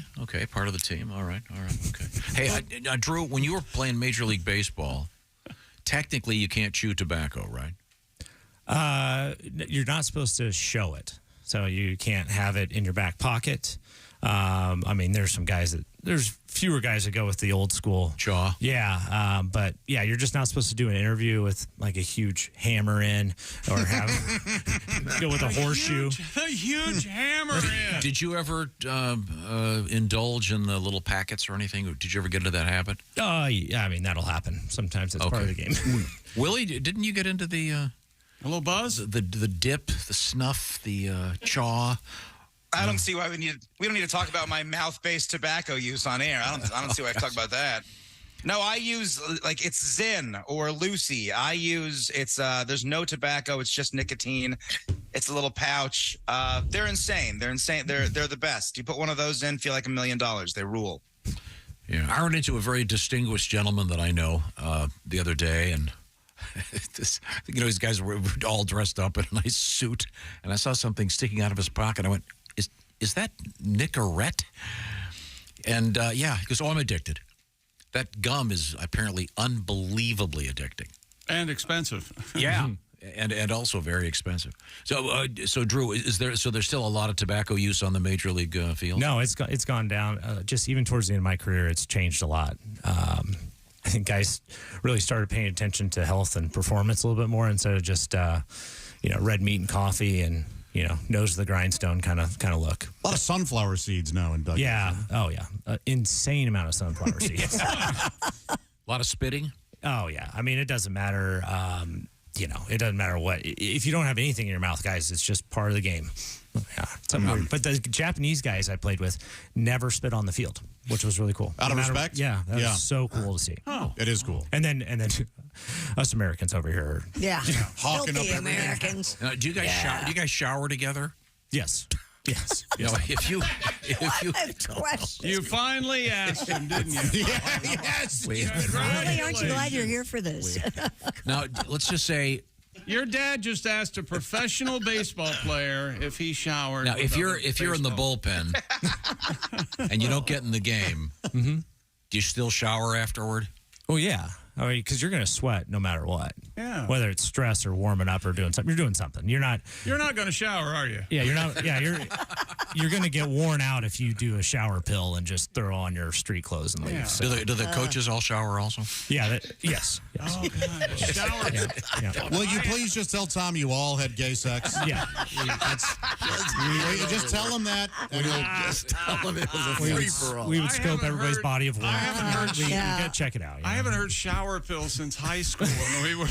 part of the team. All right, okay. Hey, Drew, when you were playing Major League Baseball, technically you can't chew tobacco, right? You're not supposed to show it, so you can't have it in your back pocket. I mean, there's fewer guys that go with the old school jaw. Yeah, but yeah, you're just not supposed to do an interview with like a huge hammer in, or have go with a horseshoe. A huge hammer in. Did you ever indulge in the little packets or anything? Did you ever get into that habit? Yeah, I mean that'll happen. Sometimes it's part of the game. Willie, didn't you get into the a little buzz, the dip, the snuff, the chaw? I don't see why we don't need to talk about my mouth-based tobacco use on air. I don't see why I have to talk about that. No, I use like it's Zyn or Lucy. There's no tobacco. It's just nicotine. It's a little pouch. They're insane. They're the best. You put one of those in, feel like $1 million. They rule. Yeah, I ran into a very distinguished gentleman that I know the other day, and these guys were all dressed up in a nice suit, and I saw something sticking out of his pocket. I went, Is that Nicorette? And yeah, he goes, I'm addicted. That gum is apparently unbelievably addicting. And expensive. Yeah, and also very expensive. So Drew, there's still a lot of tobacco use on the Major League field? No, it's gone down. Just even towards the end of my career, it's changed a lot. I think guys really started paying attention to health and performance a little bit more instead of just red meat and coffee and nose to the grindstone kind of look. A lot of sunflower seeds now in Doug. Yeah. Oh, yeah. Insane amount of sunflower seeds. A lot of spitting? Oh, yeah. I mean, it doesn't matter. It doesn't matter what. If you don't have anything in your mouth, guys, it's just part of the game. Yeah. But the Japanese guys I played with never spit on the field, which was really cool. Out of respect? Yeah. That was so cool to see. Oh, it is cool. And then us Americans over here. Yeah. Hawking up Filthy Americans. Do you guys shower together? Yes. Yes. If you you finally asked him, didn't you? Yes. Really, aren't you glad you're here for this? Now, let's just say your dad just asked a professional baseball player if he showered. Now, if you're in the bullpen and you don't get in the game, do you still shower afterward? Oh yeah. I mean, because you're going to sweat no matter what. Yeah. Whether it's stress or warming up or doing something, you're doing something. You're not going to shower, are you? Yeah, you're not. Yeah, you're going to get worn out if you do a shower pill and just throw on your street clothes and leave. Yeah. So. Do the coaches all shower also? Yeah. Yes. Oh God. Shower. Yeah. Will you please just tell Tom you all had gay sex? Yeah. Just tell him that. And he'll Just tell him it was a free-for-all. We would scope everybody's body of work. I haven't heard. We got to check it out. I haven't heard shower pill since high school when we were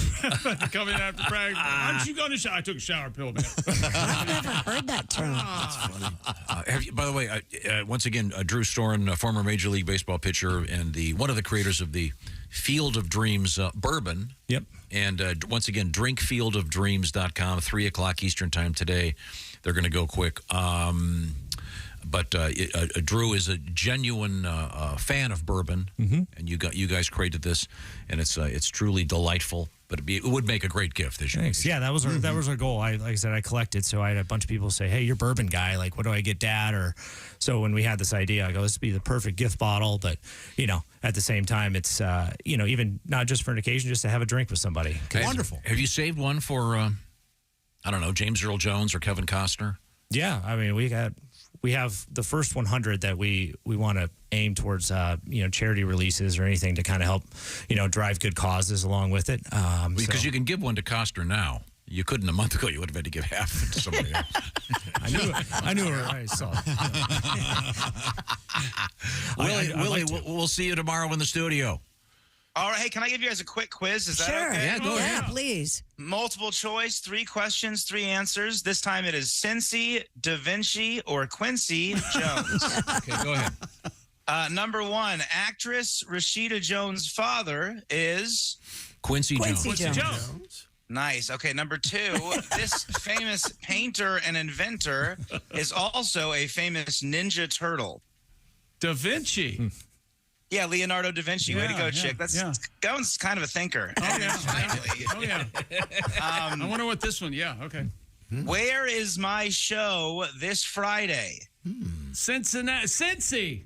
coming after practice. Aren't you going to shower? I took a shower pill, man. I've never heard that term. That's funny. By the way, once again, Drew Storen, a former Major League Baseball pitcher and one of the creators of the Field of Dreams bourbon. Yep. And once again, drinkfieldofdreams.com, 3 o'clock Eastern time today. They're going to go quick. But Drew is a genuine fan of bourbon, and you guys created this, and it's truly delightful. But it would make a great gift. Thanks. Yeah, that was our goal. Like I said, I collected, so I had a bunch of people say, "Hey, you're bourbon guy. Like, what do I get, Dad?" Or so when we had this idea, I go, "This would be the perfect gift bottle." But at the same time, it's even not just for an occasion, just to have a drink with somebody. Wonderful. Have you saved one for I don't know, James Earl Jones or Kevin Costner? Yeah, I mean we have the first 100 that we want to aim towards charity releases or anything to kind of help drive good causes along with it. Because you can give one to Costner now. You couldn't a month ago. You would have had to give half to somebody else. I knew her. I saw it. Willie, we'll see you tomorrow in the studio. All right. Hey, can I give you guys a quick quiz? Is that Sure. okay? Yeah, go ahead. Yeah, please. Multiple choice, 3 questions, 3 answers. This time it is Cincy, Da Vinci, or Quincy Jones. Okay, go ahead. Number 1, actress Rashida Jones' father is Quincy Jones. Nice. Okay, number 2, this famous painter and inventor is also a famous Ninja Turtle. Da Vinci. Yeah, Leonardo da Vinci. Way to go, chick. That one's kind of a thinker. Oh, yeah. I wonder what this one, okay. Where is my show this Friday? Cincinnati. Cincy.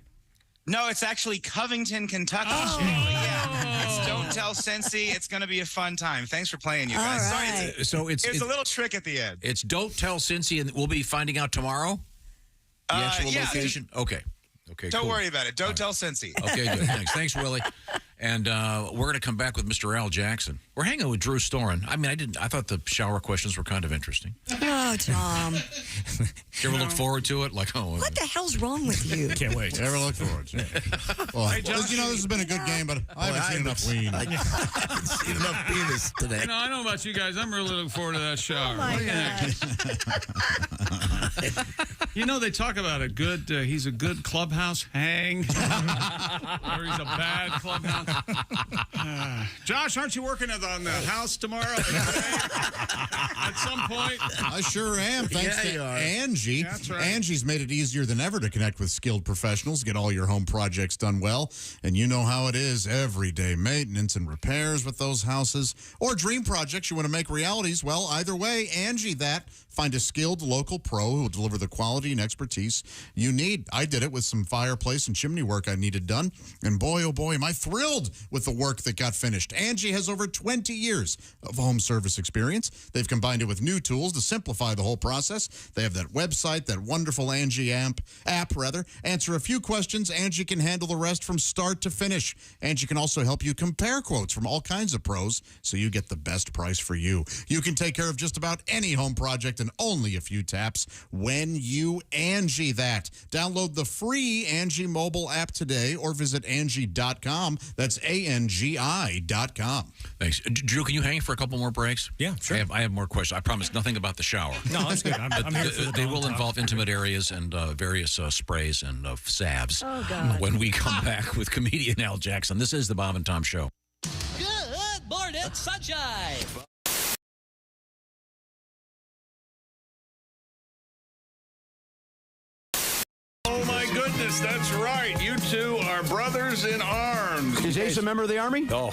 No, it's actually Covington, Kentucky. Yeah, it's Don't Tell Cincy. It's going to be a fun time. Thanks for playing, you guys. Right. Sorry, it's a little trick at the end. It's Don't Tell Cincy, and we'll be finding out tomorrow the actual location. Okay. Don't worry about it. Don't tell Cincy. Okay, good. Thanks, Willie. And we're going to come back with Mr. Al Jackson. We're hanging with Drew Storen. I mean, I thought the shower questions were kind of interesting. Oh, Tom. Did you ever look forward to it? Like, what the hell's wrong with you? Can't wait. Never look forward to it. Well, Hey, Josh, this has been a good game, but I haven't seen enough ween. I haven't seen enough penis today. I know about you guys. I'm really looking forward to that shower. Oh, my God. They talk about he's a good clubhouse hang. Or he's a bad clubhouse. Josh, aren't you working on the house tomorrow? At some point? I sure am. Thanks to Angie. That's right. Angie's made it easier than ever to connect with skilled professionals, get all your home projects done well. And you know how it is. Everyday maintenance and repairs with those houses or dream projects you want to make realities. Well, either way, Angie that. Find a skilled local pro who will deliver the quality and expertise you need. I did it with some fireplace and chimney work I needed done. And boy, oh boy, am I thrilled with the work that got finished. Angie has over 20 years of home service experience. They've combined it with new tools to simplify the whole process. They have that website, that wonderful Angie app. Answer a few questions. Angie can handle the rest from start to finish. Angie can also help you compare quotes from all kinds of pros so you get the best price for you. You can take care of just about any home project in only a few taps when you Angie that. Download the free Angie mobile app today or visit Angie.com. That's ANGI.com. Thanks. Drew, can you hang for a couple more breaks? Yeah, sure. I have more questions. I promise nothing about the shower. No, that's good. I'm here for They will involve intimate areas and various sprays and salves. Oh, God. When we come back with comedian Al Jackson. This is the Bob and Tom Show. Good morning, sunshine. Oh, my goodness, that's right. You two are brothers in arms. Is Ace a member of the Army? Oh.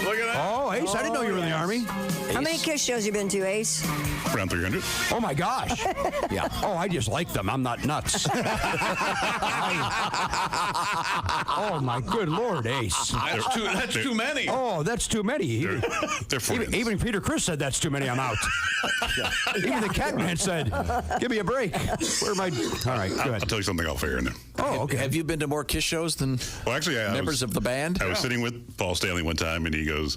Look at that. Oh, Ace, I didn't know you were in the Army. How many kiss shows you been to, Ace? Around 300. Oh, my gosh. Yeah. Oh, I just like them. I'm not nuts. Oh, my good Lord, Ace. That's too many. Oh, that's too many. They're friends. Even Peter Chris said that's too many. I'm out. Even the Catman said, give me a break. Where am I? All right, good. I'll tell you something off air now. Oh, okay. Have you been to more Kiss shows than members of the band? I was sitting with Paul Stanley one time, and he goes,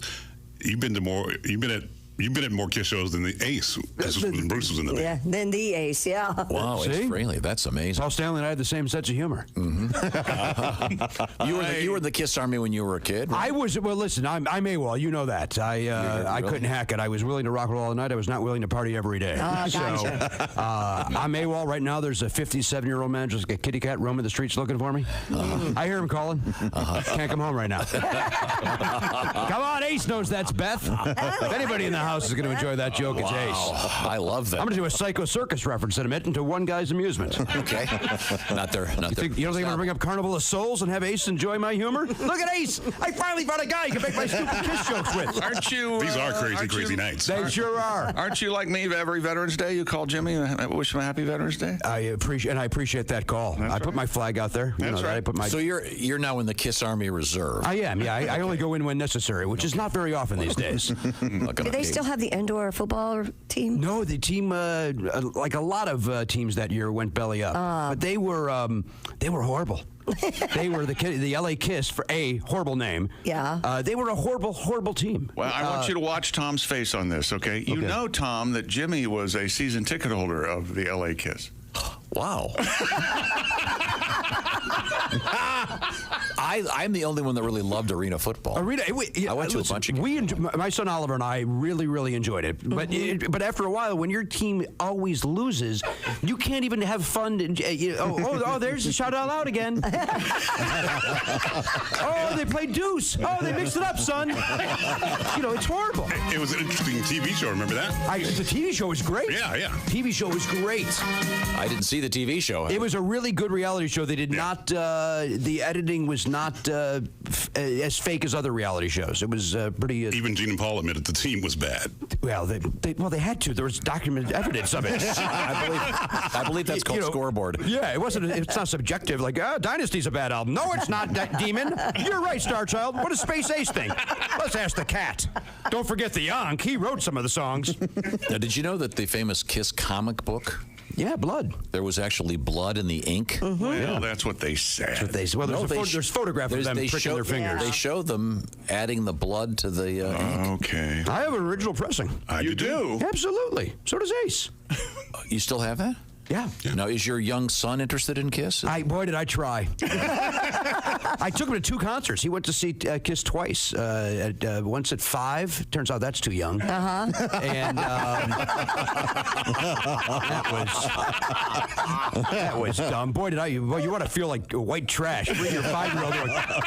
You've been at more Kiss shows than the Ace. When Bruce was in the band. Yeah, then the Ace, yeah. Wow, See? really? That's amazing. Paul Stanley and I had the same sense of humor. Mm-hmm. You were in the Kiss Army when you were a kid, right? I was. Well, listen, I'm AWOL. You know that. I couldn't hack it. I was willing to rock and roll all night. I was not willing to party every day. Oh, so gotcha. I'm AWOL right now. There's a 57-year-old man, just like a kitty cat, roaming the streets looking for me. I hear him calling. Can't come home right now. Come on, Ace knows that's Beth. If anybody in the house is going to enjoy that joke, it's Ace. I love that. I'm going to do a Psycho Circus reference in a minute into one guy's amusement. Okay. Not there. You don't think I'm going to bring up Carnival of Souls and have Ace enjoy my humor? Look at Ace! I finally found a guy you can make my stupid Kiss jokes with. Aren't you? These are crazy nights. They sure are. Aren't you like me? Every Veterans Day, you call Jimmy and wish him a happy Veterans Day. I appreciate that call. I put my flag out there. You know, right. I put my. So you're now in the Kiss Army Reserve. I am. Yeah, I only go in when necessary, which is not very often these days. Do they still have the indoor football team? No, the team, like a lot of teams that year, went belly up. But they were horrible. They were the LA Kiss, for a horrible name. Yeah. They were a horrible team. Well, I want you to watch Tom's face on this, okay? You know, Tom, that Jimmy was a season ticket holder of the LA Kiss. Wow. I'm the only one that really loved arena football. I went to a bunch of games. My son Oliver and I really, really enjoyed it. But but after a while, when your team always loses, you can't even have fun. There's a shout out loud again. Oh, they played deuce. Oh, they mixed it up, son. It's horrible. It was an interesting TV show. Remember that? The TV show was great. Yeah. TV show was great. I didn't see the TV show. It was a really good reality show. They did not. The editing was not as fake as other reality shows. It was pretty. Even Gene and Paul admitted the team was bad. Well, they had to. There was documented evidence of it. I believe that's called scoreboard. Yeah, it's not subjective. Like, Dynasty's a bad album. No, it's not, Demon. You're right, Star Child. What does Space Ace think? Let's ask the cat. Don't forget the Yonk. He wrote some of the songs. Now, did you know that the famous Kiss comic book? Yeah, blood. There was actually blood in the ink. Mm-hmm. Well, that's what they said. Well, there's photographs of them pricking their fingers. They show them adding the blood to the ink. Okay. I have an original pressing. You do? Absolutely. So does Ace. You still have that? Yeah. Now, is your young son interested in Kiss? Boy, did I try. I took him to 2 concerts. He went to see Kiss twice. Once at 5. Turns out that's too young. Uh-huh. And that was dumb. Boy, you want to feel like white trash. Bring your 5-year-old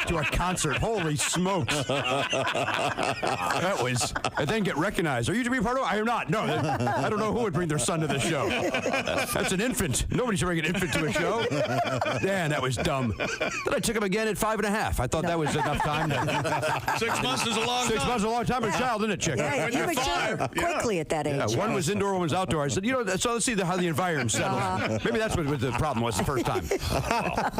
to a concert. Holy smokes. That was... And then get recognized. Are you to be part of it? I am not. No, I don't know who would bring their son to the show. That's an infant. Nobody should bring an infant to a show. Man, that was dumb. Then I took him again at 5.5. I thought that was enough time. 6 months is a long time. 6 months is a long time for a child, isn't it, chick? Yeah, you mature quickly at that age. Yeah, one was indoor, one was outdoor. I said, so let's see how the environment settles. Maybe that's what the problem was the first time.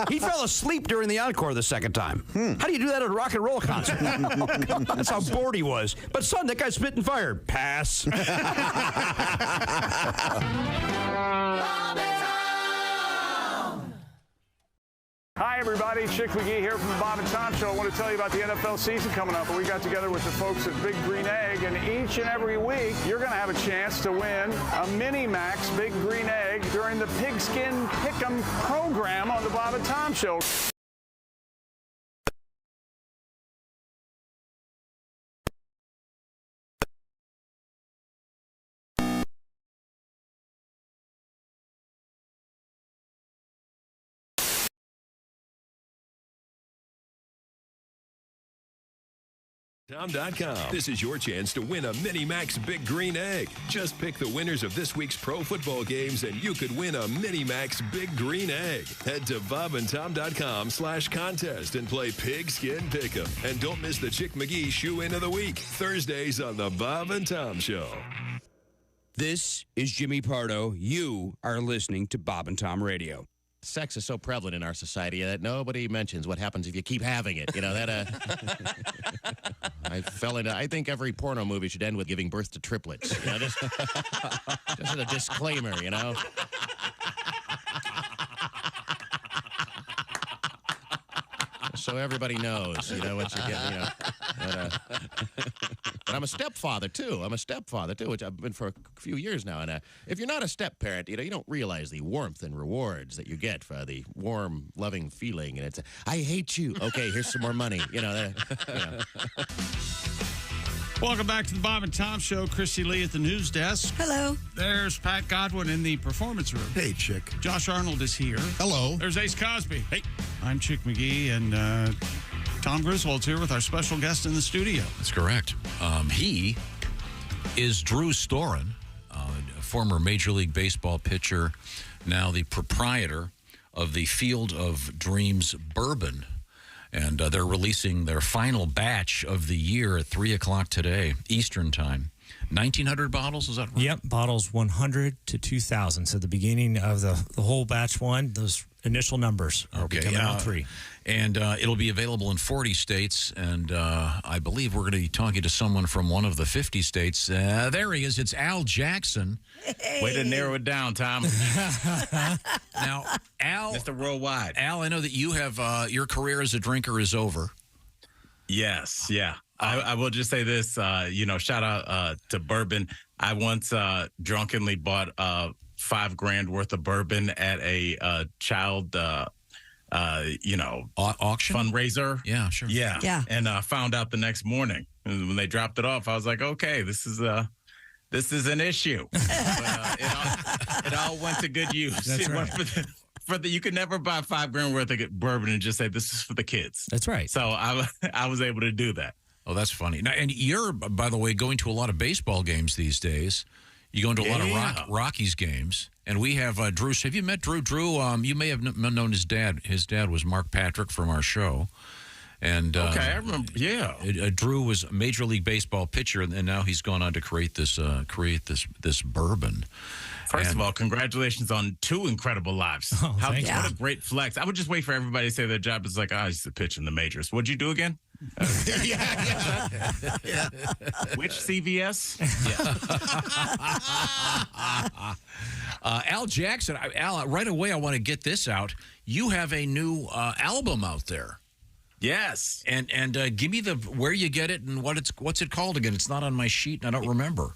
He fell asleep during the encore the second time. How do you do that at a rock and roll concert? That's how bored he was. But son, that guy spit and fired. Pass. Hi, everybody. Chick McGee here from the Bob and Tom Show. I want to tell you about the NFL season coming up. We got together with the folks at Big Green Egg, and each and every week, you're going to have a chance to win a Mini Max Big Green Egg during the Pigskin Pick'em program on the Bob and Tom Show. Tom.com. This is your chance to win a Mini Max Big Green Egg. Just pick the winners of this week's pro football games and you could win a Mini Max Big Green Egg. Head to bobandtom.com/contest and play Pigskin Pick'em. And don't miss the Chick McGee Shoe-In of the Week, Thursdays on the Bob and Tom Show. This is Jimmy Pardo. You are listening to Bob and Tom Radio. Sex is so prevalent in our society that nobody mentions what happens if you keep having it. I think every porno movie should end with giving birth to triplets. Just as a disclaimer, So everybody knows, what you're getting, But I'm a stepfather, too. Which I've been for a few years now. And if you're not a step-parent, you don't realize the warmth and rewards that you get for the warm, loving feeling. And it's, I hate you. Okay, here's some more money. Welcome back to the Bob and Tom Show. Chrissy Lee at the news desk. Hello. There's Pat Godwin in the performance room. Hey, Chick. Josh Arnold is here. Hello. There's Ace Cosby. Hey. I'm Chick McGee, and Tom Griswold's here with our special guest in the studio. That's correct. He is Drew Storen, a former Major League Baseball pitcher, now the proprietor of the Field of Dreams Bourbon. And they're releasing their final batch of the year at 3 o'clock today, Eastern Time. 1,900 bottles, is that right? Yep, bottles 100 to 2,000. So the beginning of the whole batch one, those initial numbers are coming out 3. And it'll be available in 40 states. And I believe we're going to be talking to someone from one of the 50 states. There he is. It's Al Jackson. Hey. Way to narrow it down, Tom. Now, Al. Mr. Worldwide. Al, I know that you have your career as a drinker is over. Yes, yeah. I will just say this, shout out to bourbon. I once drunkenly bought $5,000 worth of bourbon at a child auction fundraiser. Yeah, sure. Yeah. And found out the next morning. And when they dropped it off, I was like, okay, this is an issue. But it all went to good use. That's It went right. for the you could never buy $5,000 worth of bourbon and just say this is for the kids. That's right. So I was able to do that. Oh, that's funny. Now, and you're, by the way, going to a lot of baseball games these days. You go into a lot of Rockies games. And we have Drew. Have you met Drew? Drew, you may have known his dad. His dad was Mark Patrick from our show. And okay, I remember. Yeah, Drew was a Major League Baseball pitcher, and now he's gone on to create this bourbon. First of all, congratulations on 2 incredible lives. Oh, What thank you. a great flex. I would just wait for everybody to say their job is like, I used to pitch in the majors. What'd you do again? Yeah. Which CVS? Al Jackson, Al, right away, I want to get this out. You have a new album out there. Yes. And give me where you get it and what's it called again? It's not on my sheet, and I don't remember.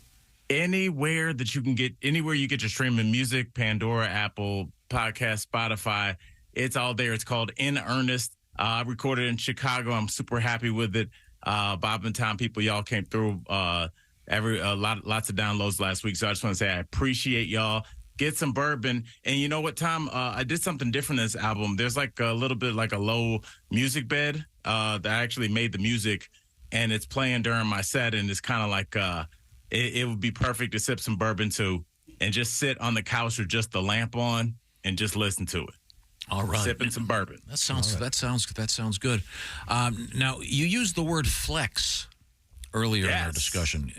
Anywhere you get your streaming music, Pandora, Apple, Podcast, Spotify, it's all there. It's called In Earnest. I recorded in Chicago. I'm super happy with it. Bob and Tom people, y'all came through lots of downloads last week. So I just want to say I appreciate y'all. Get some bourbon. And you know what, Tom? I did something different in this album. There's like a little bit like a low music bed that I actually made the music, and it's playing during my set, and it's kind of like it would be perfect to sip some bourbon to and just sit on the couch with just the lamp on and just listen to it. All right. Sipping some bourbon. That sounds good. Now, you used the word flex earlier in our discussion.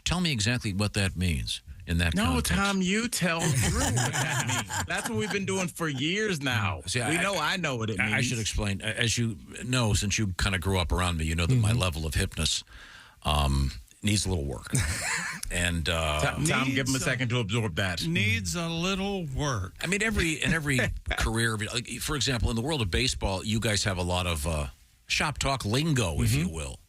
Tell me exactly what that means in that context. No, Tom, you tell Drew what that means. That's what we've been doing for years now. See, I know what it means. I should explain. As you know, since you kind of grew up around me, you know that my level of hipness needs a little work. And Tom, give him a second to absorb that. Needs a little work. I mean, every career, like, for example, in the world of baseball, you guys have a lot of shop talk lingo, if you will.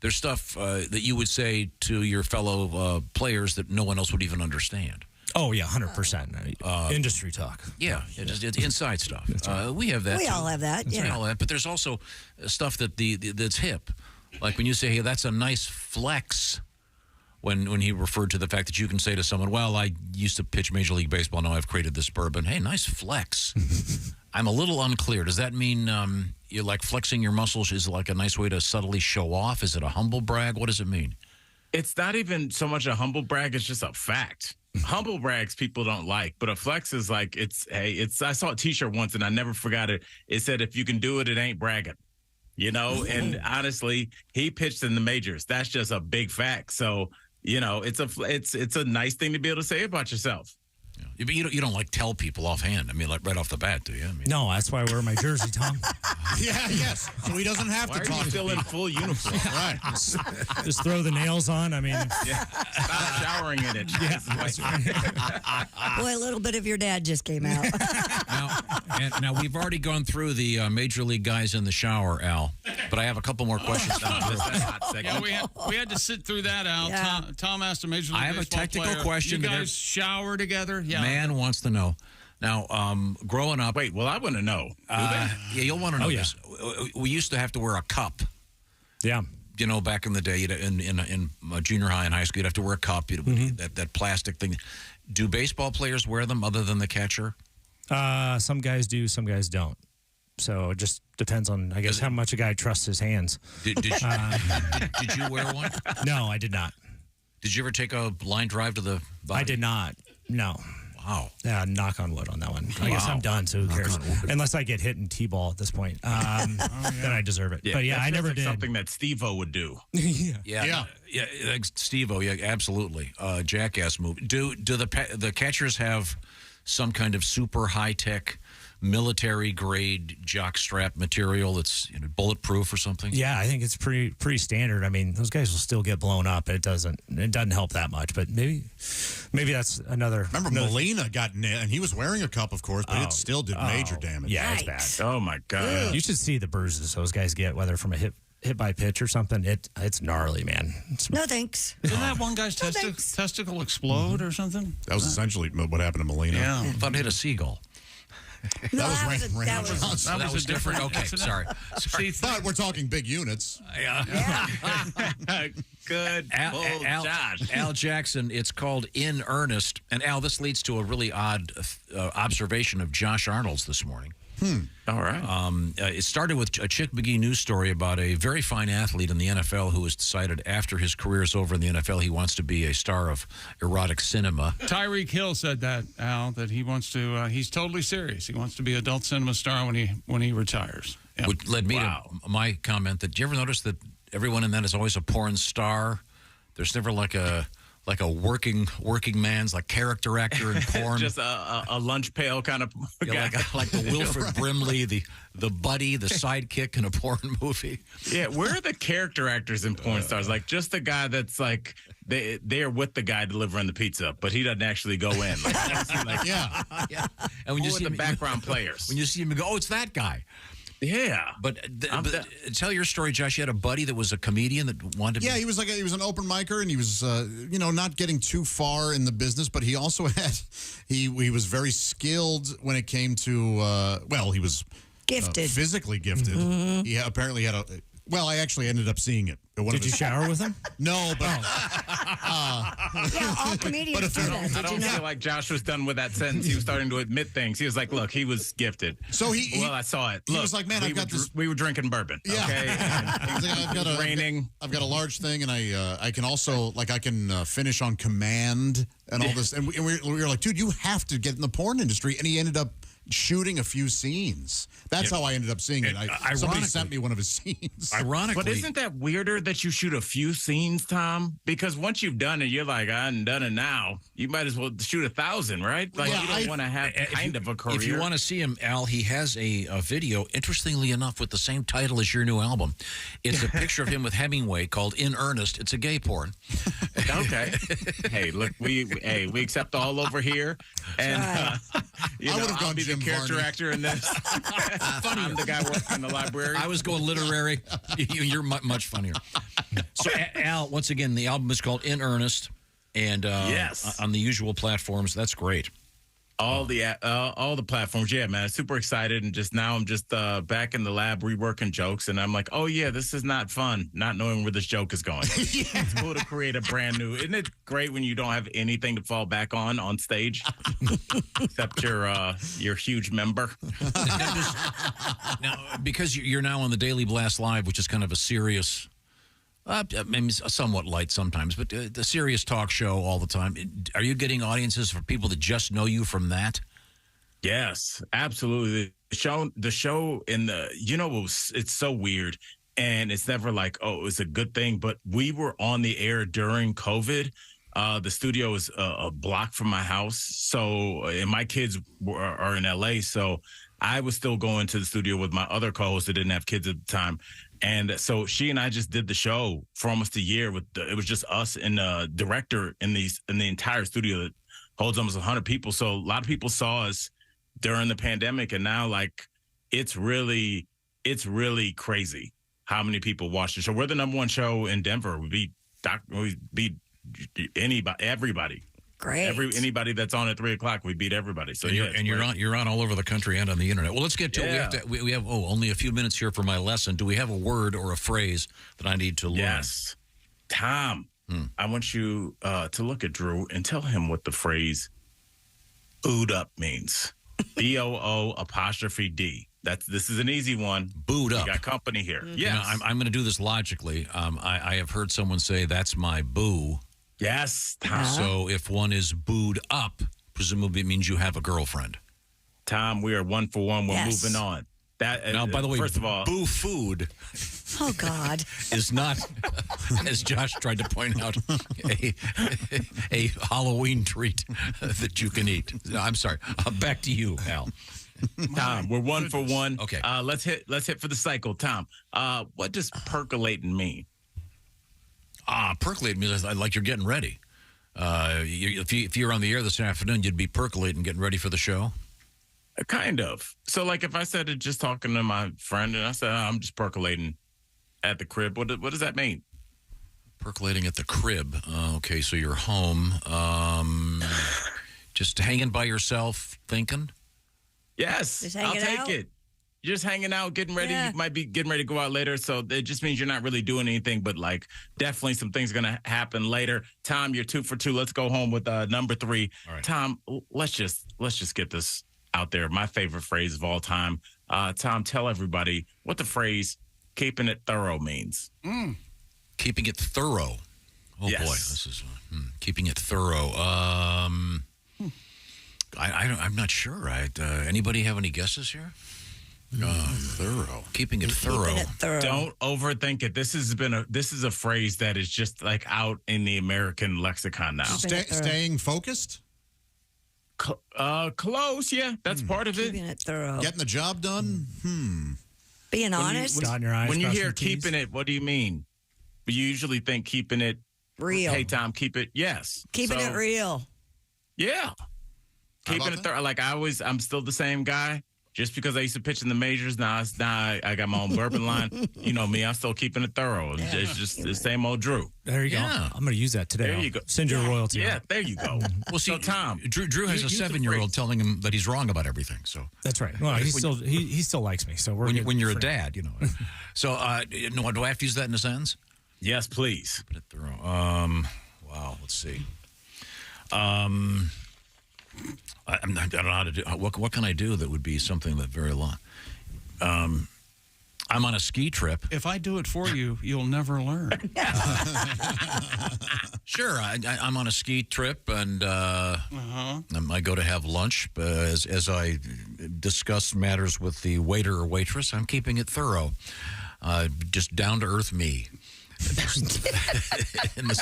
There's stuff that you would say to your fellow players that no one else would even understand. Oh, yeah, 100%. Industry talk. Yeah, it's inside stuff. Right. We have that. We all have that, That's yeah. all that. But there's also stuff that that's hip. Like when you say, hey, that's a nice flex, when he referred to the fact that you can say to someone, well, I used to pitch Major League Baseball, now I've created this bourbon. Hey, nice flex. I'm a little unclear. Does that mean you're like flexing your muscles is like a nice way to subtly show off? Is it a humble brag? What does it mean? It's not even so much a humble brag, it's just a fact. Humble brags people don't like, but a flex is like, I saw a t-shirt once and I never forgot it. It said, if you can do it, it ain't bragging. You know, and honestly, he pitched in the majors. That's just a big fact. So, you know, it's a nice thing to be able to say about yourself. Yeah. But you don't like tell people offhand. I mean, like right off the bat, do you? I mean, no, that's why I wear my jersey, Tom. Yes. So he doesn't have Why to are talk you to still in people. full uniform? Right. Just throw the nails on. I mean, Stop showering in it. Yeah, that's right. Boy, a little bit of your dad just came out. now we've already gone through the Major League guys in the shower, Al. But I have a couple more questions. Yeah, we had to sit through that, Al. Yeah. Tom asked a Major League I have a Baseball technical player, question You that guys shower together? Yeah. Man wants to know. Now, growing up... Wait, well, I want to know. Yeah, you'll want to know this. We used to have to wear a cup. Yeah. You know, back in the day, in junior high and high school, you'd have to wear a cup, that plastic thing. Do baseball players wear them other than the catcher? Some guys do, some guys don't. So it just depends on, I guess, how much a guy trusts his hands. Did you wear one? No, I did not. Did you ever take a line drive to the body? I did not. No. Wow. Yeah, knock on wood on that one. I guess I'm done, so who cares? Unless I get hit in T-ball at this point. Then I deserve it. But yeah, I never did. Something that Steve-O would do. Yeah, Steve-O, yeah, absolutely. Jackass movie. Do the catchers have some kind of super high-tech military grade jockstrap material that's bulletproof or something? Yeah, I think it's pretty standard. I mean, those guys will still get blown up. It doesn't help that much, but maybe that's another. Remember Molina got nailed, and he was wearing a cup, of course, but it still did major damage. Yeah, it's bad. Oh my God! You should see the bruises those guys get, whether from a hit by pitch or something. It's gnarly, man. No thanks. Didn't that one guy's testicle explode or something? That was essentially what happened to Molina. Yeah. I thought it hit a seagull. That was Rain That was different. Okay, sorry. But we're talking big units. Good. Al Jackson, it's called In Earnest. And Al, this leads to a really odd observation of Josh Arnold's this morning. All right. It started with a Chick McGee news story about a very fine athlete in the NFL who has decided after his career is over in the NFL, he wants to be a star of erotic cinema. Tyreek Hill said that, Al, that he wants to. He's totally serious. He wants to be adult cinema star when he retires. Yep. Which led me to my comment that, do you ever notice that everyone in that is always a porn star? There's never like a working man's like character actor in porn. Just a lunch pail kind of guy. like the Wilford Brimley, the buddy, the sidekick in a porn movie. Yeah, where are the character actors in porn stars? Like just the guy that's like they're with the guy delivering the pizza, but he doesn't actually go in. Yeah. And when you see the background players, when you see him, you go, "Oh, it's that guy." Yeah, but tell your story, Josh. You had a buddy that was a comedian that wanted to. Yeah, he was an open micer, and he was not getting too far in the business, but he also had he was very skilled when it came to he was gifted, physically gifted. Mm-hmm. He apparently had a. Well, I actually ended up seeing it. Did you shower with him? No, but yeah, all comedians do that. I don't feel like Josh was done with that sentence. He was starting to admit things. He was like, "Look, he was gifted." So I saw it. He was like, "Man, I've got this." We were drinking bourbon. Yeah, okay? I've got a large thing, and I can also finish on command and all this. And we were like, "Dude, you have to get in the porn industry." And he ended up shooting a few scenes. That's how I ended up seeing it. Somebody sent me one of his scenes. Ironically. But isn't that weirder that you shoot a few scenes, Tom? Because once you've done it, you're like, I haven't done it now. You might as well shoot 1,000, right? Like, you don't want to have kind of a career. If you want to see him, Al, he has a video, interestingly enough, with the same title as your new album. It's a picture of him with Hemingway called In Earnest. It's a gay porn. Okay. Hey, look, we accept all over here. And, I would have gone be the character actor in this. I'm the guy working in the library. I was going literary. You're much funnier. So, Al, once again, the album is called In Earnest, and yes, on the usual platforms. That's great. All the platforms, yeah, man. Super excited, and I'm just back in the lab reworking jokes, and I'm like, oh yeah, this is not fun, not knowing where this joke is going. It's cool to create a brand new. Isn't it great when you don't have anything to fall back on stage, except your huge member? Now, because you're now on the Daily Blast Live, which is kind of a serious. Maybe somewhat light sometimes, but the serious talk show all the time. Are you getting audiences for people that just know you from that? Yes, absolutely. The show it's so weird, and it's never like, oh, it was a good thing. But we were on the air during COVID. The studio is a block from my house, and my kids are in LA, so I was still going to the studio with my other co-host that didn't have kids at the time. And so she and I just did the show for almost a year. It was just us and the director in the entire studio that holds almost 100 people. So a lot of people saw us during the pandemic, and now it's really crazy how many people watch the show. We're the number one show in Denver. We beat everybody. Great. Anybody that's on at 3:00, we beat everybody. So you're on all over the country and on the internet. Well, let's get to it. We have only a few minutes here for my lesson. Do we have a word or a phrase that I need to learn? Yes, Tom. I want you to look at Drew and tell him what the phrase "booed up" means. BOO''D. This is an easy one. Booed up. You got company here. Mm-hmm. Yes. I'm going to do this logically. I have heard someone say that's my boo. Yes, Tom. So if one is booed up, presumably it means you have a girlfriend. Tom, we are 1 for 1. We're moving on. Now, by the way, first of all, boo food. Oh God, is not, as Josh tried to point out, a Halloween treat that you can eat. No, I'm sorry. Back to you, Al. Tom, we're 1 for 1. Okay. Let's hit for the cycle, Tom. What does percolating mean? Percolating means like you're getting ready. If you're on the air this afternoon, you'd be percolating, getting ready for the show. Kind of. So, like, if I said it just talking to my friend, and I said, I'm just percolating at the crib, what does that mean? Percolating at the crib. Okay, so you're home, just hanging by yourself, thinking. Yes, Just I'll hanging take out? it. You're just hanging out, getting ready. Yeah. You might be getting ready to go out later. So it just means you're not really doing anything, but like definitely some things going to happen later. Tom, you're 2 for 2. Let's go home with number 3. All right. Tom, let's just get this out there. My favorite phrase of all time. Tom, tell everybody what the phrase keeping it thorough means. Keeping it thorough. Oh, Yes. boy. This is keeping it thorough. I'm not sure. Anybody have any guesses here? Thorough. Keeping it thorough. Don't overthink it. This is a phrase that is just like out in the American lexicon now. Staying focused? Close, yeah. That's part of it. Keeping it thorough. Getting the job done? Being honest. When you hear keeping it, what do you mean? You usually think keeping it real. Hey, Tom, keep it. Yes. Keeping it real. Yeah. Keeping it thorough. Like I'm still the same guy. Just because I used to pitch in the majors, now I got my own bourbon line. You know me, I'm still keeping it thorough. It's just the same old Drew. There you go. I'm going to use that today. There you go. Send your royalty. Yeah, there you go. Well, see, so, Tom, Drew has a 7-year-old telling him that he's wrong about everything. So that's right. Well, he still likes me. So we're when you're a dad, you know. So do I have to use that in a sentence? Yes, please. Keeping it thorough. Wow. Let's see. I don't know how to do. What can I do that would be something that very long? I'm on a ski trip. If I do it for you, you'll never learn. Sure, I'm on a ski trip, and I go to have lunch. As I discuss matters with the waiter or waitress, I'm keeping it thorough, just down to earth me. In this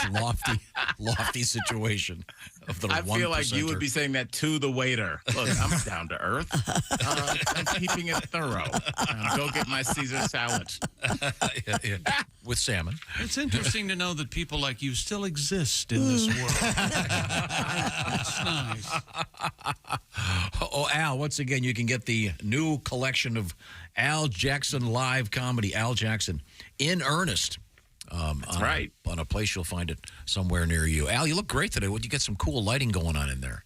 lofty situation of the 1%. I feel like you would be saying that to the waiter. Look, I'm down to earth. I'm keeping it thorough. Go get my Caesar salad. Yeah. With salmon. It's interesting to know that people like you still exist in this world. It's nice. Oh, Al, once again, you can get the new collection of Al Jackson live comedy, Al Jackson, in earnest. That's right. On a place you'll find it somewhere near you. Al, you look great today. You get some cool lighting going on in there.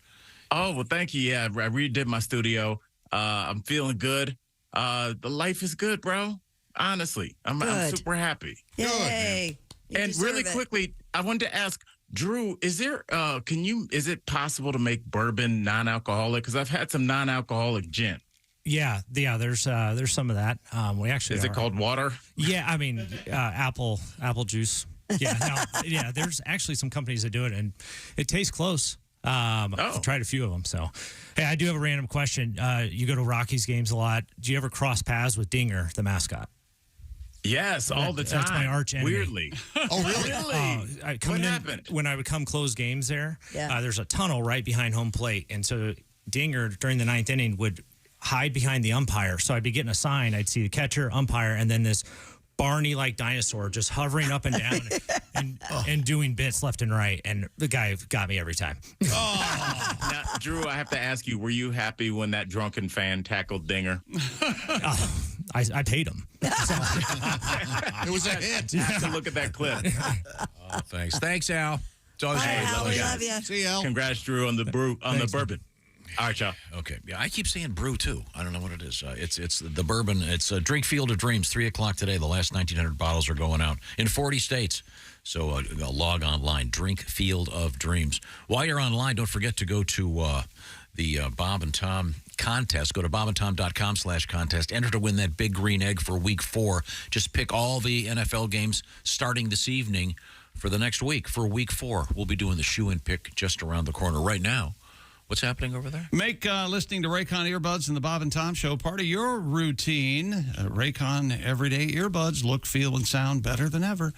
Oh, well, thank you. Yeah, I redid my studio. I'm feeling good. The life is good, bro. Honestly, I'm super happy. Yay. And really quickly, I wanted to ask Drew, is there is it possible to make bourbon non-alcoholic? Because I've had some non-alcoholic gin. Yeah, there's some of that. We actually is it called water? Yeah, I mean apple juice. Yeah, yeah. There's actually some companies that do it, and it tastes close. I've tried a few of them. So, hey, I do have a random question. You go to Rockies games a lot. Do you ever cross paths with Dinger, the mascot? Yes, all the time. That's my arch enemy. Weirdly. Oh, really? What happened? When I would come close games there, Yeah. there's a tunnel right behind home plate, and so Dinger during the 9th inning would hide behind the umpire. So I'd be getting a sign. I'd see the catcher, umpire, and then this Barney-like dinosaur just hovering up and down and doing bits left and right. And the guy got me every time. Now, Drew, I have to ask you, were you happy when that drunken fan tackled Dinger? I paid him. It was a hit. I have to look at that clip. Thanks. Thanks, Al. It's always Bye, Al. We love you. See you, Al. Congrats, Drew, on the bourbon. All right, y'all. Okay. Yeah, I keep saying brew, too. I don't know what it is. It's the bourbon. It's Drink Field of Dreams, 3 o'clock today. The last 1,900 bottles are going out in 40 states. So log online, Drink Field of Dreams. While you're online, don't forget to go to the Bob and Tom contest. Go to bobandtom.com/contest. Enter to win that big green egg for week 4. Just pick all the NFL games starting this evening for the next week. For week 4, we'll be doing the shoe-in pick just around the corner right now. What's happening over there? Make listening to Raycon earbuds and the Bob and Tom Show part of your routine. Raycon everyday earbuds look, feel, and sound better than ever.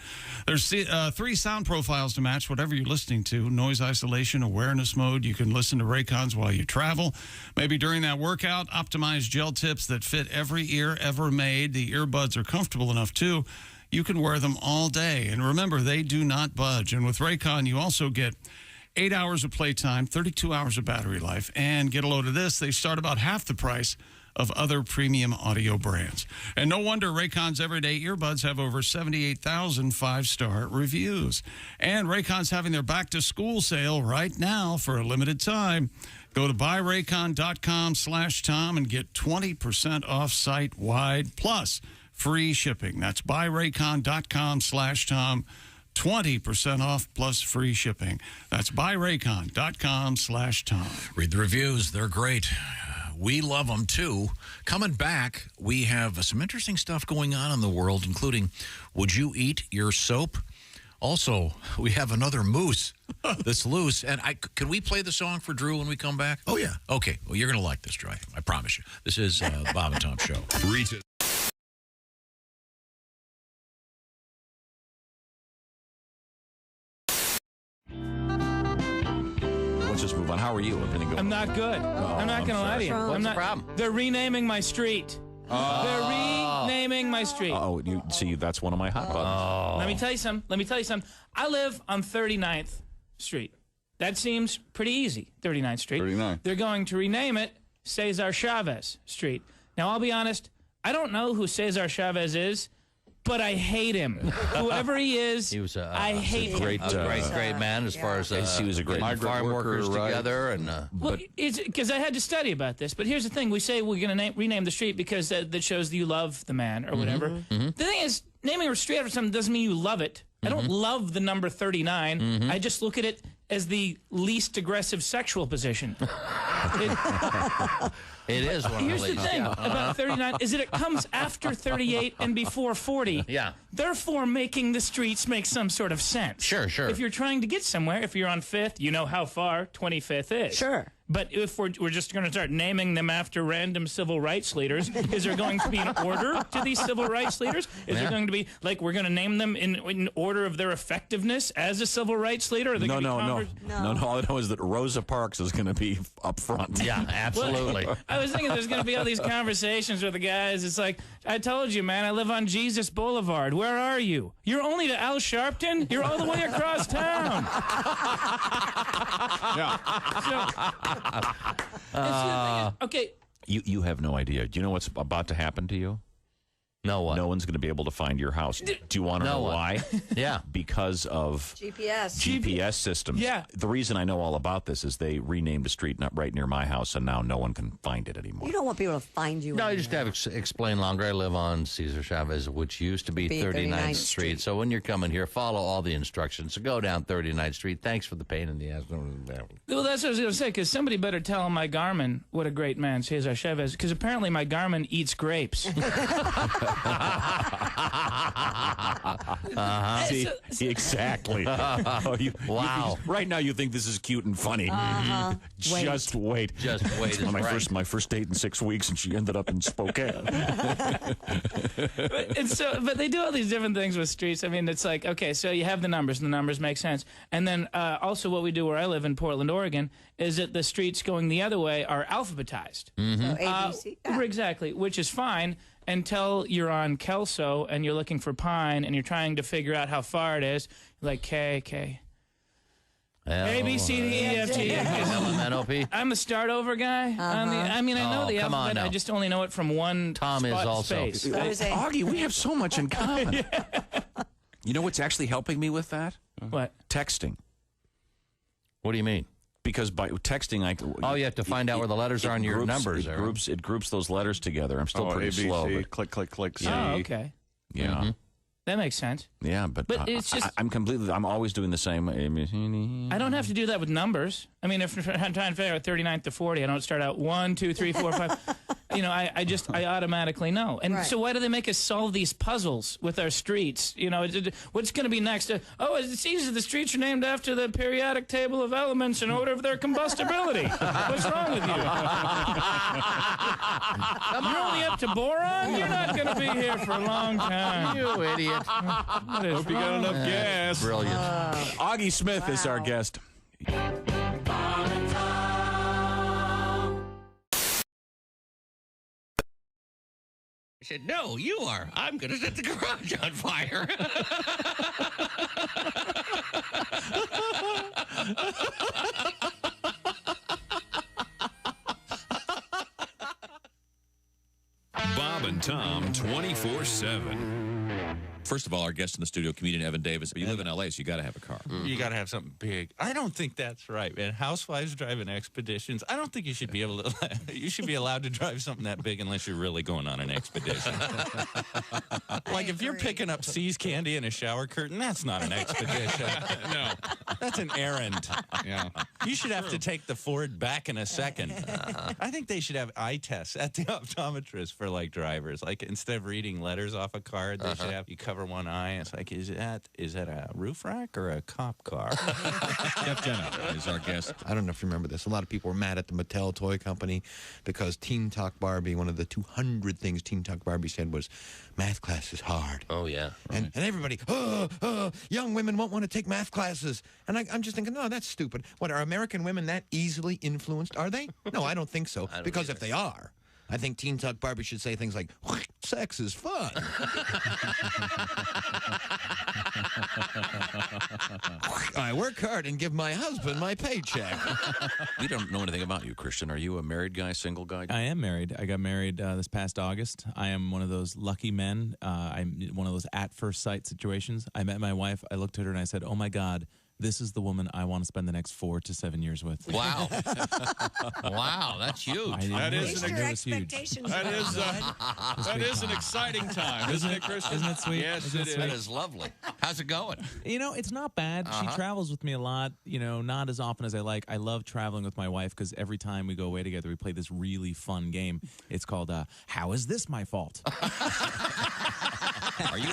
There's 3 sound profiles to match whatever you're listening to. Noise isolation, awareness mode. You can listen to Raycons while you travel. Maybe during that workout, optimized gel tips that fit every ear ever made. The earbuds are comfortable enough, too. You can wear them all day. And remember, they do not budge. And with Raycon, you also get 8 hours of playtime, 32 hours of battery life, and get a load of this. They start about half the price of other premium audio brands. And no wonder Raycon's everyday earbuds have over 78,000 five-star reviews. And Raycon's having their back-to-school sale right now for a limited time. Go to buyraycon.com/Tom and get 20% off site-wide plus free shipping. That's buyraycon.com/Tom. 20% off plus free shipping. That's buyraycon.com/Tom. Read the reviews. They're great. We love them, too. Coming back, we have some interesting stuff going on in the world, including, would you eat your soap? Also, we have another moose that's loose. And can we play the song for Drew when we come back? Oh, yeah. Okay. Well, you're going to like this, Drew. I promise you. This is the Bob and Tom Show. Reach it. Let's just move on. How are you? Everything going? I'm not good. I'm not going to lie to you. What's the problem? They're renaming my street. They're renaming my street. Oh, you see, that's one of my hot buttons. Let me tell you something. I live on 39th Street. That seems pretty easy, 39th Street. 39. They're going to rename it Cesar Chavez Street. Now, I'll be honest, I don't know who Cesar Chavez is, but I hate him. Whoever he is, I hate him. Great man as far as he was a great farm workers together. And well, it's because I had to study about this. But here's the thing: we say we're going to rename the street because that shows that you love the man or whatever. The thing is, naming a street after something doesn't mean you love it. I don't love the number 39. I just look at it as the least aggressive sexual position. It is one Here's of the the thing about 39 is that it comes after 38 and before 40. Yeah. Therefore, making the streets make some sort of sense. Sure. If you're trying to get somewhere, if you're on 5th, you know how far 25th is. Sure. But if we're just going to start naming them after random civil rights leaders, is there going to be an order to these civil rights leaders? Is there going to be, like, we're going to name them in order of their effectiveness as a civil rights leader? No. All I know is that Rosa Parks is going to be up front. Yeah, absolutely. Well, I was thinking there's going to be all these conversations with the guys. It's like, I told you, man, I live on Jesus Boulevard. Where are you? You're only to Al Sharpton? You're all the way across town. Okay. You have no idea. Do you know what's about to happen to you? No one. No one's going to be able to find your house. Do you want to know why? Yeah. Because of GPS systems. Yeah. The reason I know all about this is they renamed a street right near my house, and now no one can find it anymore. You don't want people to find you. No, you just have to explain longer. I live on Cesar Chavez, which used to be 39th Street. So when you're coming here, follow all the instructions. So go down 39th Street. Thanks for the pain in the ass. Well, that's what I was going to say, because somebody better tell my Garmin what a great man Cesar Chavez, because apparently my Garmin eats grapes. See, exactly. Wow. Right now you think this is cute and funny. Just wait. Just wait. It's my first date in 6 weeks, and she ended up in Spokane. But they do all these different things with streets. I mean, it's like, okay, so you have the numbers, and the numbers make sense. And then also what we do where I live in Portland, Oregon, is that the streets going the other way are alphabetized. So ABC. Exactly, which is fine until you're on Kelso and you're looking for Pine and you're trying to figure out how far it is. Like K. A, B, C, D, E, F, G, LMNOP. I'm a start over guy. I know the alphabet. I just only know it from one Tom spot is also. space. Augie, we have so much in common. You know what's actually helping me with that? What? Texting. What do you mean? Because by texting, you have to find out where the letters are on your numbers. It groups those letters together. I'm still pretty slow. But click, C. Oh, okay. Yeah. That makes sense. Yeah, but it's just I'm always doing the same. I don't have to do that with numbers. I mean, if I'm trying to figure out 39th to 40, I don't start out 1, 2, 3, 4, 5. I automatically know. And so why do they make us solve these puzzles with our streets? What's going to be next? It's easy. The streets are named after the periodic table of elements in order of their combustibility. What's wrong with you? You're only up to boron? You're not going to be here for a long time. You idiot. Hope you got enough gas. Brilliant. Augie Smith is our guest. I said, no, you are. I'm going to set the garage on fire. and Tom 24/7. First of all, our guest in the studio, comedian Evan Davis. You live in L.A., so you got to have a car. You got to have something big. I don't think that's right, man. Housewives driving expeditions. I don't think you should be able to. You should be allowed to drive something that big unless you're really going on an expedition. Like if you're picking up See's candy in a shower curtain, that's not an expedition. No, that's an errand. Yeah. You should have to take the Ford back in a second. I think they should have eye tests at the optometrist for like drivers. Like instead of reading letters off a card, they should have you cover one eye. It's like, is that a roof rack or a cop car? Jeff Jenna is our guest. I don't know if you remember this. A lot of people were mad at the Mattel toy company because Teen Talk Barbie, one of the 200 things Teen Talk Barbie said was, math class is hard. Oh, yeah. And everybody, young women won't want to take math classes. And I'm just thinking, no, that's stupid. What, are American women that easily influenced? Are they? No, I don't think so. Because if they are, I think Teen Talk Barbie should say things like, sex is fun. I work hard and give my husband my paycheck. We don't know anything about you, Christian. Are you a married guy, single guy? I am married. I got married this past August. I am one of those lucky men. I'm one of those at first sight situations. I met my wife. I looked at her and I said, oh, my God. This is the woman I want to spend the next 4 to 7 years with. Wow. Wow, that's huge. That is an expectations. That is an exciting time, isn't it, Christian? Isn't it sweet? Yes, it is. That is lovely. How's it going? You know, it's not bad. She travels with me a lot, not as often as I like. I love traveling with my wife because every time we go away together, we play this really fun game. It's called How Is This My Fault? Are you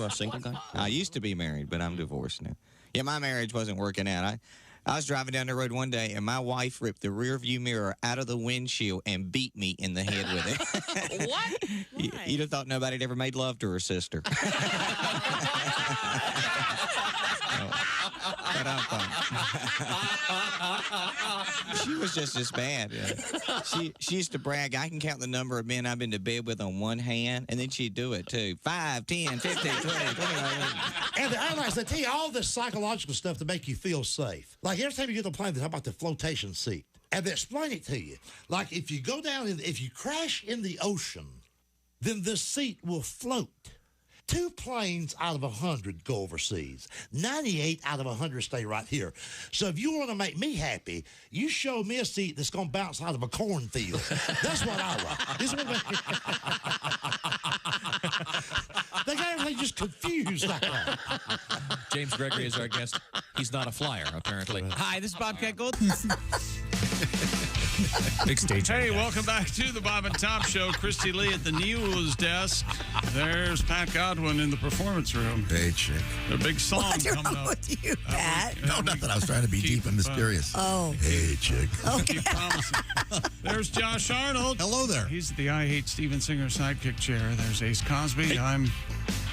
a single guy? I used to be married, but I'm divorced now. Yeah, my marriage wasn't working out. I was driving down the road one day, and my wife ripped the rear view mirror out of the windshield and beat me in the head with it. What? You'd have thought nobody'd ever made love to her sister. But I'm fine. She was just as bad. She used to brag, I can count the number of men I've been to bed with on one hand, and then she'd do it too. 5, 10, 15, 20. And the airlines, they tell you all this psychological stuff to make you feel safe. Like every time you get on the plane, they talk about the flotation seat. And they explain it to you. Like if you go down, if you crash in the ocean, then this seat will float. 2 planes out of 100 go overseas. 98 out of 100 stay right here. So if you want to make me happy, you show me a seat that's going to bounce out of a cornfield. That's what I like. They got everything just confused like that. James Gregory is our guest. He's not a flyer, apparently. Hi, this is Bobcat Gold. Big stage. Hey, welcome back to the Bob and Tom Show. Christy Lee at the news desk. There's Pat Godwin in the performance room. Hey, chick. A big song What's coming wrong up. with you, Pat? No, nothing. I was trying to be deep and mysterious. Oh. Hey, chick. Okay. There's Josh Arnold. Hello there. He's the I Hate Steven Singer sidekick chair. There's Ace Cosby. Hey.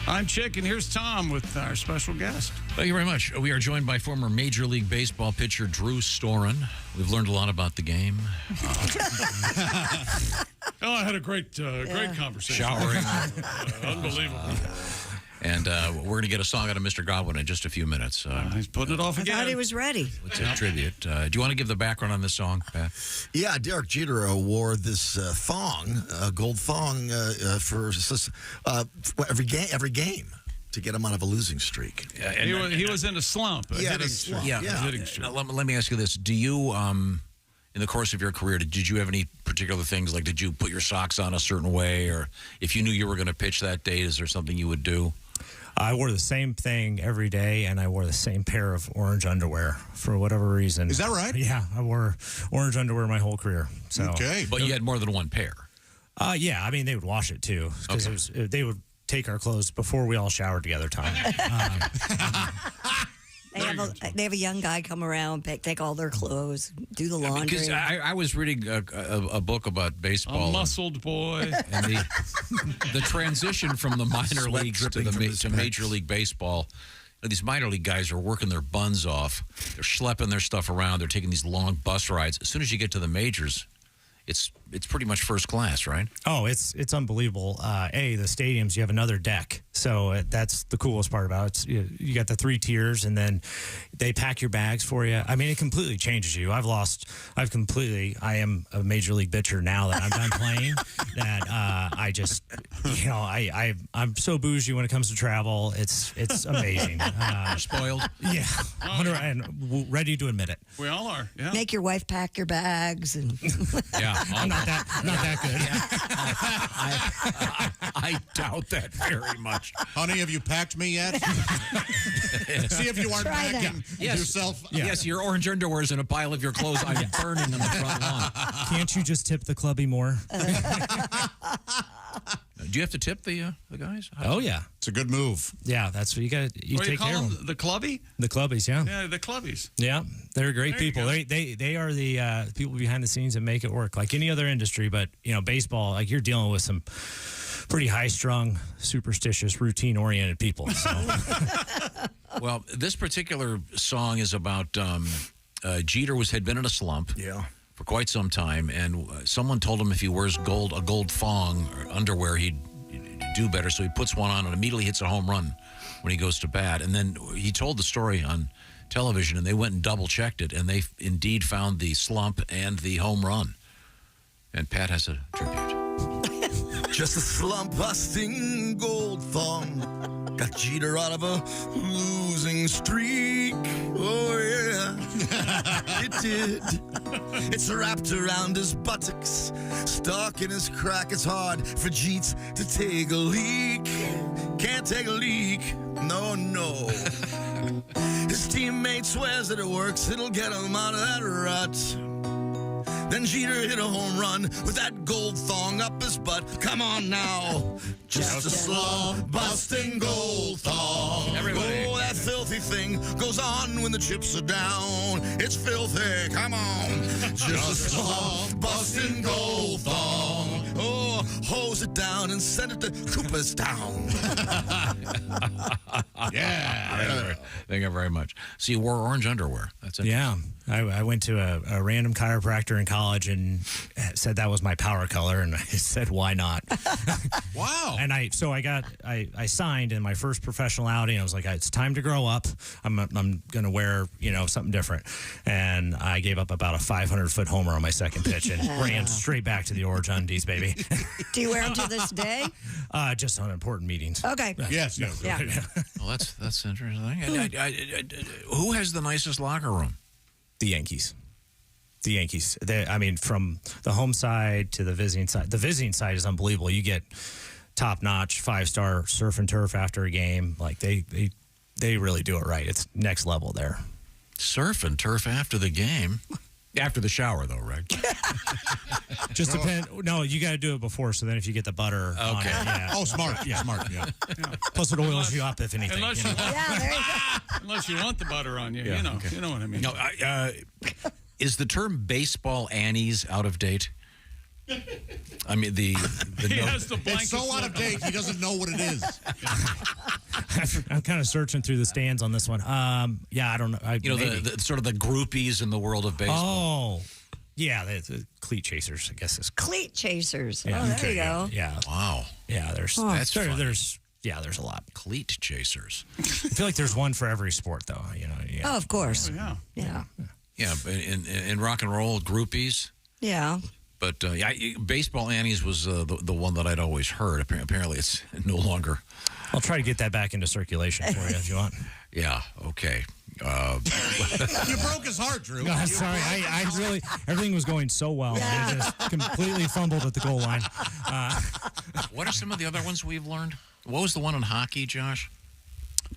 I'm Chick, and here's Tom with our special guest. Thank you very much. We are joined by former Major League Baseball pitcher Drew Storen. We've learned a lot about the game. I had a great conversation. Showering. Unbelievable. And we're going to get a song out of Mr. Godwin in just a few minutes. He's putting it off again. I thought he was ready. It's a tribute. Do you want to give the background on this song, Pat? Yeah, Derek Jeter wore this thong, gold thong, for every game to get him out of a losing streak. He was in a slump. Hitting streak. Now, let me ask you this. Do you, in the course of your career, did you have any particular things? Like, did you put your socks on a certain way? Or if you knew you were going to pitch that day, is there something you would do? I wore the same thing every day, and I wore the same pair of orange underwear for whatever reason. Is that right? Yeah, I wore orange underwear my whole career. So. Okay. But you had more than one pair. Yeah, I mean, they would wash it, too. Because they would take our clothes before we all showered together, Tom. They have a young guy come around, take all their clothes, do the laundry. Because I was reading a book about baseball. A muscled boy. And the transition from the minor leagues to Major League Baseball. These minor league guys are working their buns off. They're schlepping their stuff around. They're taking these long bus rides. As soon as you get to the majors, it's pretty much first class, right? Oh, it's unbelievable. The stadiums, you have another deck. So that's the coolest part about it. You got the 3 tiers, and then they pack your bags for you. I mean, it completely changes you. I am a major league bitcher now that I'm done playing, that I just, I'm so bougie when it comes to travel. It's amazing. Spoiled? Yeah. And ready to admit it. We all are, yeah. Make your wife pack your bags. And Yeah. I'm not that good. I doubt that very much. Honey, have you packed me yet? See if you aren't Try packing yourself. Yes, your orange underwear is in a pile of your clothes. I'm burning on the front lawn. Can't you just tip the clubby more? Do you have to tip the guys? Oh, yeah. It's a good move. Yeah, that's what you got. You What do you take call care of them? them. The clubby? The clubbies, yeah. Yeah, the clubbies. Yeah, they're great There you people. go. They are the people behind the scenes that make it work, like any other industry. But baseball, like you're dealing with some pretty high-strung, superstitious, routine-oriented people. So. Well, this particular song is about Jeter had been in a slump. Yeah. For quite some time, and someone told him if he wears a gold thong or underwear, he'd do better. So he puts one on and immediately hits a home run when he goes to bat. And then he told the story on television, and they went and double-checked it, and they indeed found the slump and the home run. And Pat has a tribute. Just a slump-busting gold thong got Jeter out of a losing streak. Oh, yeah, it did. It's wrapped around his buttocks, stuck in his crack. It's hard for Jeets to take a leak. Can't take a leak, no. His teammate swears that it works. It'll get him out of that rut. Then Jeter hit a home run with that gold thong up his butt. Come on now. Just a slump-busting gold thong. Everybody. Oh, that filthy thing goes on when the chips are down. It's filthy. Come on. Just a slump-busting gold thong. Oh, hose it down and send it to Cooperstown. Yeah. Thank you very much. So you wore orange underwear. That's it. Yeah. I went to a random chiropractor in college and said that was my power color, and I said, why not? Wow. And I signed in my first professional outing. I was like, it's time to grow up. I'm going to wear, something different. And I gave up about a 500-foot homer on my second pitch and ran straight back to the orange undies, baby. do you wear them to this day? Just on important meetings. Okay. Yes. Yeah. Well, that's interesting. Who has the nicest locker room? The Yankees. From the home side to the visiting side. The visiting side is unbelievable. You get top-notch, 5-star surf and turf after a game. Like, they really do it right. It's next level there. Surf and turf after the game? After the shower, though, right? Just depend. No, you got to do it before, so then if you get the butter on it, yeah. Oh, smart. Yeah, smart. Yeah. Plus it oils you up, if anything. Unless you want the butter on you, Yeah, you know okay. what I mean. No, is the term baseball Annies out of date? I mean, the He has the blanket It's so out of date, he doesn't know what it is. I'm kind of searching through the stands on this one. Yeah, I don't know. the sort of the groupies in the world of baseball. Oh, yeah, the cleat chasers, I guess. Cleat chasers. Yeah. Oh, there you go. Yeah. Wow. Yeah, there's That's funny. there's a lot. Cleat chasers. I feel like there's one for every sport, though. Yeah. Oh, of course. Yeah. Yeah. Yeah, in rock and roll, groupies. Yeah. But baseball Annies was the one that I'd always heard. Apparently, it's no longer. I'll try to get that back into circulation for you if you want. Yeah. Okay. You broke his heart, Drew. No, sorry. I really, everything was going so well. Yeah. I just completely fumbled at the goal line. What are some of the other ones we've learned? What was the one in hockey, Josh?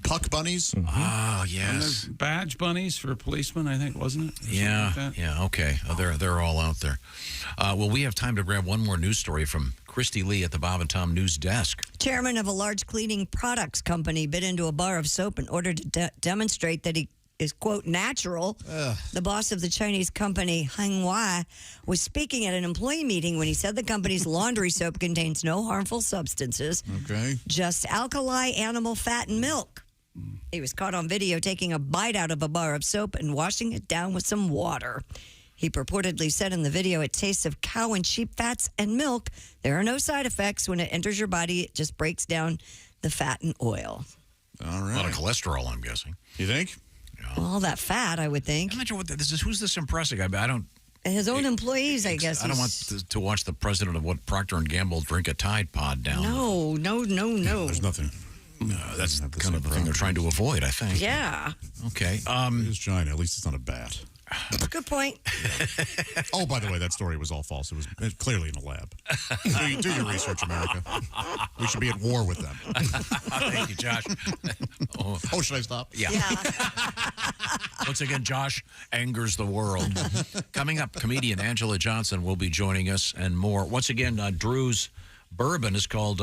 Puck bunnies. Oh, And yes. there's badge bunnies for policemen, I think, wasn't it? Or something Yeah, like that. yeah, okay. They're all out there. Well, we have time to grab one more news story from Christy Lee at the Bob and Tom News Desk. Chairman of a large cleaning products company bit into a bar of soap in order to demonstrate that he is, quote, natural. The boss of the Chinese company, Hengwai, was speaking at an employee meeting when he said the company's laundry soap contains no harmful substances, just alkali animal fat and milk. He was caught on video taking a bite out of a bar of soap and washing it down with some water. He purportedly said in the video, it tastes of cow and sheep fats and milk. There are no side effects. When it enters your body, it just breaks down the fat and oil. All right. A lot of cholesterol, I'm guessing. You think? Well, all that fat, I would think. Imagine what this is. Who's this impressing? I don't. His own employees, I guess. I don't want to watch the president of what Procter & Gamble drink a Tide Pod down. No. There's nothing. That's kind of the thing they're trying to avoid, I think. Yeah. Okay. It is giant. At least it's not a bat. Good point. Oh, by the way, that story was all false. It was clearly in a lab. Do your research, America. We should be at war with them. Thank you, Josh. Oh, should I stop? Yeah. Once again, Josh angers the world. Coming up, comedian Angela Johnson will be joining us and more. Once again, Drew's bourbon is called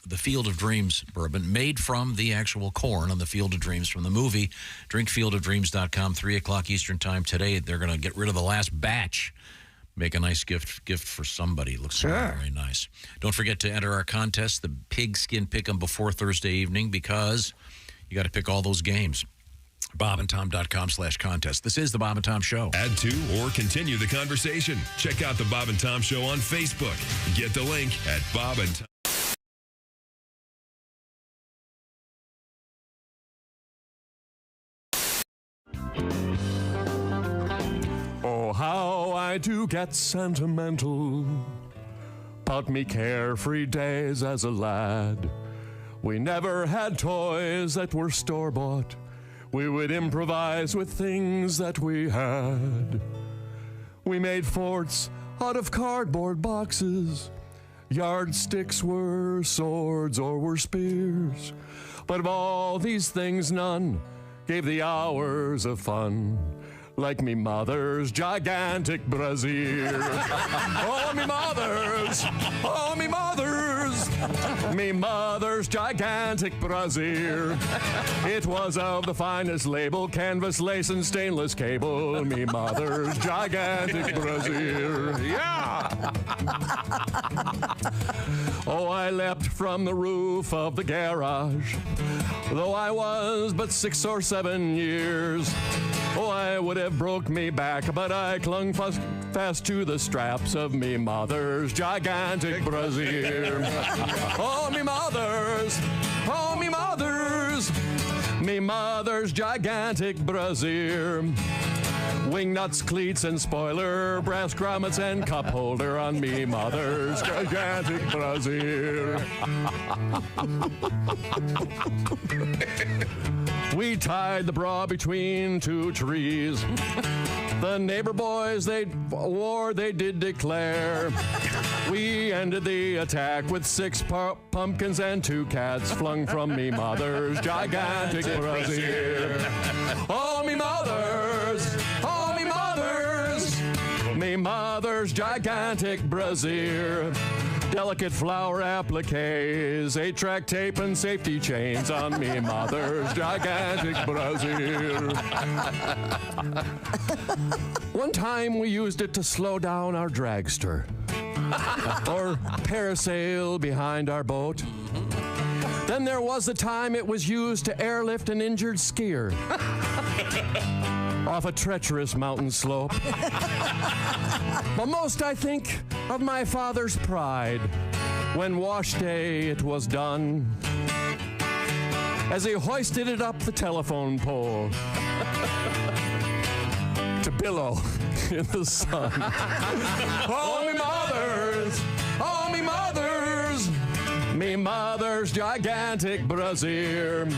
the Field of Dreams bourbon, made from the actual corn on the Field of Dreams from the movie. Drinkfieldofdreams.com, 3 o'clock Eastern time today. They're going to get rid of the last batch. Make a nice gift for somebody. Looks very nice. Don't forget to enter our contest, the Pigskin Pick'em, before Thursday evening, because you got to pick all those games. BobandTom.com/contest. This is the Bob and Tom Show. Add to or continue the conversation. Check out the Bob and Tom Show on Facebook. Get the link at Bob and Tom. Oh, how I do get sentimental about me carefree days as a lad. We never had toys that were store-bought. We would improvise with things that we had. We made forts out of cardboard boxes. Yardsticks were swords or were spears. But of all these things, none gave the hours of fun like me mother's gigantic brassiere. Oh, me mother's, me mother's gigantic brassiere. It was of the finest label, canvas, lace, and stainless cable. Me mother's gigantic brassiere. Yeah! Oh, I leapt from the roof of the garage, though I was but 6 or 7 years. Oh, I would have broke me back, but I clung fast to the straps of me mother's gigantic brassiere. Oh, me mother's, me mother's gigantic brassiere. Wingnuts, cleats, and spoiler, brass grommets, and cup holder on me mother's gigantic brassiere. We tied the bra between 2 trees. The neighbor boys, they did declare. We ended the attack with 6 pumpkins and 2 cats flung from me mother's gigantic brassiere. Oh, me mother's, me mother's gigantic brassiere. Delicate flower appliques, 8-track tape and safety chains on me mother's gigantic brassiere. One time we used it to slow down our dragster or parasail behind our boat. Then there was the time it was used to airlift an injured skier off a treacherous mountain slope. But most I think of my father's pride when wash day it was done, as he hoisted it up the telephone pole to billow in the sun. Oh, me mother's, me mother's gigantic brassiere.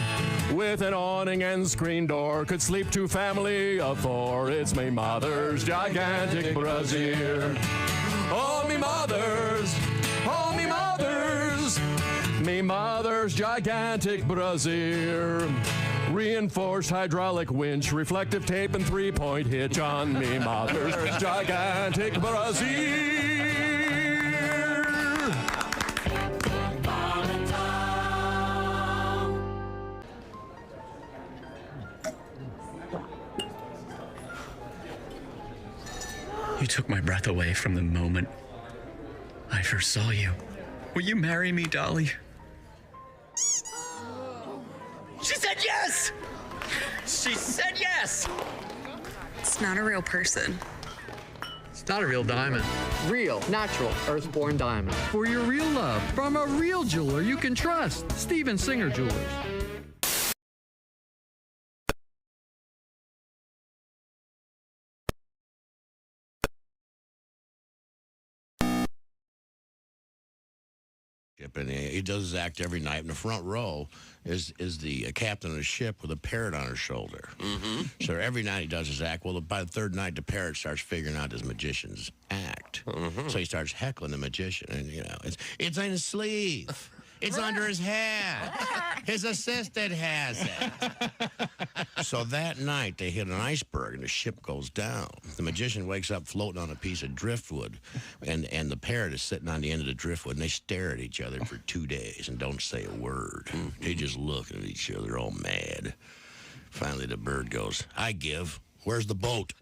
With an awning and screen door, could sleep 2 family of 4. It's me mother's gigantic brassiere. Oh, me mother's, me mother's gigantic brassiere. Reinforced hydraulic winch, reflective tape, and 3-point hitch on me mother's gigantic brassiere. You took my breath away from the moment I first saw you. Will you marry me, Dolly? She said yes! She said yes! It's not a real person. It's not a real diamond. Real, natural, earthborn diamond. For your real love, from a real jeweler you can trust. Steven Singer Jewelers. And he does his act every night. In the front row is the captain of the ship with a parrot on her shoulder. Mm-hmm. So every night he does his act. Well, by the third night, the parrot starts figuring out his magician's act. Mm-hmm. So he starts heckling the magician, and it's in his sleeve. It's under his hat. His assistant has it. So that night, they hit an iceberg, and the ship goes down. The magician wakes up floating on a piece of driftwood, and the parrot is sitting on the end of the driftwood, and they stare at each other for 2 days and don't say a word. They just look at each other all mad. Finally, the bird goes, "I give. Where's the boat?"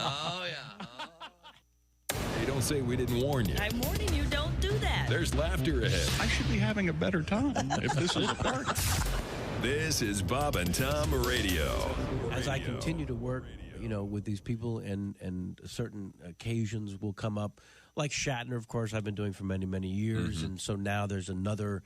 Oh, yeah. Hey, don't say we didn't warn you. I'm warning you, don't do that. There's laughter ahead. I should be having a better time if this is a party. This is Bob and Tom Radio. As I continue to work, with these people and certain occasions will come up, like Shatner, of course, I've been doing for many, many years. Mm-hmm. And so now there's another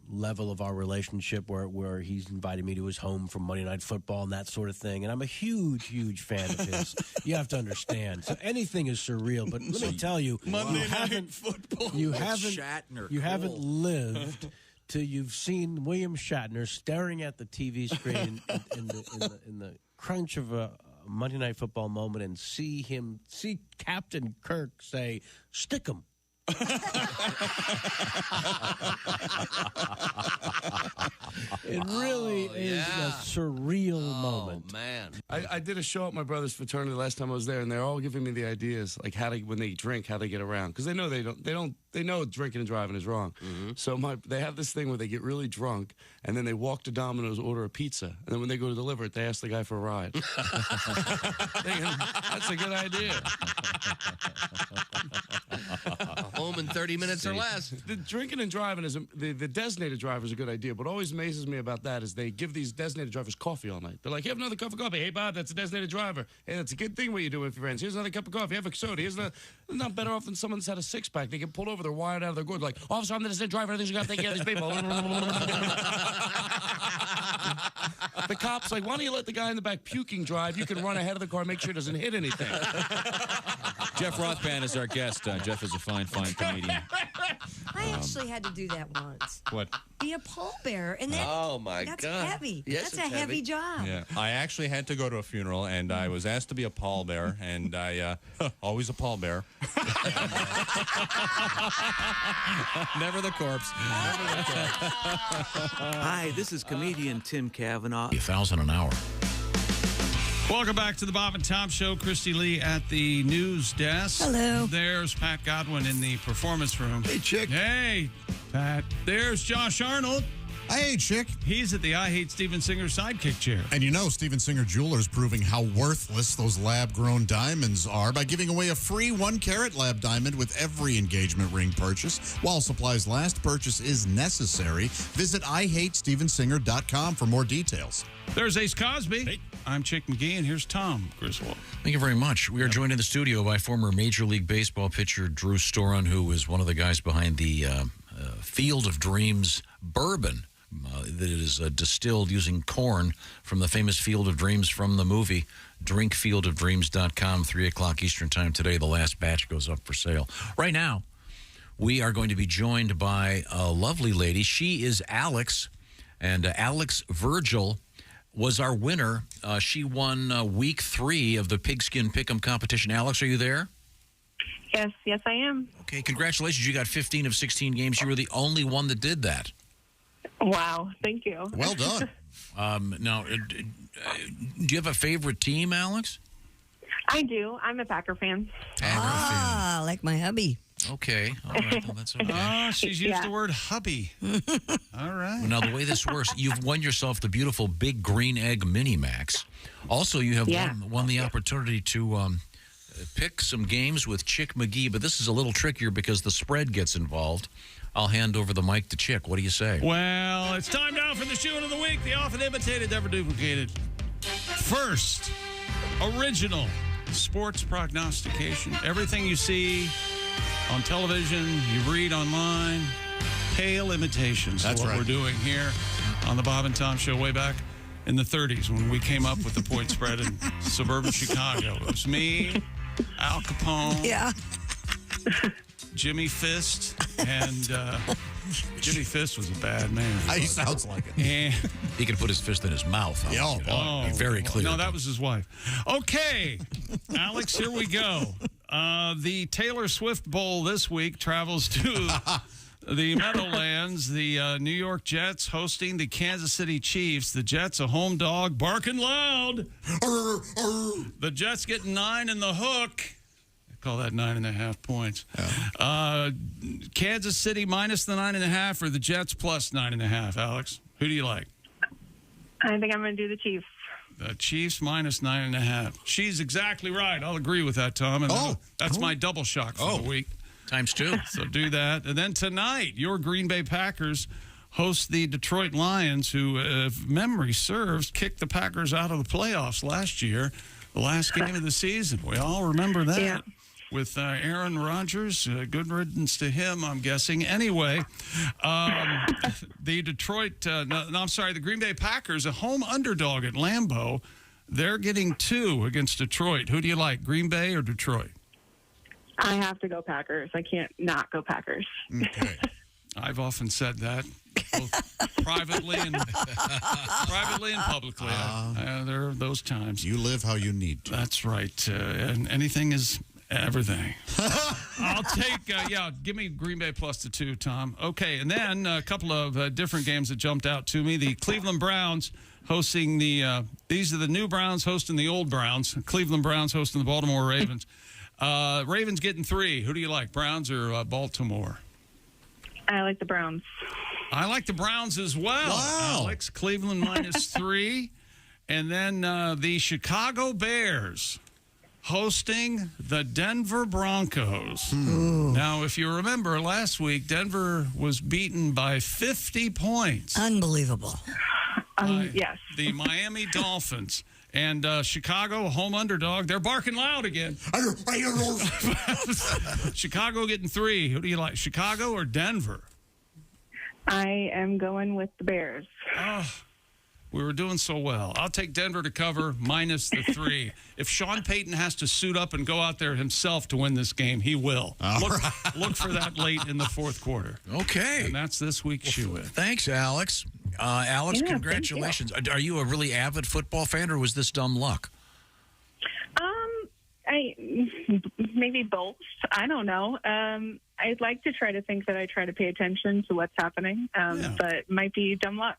level of our relationship where he's invited me to his home for Monday Night Football and that sort of thing. And I'm a huge, huge fan of his. You have to understand. So anything is surreal. But let me tell you, Monday Night Football. You haven't lived till you've seen William Shatner staring at the TV screen in the crunch of a Monday Night Football moment and see Captain Kirk say, "Stick 'em." It really is a surreal moment. Man, I did a show at my brother's fraternity last time I was there, and they're all giving me the ideas, like when they drink, how they get around, because they know drinking and driving is wrong. Mm-hmm. So they have this thing where they get really drunk, and then they walk to Domino's, order a pizza, and then when they go to deliver it, they ask the guy for a ride. That's a good idea. Home in 30 minutes or less. The drinking and driving the designated driver is a good idea. What always amazes me about that is they give these designated drivers coffee all night. They're like, "Have another cup of coffee." "Hey, Bob, that's a designated driver. Hey, that's a good thing what you do with your friends. Here's another cup of coffee. Have a soda. They're not better off than someone that's had a six-pack. They get pulled over. They're wired out of their gourd. Like, "Officer, I'm the designated driver. I think you got to take care of these people." The cop's like, "Why don't you let the guy in the back puking drive? You can run ahead of the car and make sure it doesn't hit anything." Jeff Rothband is our guest. Jeff is a fine comedian. I actually had to do that once. What? Be a pallbearer, and that's heavy. Yes, that's a heavy job. Yeah, I actually had to go to a funeral, and I was asked to be a pallbearer, and I always a pallbearer. Never the corpse. Hi, this is comedian Tim Cavanaugh. $1,000 an hour. Welcome back to the Bob and Tom Show. Christy Lee at the news desk. Hello. There's Pat Godwin in the performance room. Hey, Chick. Hey, Pat. There's Josh Arnold. Hey, Chick. He's at the I Hate Steven Singer sidekick chair. And Steven Singer Jewelers proving how worthless those lab-grown diamonds are by giving away a free 1-carat lab diamond with every engagement ring purchase. While supplies last, purchase is necessary. Visit IHateStevenSinger.com for more details. There's Ace Cosby. Hey. I'm Chick McGee, and here's Tom Griswold. Thank you very much. We are joined in the studio by former Major League Baseball pitcher Drew Storen, who is one of the guys behind the Field of Dreams bourbon that is distilled using corn from the famous Field of Dreams from the movie. DrinkFieldofDreams.com, 3 o'clock Eastern Time today. The last batch goes up for sale. Right now, we are going to be joined by a lovely lady. She is Alex, and Alex Virgil was our winner. She won week 3 of the Pigskin Pick'em competition. Alex, are you there? Yes, I am. Okay, congratulations. You got 15 of 16 games. You were the only one that did that. Wow, thank you. Well done. Now, do you have a favorite team, Alex? I do. I'm a Packer fan. Like my hubby. Okay. All right. Well, that's okay. Oh, she's used the word hubby. All right. Well, now, the way this works, you've won yourself the beautiful Big Green Egg Mini Max. Also, you have won the opportunity to pick some games with Chick McGee, but this is a little trickier because the spread gets involved. I'll hand over the mic to Chick. What do you say? Well, it's time now for the shoe of the week, the often imitated, never duplicated. First, original sports prognostication. Everything you see on television, you read online, pale imitations. That's what we're doing here on the Bob and Tom Show way back in the 30s when we came up with the point spread in suburban Chicago. It was me, Al Capone. Yeah. Jimmy Fist, and Jimmy Fist was a bad man. He sounds like it. And he could put his fist in his mouth. Very clear. No, that was his wife. Okay, Alex, here we go. The Taylor Swift Bowl this week travels to the Meadowlands. The New York Jets hosting the Kansas City Chiefs. The Jets, a home dog, barking loud. The Jets get 9 in the hook. Call that 9.5 points. Kansas City minus the 9.5 or the Jets plus 9.5. Alex, who do you like? I think I'm going to do the Chiefs. The Chiefs minus 9.5. She's exactly right. I'll agree with that, Tom. And that's my double shock for the week. Times 2. So do that. And then tonight, your Green Bay Packers host the Detroit Lions, who, if memory serves, kicked the Packers out of the playoffs last year, the last game of the season. We all remember that. Yeah. With Aaron Rodgers. Good riddance to him, I'm guessing. Anyway, the the Green Bay Packers, a home underdog at Lambeau. They're getting 2 against Detroit. Who do you like, Green Bay or Detroit? I have to go Packers. I can't not go Packers. Okay. I've often said that, both privately and publicly. There are those times. You live how you need to. That's right. And anything is everything. I'll take, give me Green Bay plus the 2, Tom. Okay, and then a couple of different games that jumped out to me. The Cleveland Browns hosting these are the new Browns hosting the old Browns. Cleveland Browns hosting the Baltimore Ravens. Ravens getting 3. Who do you like, Browns or Baltimore? I like the Browns. I like the Browns as well. Wow. Alex, Cleveland minus 3. And then the Chicago Bears hosting the Denver Broncos. Now, if you remember last week, Denver was beaten by 50 points. Unbelievable. Yes. The Miami Dolphins. And Chicago, home underdog, they're barking loud again. Chicago getting 3. Who do you like, Chicago or Denver? I am going with the Bears. We were doing so well. I'll take Denver to cover minus the 3. If Sean Payton has to suit up and go out there himself to win this game, he will. Look for that late in the fourth quarter. Okay. And that's this week's shoe-in. Thanks, Alex. Alex, Yeah, congratulations. Are you a really avid football fan, or was this dumb luck? Maybe both. I don't know. I'd like to try to think that I try to pay attention to what's happening, but it might be dumb luck.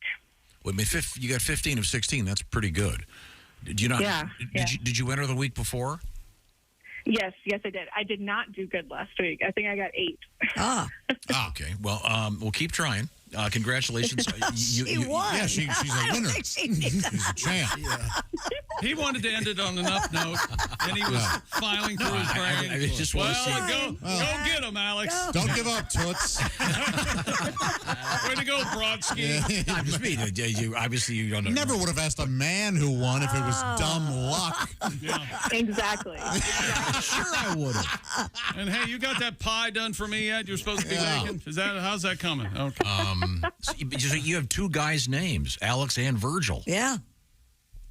Well, I mean, you got 15 of 16. That's pretty good. Did you not? Yeah. Did you enter the week before? Yes, I did. I did not do good last week. I think I got 8. Okay. Well, we'll keep trying. Congratulations. She won. Yeah, she's a winner. She's a champ. He wanted to end it on an up note, and he was filing through his brain. I just want to see. Go get him, Alex. Don't give up, Toots. Way to go, Brodsky. I'm just mean. Obviously, you don't know. Never would have asked a man who won if it was dumb luck. Exactly. Sure, I would have. And hey, you got that pie done for me yet? You're supposed to be making. How's that coming? Okay. You have 2 guys' names, Alex and Virgil. Yeah.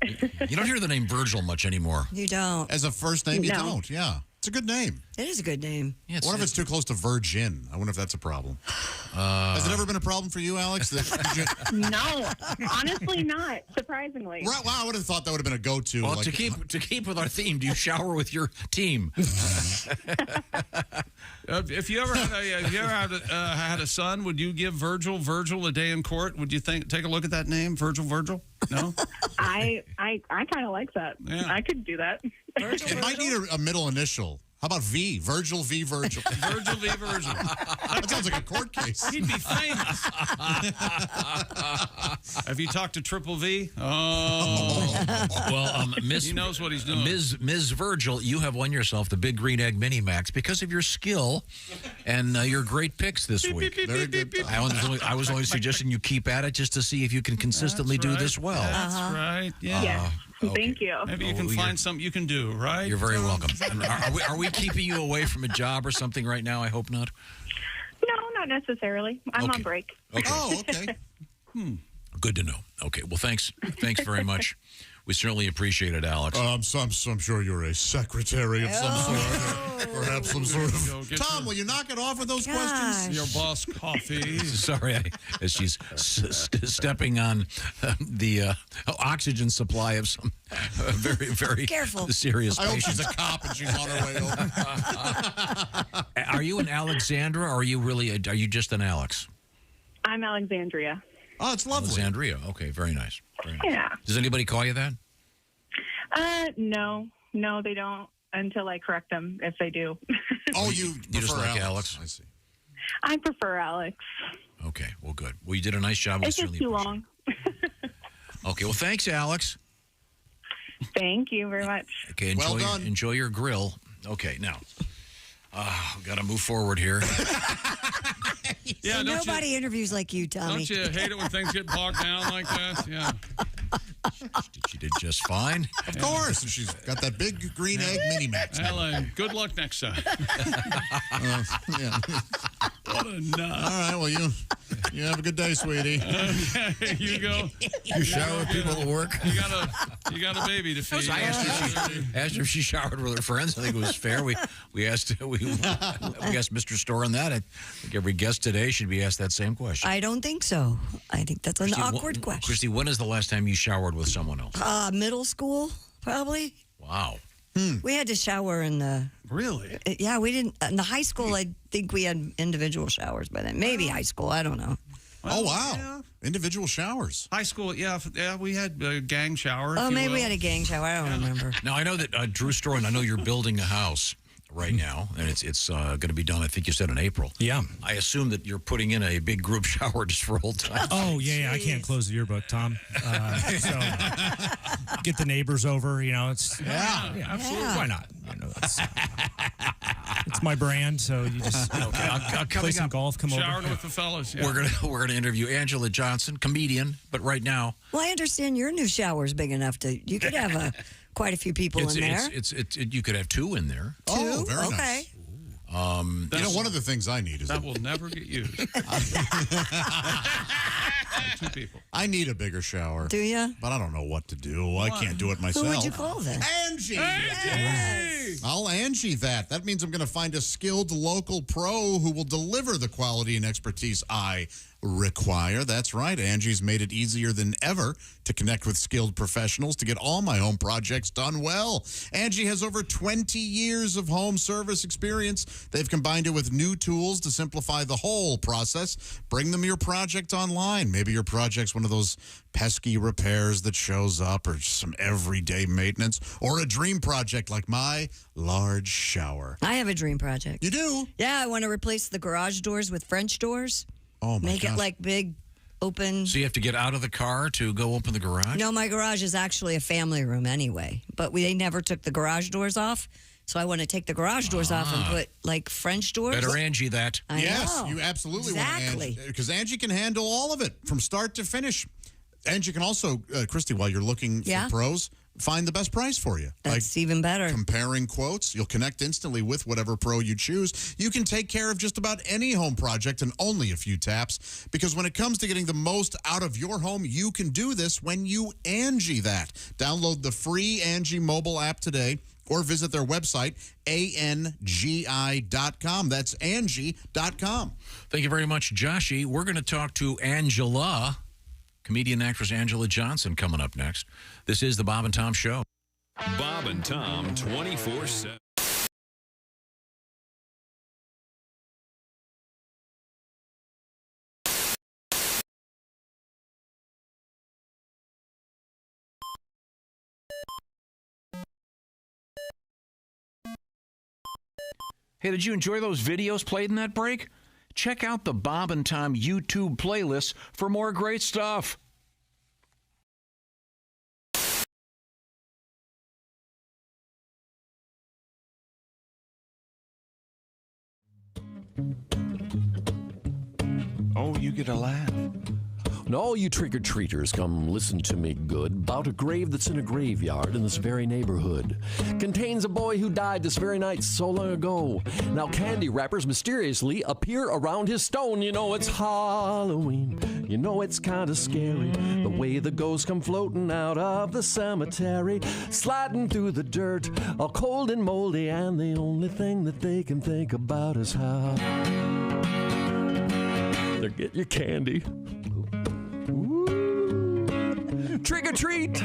You don't hear the name Virgil much anymore. You don't. As a first name, you don't. Yeah. It's a good name. It is a good name. Yeah, what if it's too close to Virgin? I wonder if that's a problem. Has it ever been a problem for you, Alex? No, honestly not, surprisingly. Wow, I would have thought that would have been a go-to. Well, to keep with our theme, do you shower with your team? If you ever had a son, would you give Virgil a day in court? Would you take a look at that name, Virgil? No? I kind of like that. Yeah. I could do that. It might need a middle initial. How about V? Virgil v. Virgil. Virgil v. Virgil. That sounds like a court case. He'd be famous. Have you talked to Triple V? Oh. Well, Miss, he knows what he's doing. Ms. Virgil, you have won yourself the Big Green Egg Mini Max because of your skill and your great picks this week. Very good. I was only suggesting you keep at it just to see if you can consistently do this well. That's right. Yeah. Yes. Okay. Thank you. Maybe you can find something you can do, right? You're very welcome. Are we keeping you away from a job or something right now? I hope not. No, not necessarily. I'm on break. Okay. Oh, okay. Good to know. Okay. Well, thanks very much. We certainly appreciate it, Alex. I'm sure you're a secretary of some sort. Perhaps some sort of... Tom, will you knock it off with those questions? Your boss coffee. Sorry, as she's stepping on the oxygen supply of some very, very Careful. serious I hope patients. she's a cop and she's on her way over. Are you an Alexandra, or are you just an Alex? I'm Alexandria. Oh, it's lovely. Alexandria. Okay, very nice. Very nice. Yeah. Does anybody call you that? No, they don't until I correct them if they do. Oh, you just like Alex. Alex? I see. I prefer Alex. Okay, well, good. Well, you did a nice job. We It's just certainly too appreciate long. Okay, well, thanks, Alex. Thank you very much. Okay, enjoy your grill. Okay, now, we got to move forward here. Yeah, Nobody interviews like you, Tommy. Don't you hate it when things get bogged down like that? Yeah. She did just fine. Of course. And she's got that big green egg mini max. Ellen, good luck next time. Yeah. What a nut. All right, well, you have a good day, sweetie. Okay, you go. You shower with people at work? You got a baby to feed. I asked her if she showered with her friends. I think it was fair. We asked Mr. Storen that. I think every guest today should be asked that same question. I don't think so. I think that's an awkward question. Christy, when is the last time you showered with someone else? Middle school, probably. Wow. We had to shower in the... Really? Yeah, we didn't... In the high school, I think we had individual showers by then. Maybe high school, I don't know. Oh, wow. Yeah. Individual showers. High school, yeah, we had a gang shower. Oh, maybe we had a gang shower. I don't remember. Now, I know that, Drew Storen, I know you're building a house right now, and it's going to be done, I think you said, in April. Yeah. I assume that you're putting in a big group shower just for old times. Oh, yeah, I can't close the yearbook, Tom. So get the neighbors over, it's... Yeah, absolutely. Why not? It's my brand, so you just play some golf, come Showered over. with the fellas. Yeah. We're gonna interview Angela Johnson, comedian, but right now... Well, I understand your new shower's big enough you could have quite a few people in there. You could have two in there. Oh, very okay. nice. One of the things I need is that will never get used. 2 people. I need a bigger shower. Do you? But I don't know what to do. I can't do it myself. Who would you call then? Angie. Yes. I'll Angie that. That means I'm going to find a skilled local pro who will deliver the quality and expertise I require. That's right. Angie's made it easier than ever to connect with skilled professionals to get all my home projects done well. Angie has over 20 years of home service experience. They've combined it with new tools to simplify the whole process. Bring them your project online. Maybe your project's one of those pesky repairs that shows up, or just some everyday maintenance, or a dream project like my large shower. I have a dream project. You do? Yeah, I want to replace the garage doors with French doors. Oh, my Make gosh. it like big, open. So you have to get out of the car to go open the garage? No, my garage is actually a family room anyway, but they never took the garage doors off. So I want to take the garage doors off and put like French doors. Better Angie that. Yes, you absolutely want to Angie. Because Angie can handle all of it from start to finish. Angie can also, Christy, while you're looking for pros, find the best price for you. That's even better. Comparing quotes. You'll connect instantly with whatever pro you choose. You can take care of just about any home project in only a few taps. Because when it comes to getting the most out of your home, you can do this when you Angie that. Download the free Angie mobile app today or visit their website, ANGI.com. That's Angie.com. Thank you very much, Joshy. We're going to talk to Angela, comedian actress Angela Johnson, coming up next. This is the Bob and Tom Show. Bob and Tom 24/7. Hey, did you enjoy those videos played in that break? Check out the Bob and Tom YouTube playlist for more great stuff. Oh, you get a laugh. Now, all you trick-or-treaters, come listen to me good about a grave that's in a graveyard in this very neighborhood. Contains a boy who died this very night so long ago. Now candy wrappers mysteriously appear around his stone. You know it's Halloween. You know it's kind of scary. The way the ghosts come floating out of the cemetery, sliding through the dirt, all cold and moldy, and the only thing that they can think about is how they get your candy. Trick or treat,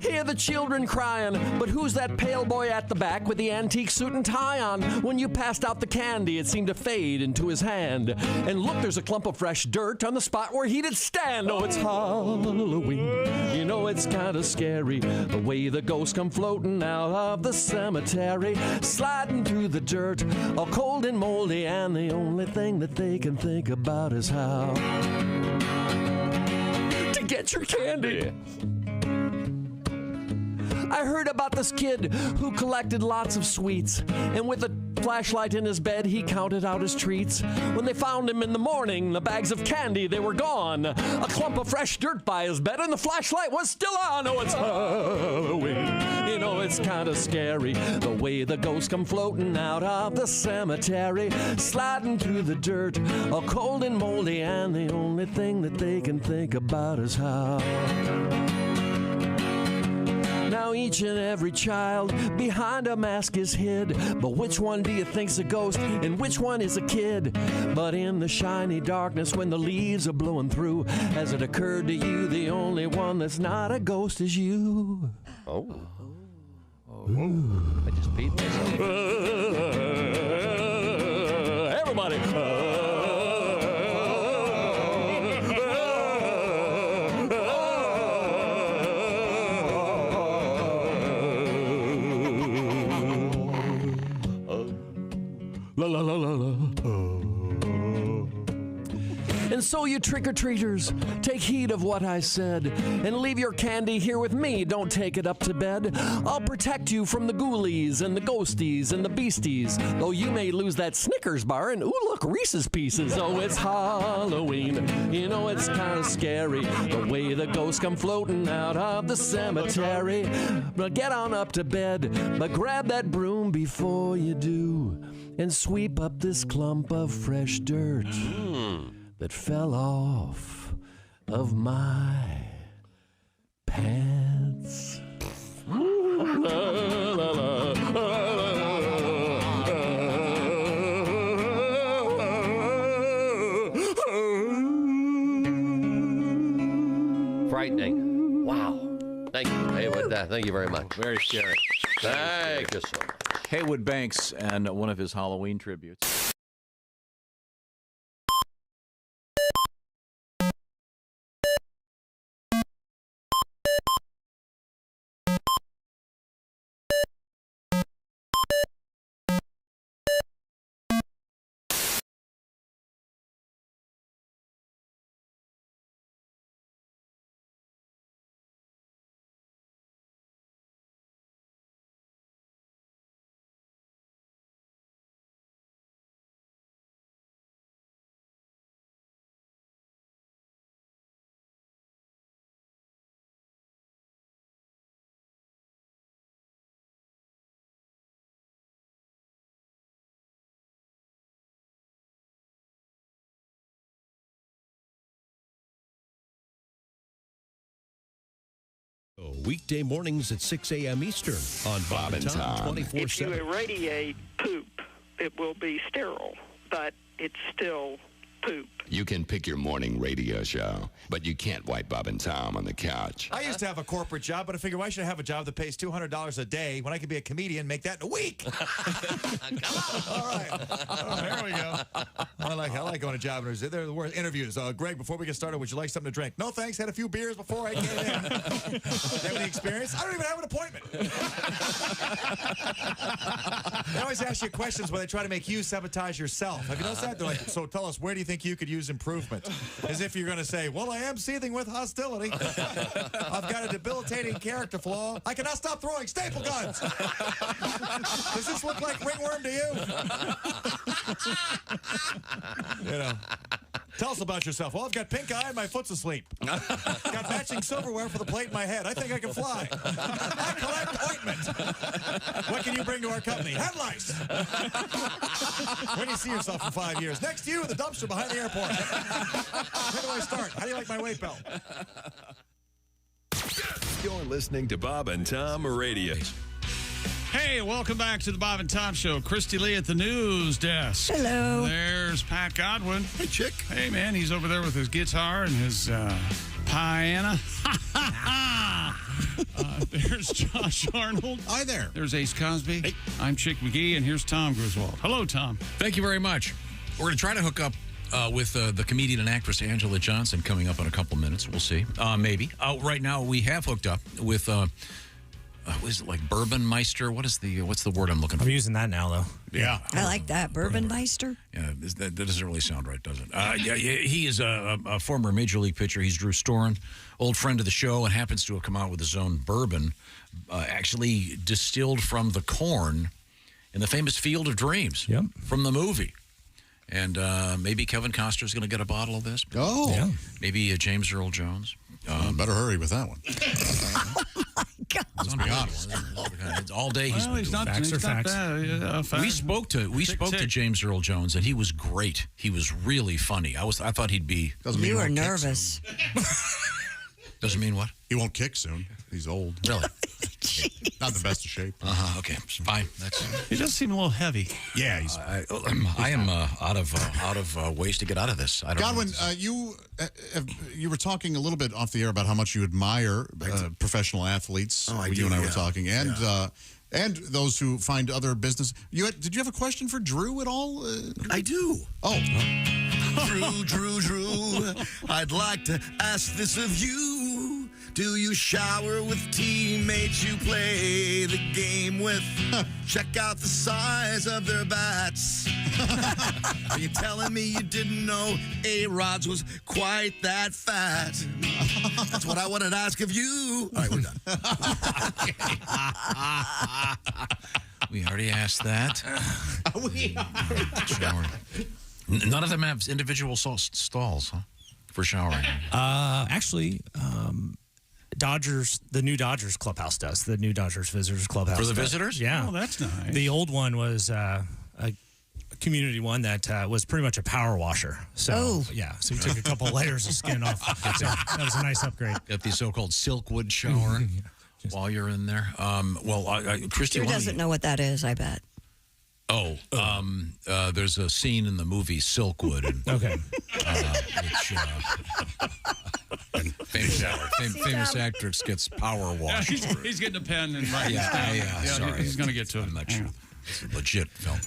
hear the children crying, but who's that pale boy at the back with the antique suit and tie on? When you passed out the candy, it seemed to fade into his hand. And look, there's a clump of fresh dirt on the spot where he did stand. Oh, it's Halloween. You know it's kind of scary, the way the ghosts come floating out of the cemetery, sliding through the dirt, all cold and moldy, and the only thing that they can think about is how to get your candy. I heard about this kid who collected lots of sweets, and with a flashlight in his bed, he counted out his treats. When they found him in the morning, the bags of candy, they were gone. A clump of fresh dirt by his bed, and the flashlight was still on. Oh, it's Halloween. You know, it's kind of scary, the way the ghosts come floating out of the cemetery, sliding through the dirt, all cold and moldy, and the only thing that they can think about is how. Now each and every child behind a mask is hid, but which one do you think's a ghost and which one is a kid? But in the shiny darkness when the leaves are blowing through, has it occurred to you the only one that's not a ghost is you? Oh. I just beat myself. Everybody. La la la la la. And so you trick-or-treaters, take heed of what I said, and leave your candy here with me, don't take it up to bed. I'll protect you from the ghoulies and the ghosties and the beasties, though you may lose that Snickers bar and, ooh, look, Reese's Pieces. Oh, it's Halloween, you know it's kind of scary, the way the ghosts come floating out of the cemetery. But get on up to bed, but grab that broom before you do, and sweep up this clump of fresh dirt that fell off of my pants. Frightening. Wow. Thank you. Haywood, thank you very much. Very scary. Thank you so much. Haywood Banks and one of his Halloween tributes. Weekday mornings at 6 a.m. Eastern on Bob and Tom 24/7. If you irradiate poop, it will be sterile, but it's still poop. You can pick your morning radio show, but you can't wipe Bob and Tom on the couch. I used to have a corporate job, but I figure why should I have a job that pays $200 a day when I could be a comedian and make that in a week? All right, here we go. I like going to job interviews. They're the worst interviews. Greg, before we get started, would you like something to drink? No, thanks. Had a few beers before I came in. Do you have any experience? I don't even have an appointment. They always ask you questions where they try to make you sabotage yourself. Have you noticed that? They're like, so tell us, where do you think you could use improvement? As if you're going to say, well, I am seething with hostility. I've got a debilitating character flaw. I cannot stop throwing staple guns. Does this look like ringworm to you? You know. Tell us about yourself. Well, I've got pink eye and my foot's asleep. Got matching silverware for the plate in my head. I think I can fly. I collect ointment. What can you bring to our company? Head lice. Where do you see yourself in 5 years? Next to you in the dumpster behind the airport. Where do I start? How do you like my weight belt? You're listening to Bob and Tom Radio. Hey, welcome back to the Bob and Tom Show. Christy Lee at the news desk. Hello. There's Pat Godwin. Hey, chick. Hey, man, he's over there with his guitar and his piano. There's Josh Arnold. Hi there. There's Ace Cosby. Hey. I'm Chick McGee, and here's Tom Griswold. Hello, Tom. Thank you very much. We're going to try to hook up with the comedian and actress Angela Johnson coming up in a couple minutes. We'll see. Maybe. Right now, we have hooked up with... what is it, like Bourbon Meister? What's the word I'm looking for? I'm using that now, though. Yeah. I like that. Bourbon Meister? Yeah, that doesn't really sound right, does it? Yeah, he is a former Major League pitcher. He's Drew Storen, old friend of the show, and happens to have come out with his own bourbon, actually distilled from the corn in the famous Field of Dreams from the movie. And maybe Kevin Costner's going to get a bottle of this. Oh. Yeah. Maybe James Earl Jones. Better hurry with that one. Let's be honest. It's all day he's been doing facts. We spoke to James Earl Jones, and he was great. He was really funny. I thought he'd be. You were nervous. Doesn't mean what? He won't kick soon. He's old. Really? Not in the best of shape. Okay, fine. He does seem a little heavy. Yeah, he's. I am out of ways to get out of this. I don't Godwin, you were talking a little bit off the air about how much you admire professional athletes. You and I were talking, and those who find other business. Did you have a question for Drew at all? I do. Oh. Drew, I'd like to ask this of you. Do you shower with teammates you play the game with? Check out the size of their bats. Are you telling me you didn't know A-Rod's was quite that fat? That's what I wanted to ask of you. All right, we're done. We already asked that. Shower. None of them have individual stalls, huh? For showering. Actually, the new Dodgers clubhouse does. The new Dodgers visitors clubhouse. For the does. visitors? Yeah. Oh, that's nice. The old one was a community one that was pretty much a power washer. So, yeah. So we took a couple layers of skin off. So that was a nice upgrade. Got the so-called Silkwood shower while you're in there. Christy, Who doesn't know what that is, I bet. Oh, there's a scene in the movie Silkwood. Okay. Which famous actress gets power washed. Yeah, he's getting a pen and writing. Sorry. He's going to get to it. I'm not sure. It's a legit film.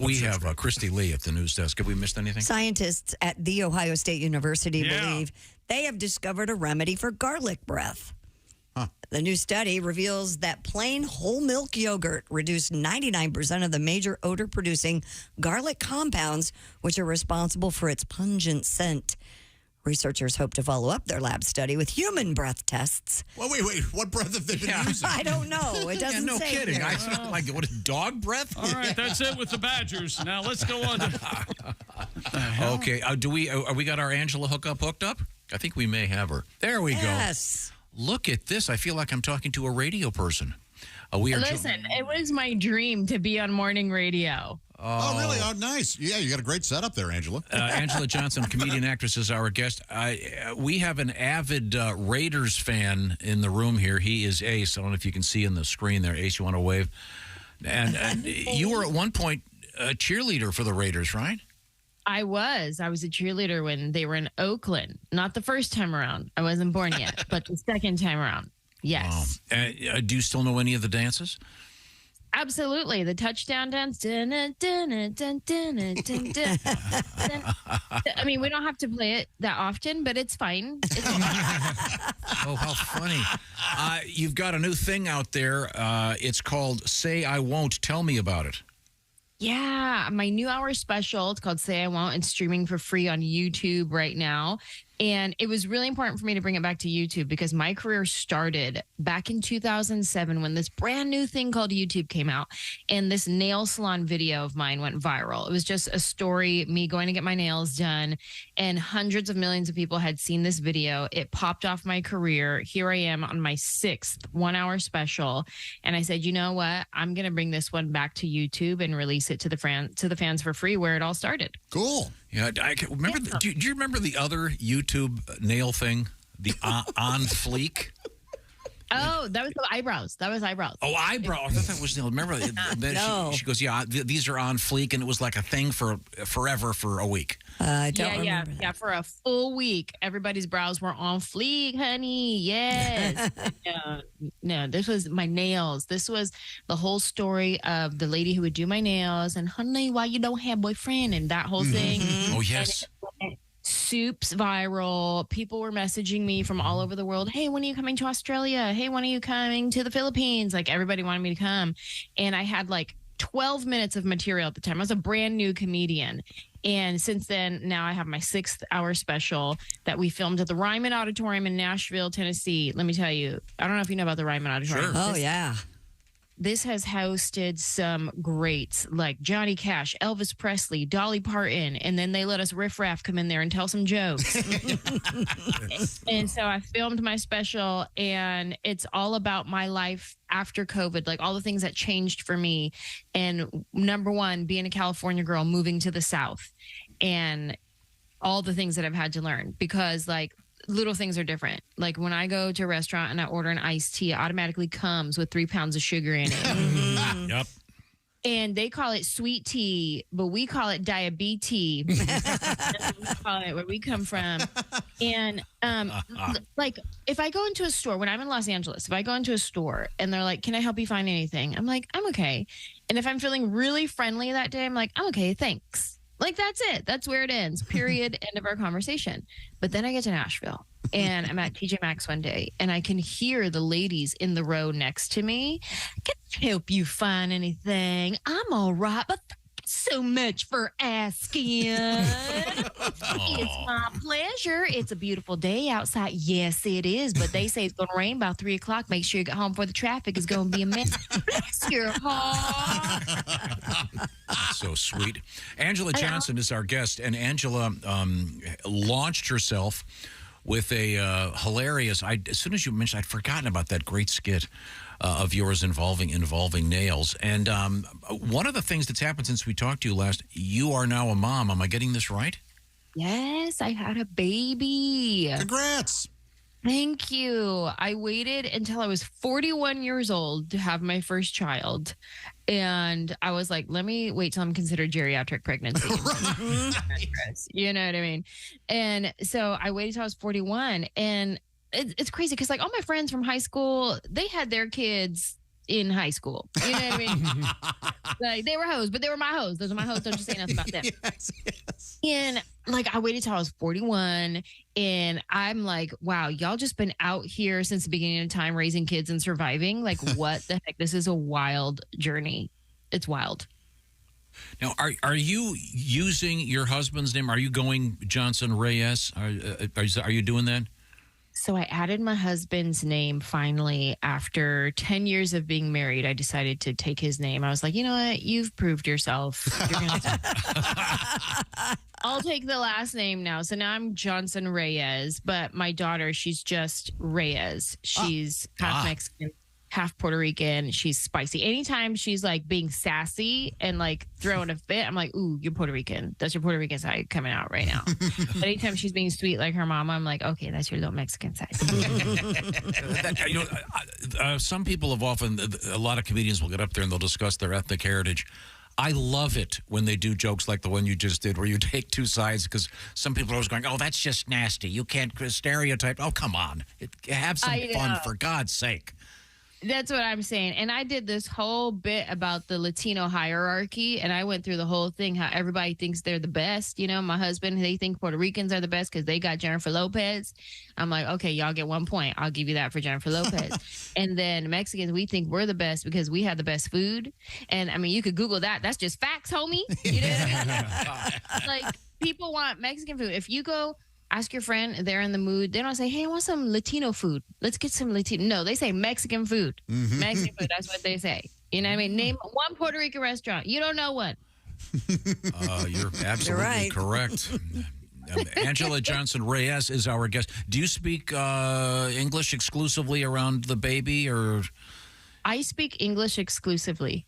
We have Christy Lee at the news desk. Have we missed anything? Scientists at The Ohio State University believe they have discovered a remedy for garlic breath. The new study reveals that plain whole milk yogurt reduced 99% of the major odor-producing garlic compounds, which are responsible for its pungent scent. Researchers hope to follow up their lab study with human breath tests. Well, wait. What breath have they been using? I don't know. It doesn't no say kidding. here. I sound like, what is dog breath? All right, that's it with the Badgers. Now let's go on to... Okay, we got our Angela hooked up? I think we may have her. There we go. Yes. Look at this. I feel like I'm talking to a radio person. Listen, it was my dream to be on morning radio. Oh, really? Oh, nice. Yeah, you got a great setup there, Angela. Angela Johnson, comedian actress, is our guest. We have an avid Raiders fan in the room here. He is Ace. I don't know if you can see in the screen there. Ace, you want to wave? And you were at one point a cheerleader for the Raiders, right? I was a cheerleader when they were in Oakland. Not the first time around. I wasn't born yet, but the second time around. Yes. Do you still know any of the dances? Absolutely. The touchdown dance. Dun, dun, dun, dun, dun, dun, dun, dun. I mean, we don't have to play it that often, but it's fine. Oh, how funny. You've got a new thing out there. It's called Say I Won't. Tell me about it. Yeah, my new hour special. It's called Say I Won't. It's streaming for free on YouTube right now. And it was really important for me to bring it back to YouTube because my career started back in 2007 when this brand new thing called YouTube came out. And this nail salon video of mine went viral. It was just a story, me going to get my nails done. And hundreds of millions of people had seen this video. It popped off my career. Here I am on my 6th 1 hour special. And I said, you know what? I'm going to bring this one back to YouTube and release it to the fans for free where it all started. Cool. Yeah, I can remember. Do you remember the other YouTube nail thing, the on fleek? Oh, that was the eyebrows. That was eyebrows. Oh, eyebrow. I thought that was nail. Remember? No. She goes, yeah, these are on fleek, and it was like a thing for forever for a week. Yeah. For a full week, everybody's brows were on fleek, honey. Yes. No, this was my nails. This was the whole story of the lady who would do my nails and, honey, why you don't have boyfriend and that whole thing. Oh, yes. Soups viral. People were messaging me from all over the world. Hey, when are you coming to Australia? Hey, when are you coming to the Philippines? Like, everybody wanted me to come. And I had like 12 minutes of material at the time. I was a brand new comedian. And since then, now I have my 6th hour special that we filmed at the Ryman Auditorium in Nashville, Tennessee. Let me tell you, I don't know if you know about the Ryman Auditorium. Sure. Oh, yeah. This has hosted some greats like Johnny Cash, Elvis Presley, Dolly Parton, and then they let us riffraff come in there and tell some jokes. And so I filmed my special, and it's all about my life after COVID, like all the things that changed for me. And number one, being a California girl, moving to the South, and all the things that I've had to learn because, like, little things are different. Like when I go to a restaurant and I order an iced tea, it automatically comes with 3 pounds of sugar in it. Yep. And they call it sweet tea, but we call it diabetes. That's what we call it where we come from. And like if I go into a store, when I'm in Los Angeles, if I go into a store and they're like, can I help you find anything? I'm like, I'm okay. And if I'm feeling really friendly that day, I'm like, I'm okay, thanks. Like, that's it. That's where it ends. Period. End of our conversation. But then I get to Nashville and I'm at TJ Maxx one day and I can hear the ladies in the row next to me. Can I help you find anything? I'm all right, but thank you so much for asking. It's my pleasure. It's a beautiful day outside. Yes, it is. But they say it's going to rain by 3 o'clock. Make sure you get home before the traffic is going to be a mess. Bless your heart. So sweet. Angela Johnson is our guest, and Angela launched herself with a hilarious. As soon as you mentioned, I'd forgotten about that great skit of yours involving nails. And one of the things that's happened since we talked to you last, you are now a mom. Am I getting this right? Yes, I had a baby. Congrats. Thank you. I waited until I was 41 years old to have my first child. And I was like, let me wait till I'm considered geriatric pregnancy. You know what I mean? And so I waited till I was 41. And it's crazy because, like, all my friends from high school, they had their kids in high school. You know what I mean? Like, they were hoes, but they were my hoes. Those are my hoes. Don't you say nothing about them. Yes. And, like, I waited till I was 41. And I'm like, wow, y'all just been out here since the beginning of time raising kids and surviving. Like, what the heck? This is a wild journey. It's wild. Now, are you using your husband's name? Are you going Johnson Reyes? Are you doing that? So I added my husband's name finally after 10 years of being married. I decided to take his name. I was like, you know what? You've proved yourself. I'll take the last name now. So now I'm Johnson Reyes, but my daughter, she's just Reyes. She's half Mexican, half Puerto Rican. She's spicy. Anytime she's like being sassy and like throwing a fit, I'm like, ooh, you're Puerto Rican. That's your Puerto Rican side coming out right now. But anytime she's being sweet like her mama, I'm like, okay, that's your little Mexican side. Some people have often, a lot of comedians will get up there and they'll discuss their ethnic heritage. I love it when they do jokes like the one you just did, where you take two sides, because some people are always going, oh, that's just nasty. You can't stereotype. Oh, come on. Have some fun, for God's sake. That's what I'm saying. And I did this whole bit about the Latino hierarchy, and I went through the whole thing, how everybody thinks they're the best. You know, my husband, they think Puerto Ricans are the best because they got Jennifer Lopez. I'm like, okay, y'all get 1 point. I'll give you that for Jennifer Lopez. And then Mexicans, we think we're the best because we have the best food. And I mean, you could Google that. That's just facts, homie. You know? Like, people want Mexican food. If you go ask your friend, they're in the mood, they don't say, hey, I want some Latino food. Let's get some Latino. No, they say Mexican food. Mm-hmm. Mexican food. That's what they say. You know what I mean? Name one Puerto Rican restaurant. You don't know one. You're absolutely correct. Angela Johnson Reyes is our guest. Do you speak English exclusively around the baby, or? I speak English exclusively.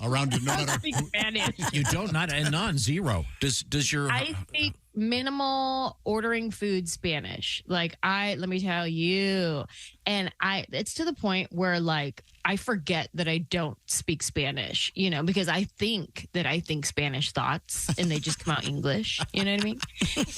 Around no matter. I speak Spanish. You don't, none, zero. Does your? I speak minimal ordering food Spanish. Like let me tell you, and it's to the point where like I forget that I don't speak Spanish, you know, because I think Spanish thoughts and they just come out English, you know what I mean?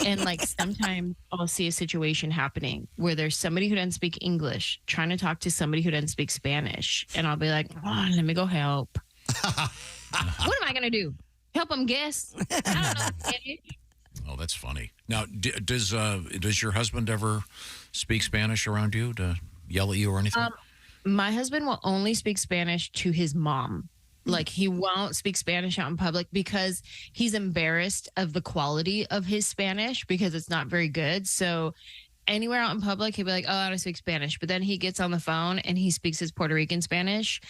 And like sometimes I'll see a situation happening where there's somebody who doesn't speak English trying to talk to somebody who doesn't speak Spanish, and I'll be like, oh, let me go help. What am I gonna do? Help them guess? I don't know Spanish. Oh, that's funny. Now, does your husband ever speak Spanish around you to yell at you or anything? My husband will only speak Spanish to his mom. Like, he won't speak Spanish out in public because he's embarrassed of the quality of his Spanish because it's not very good. So anywhere out in public, he'll be like, oh, I don't speak Spanish. But then he gets on the phone and he speaks his Puerto Rican Spanish.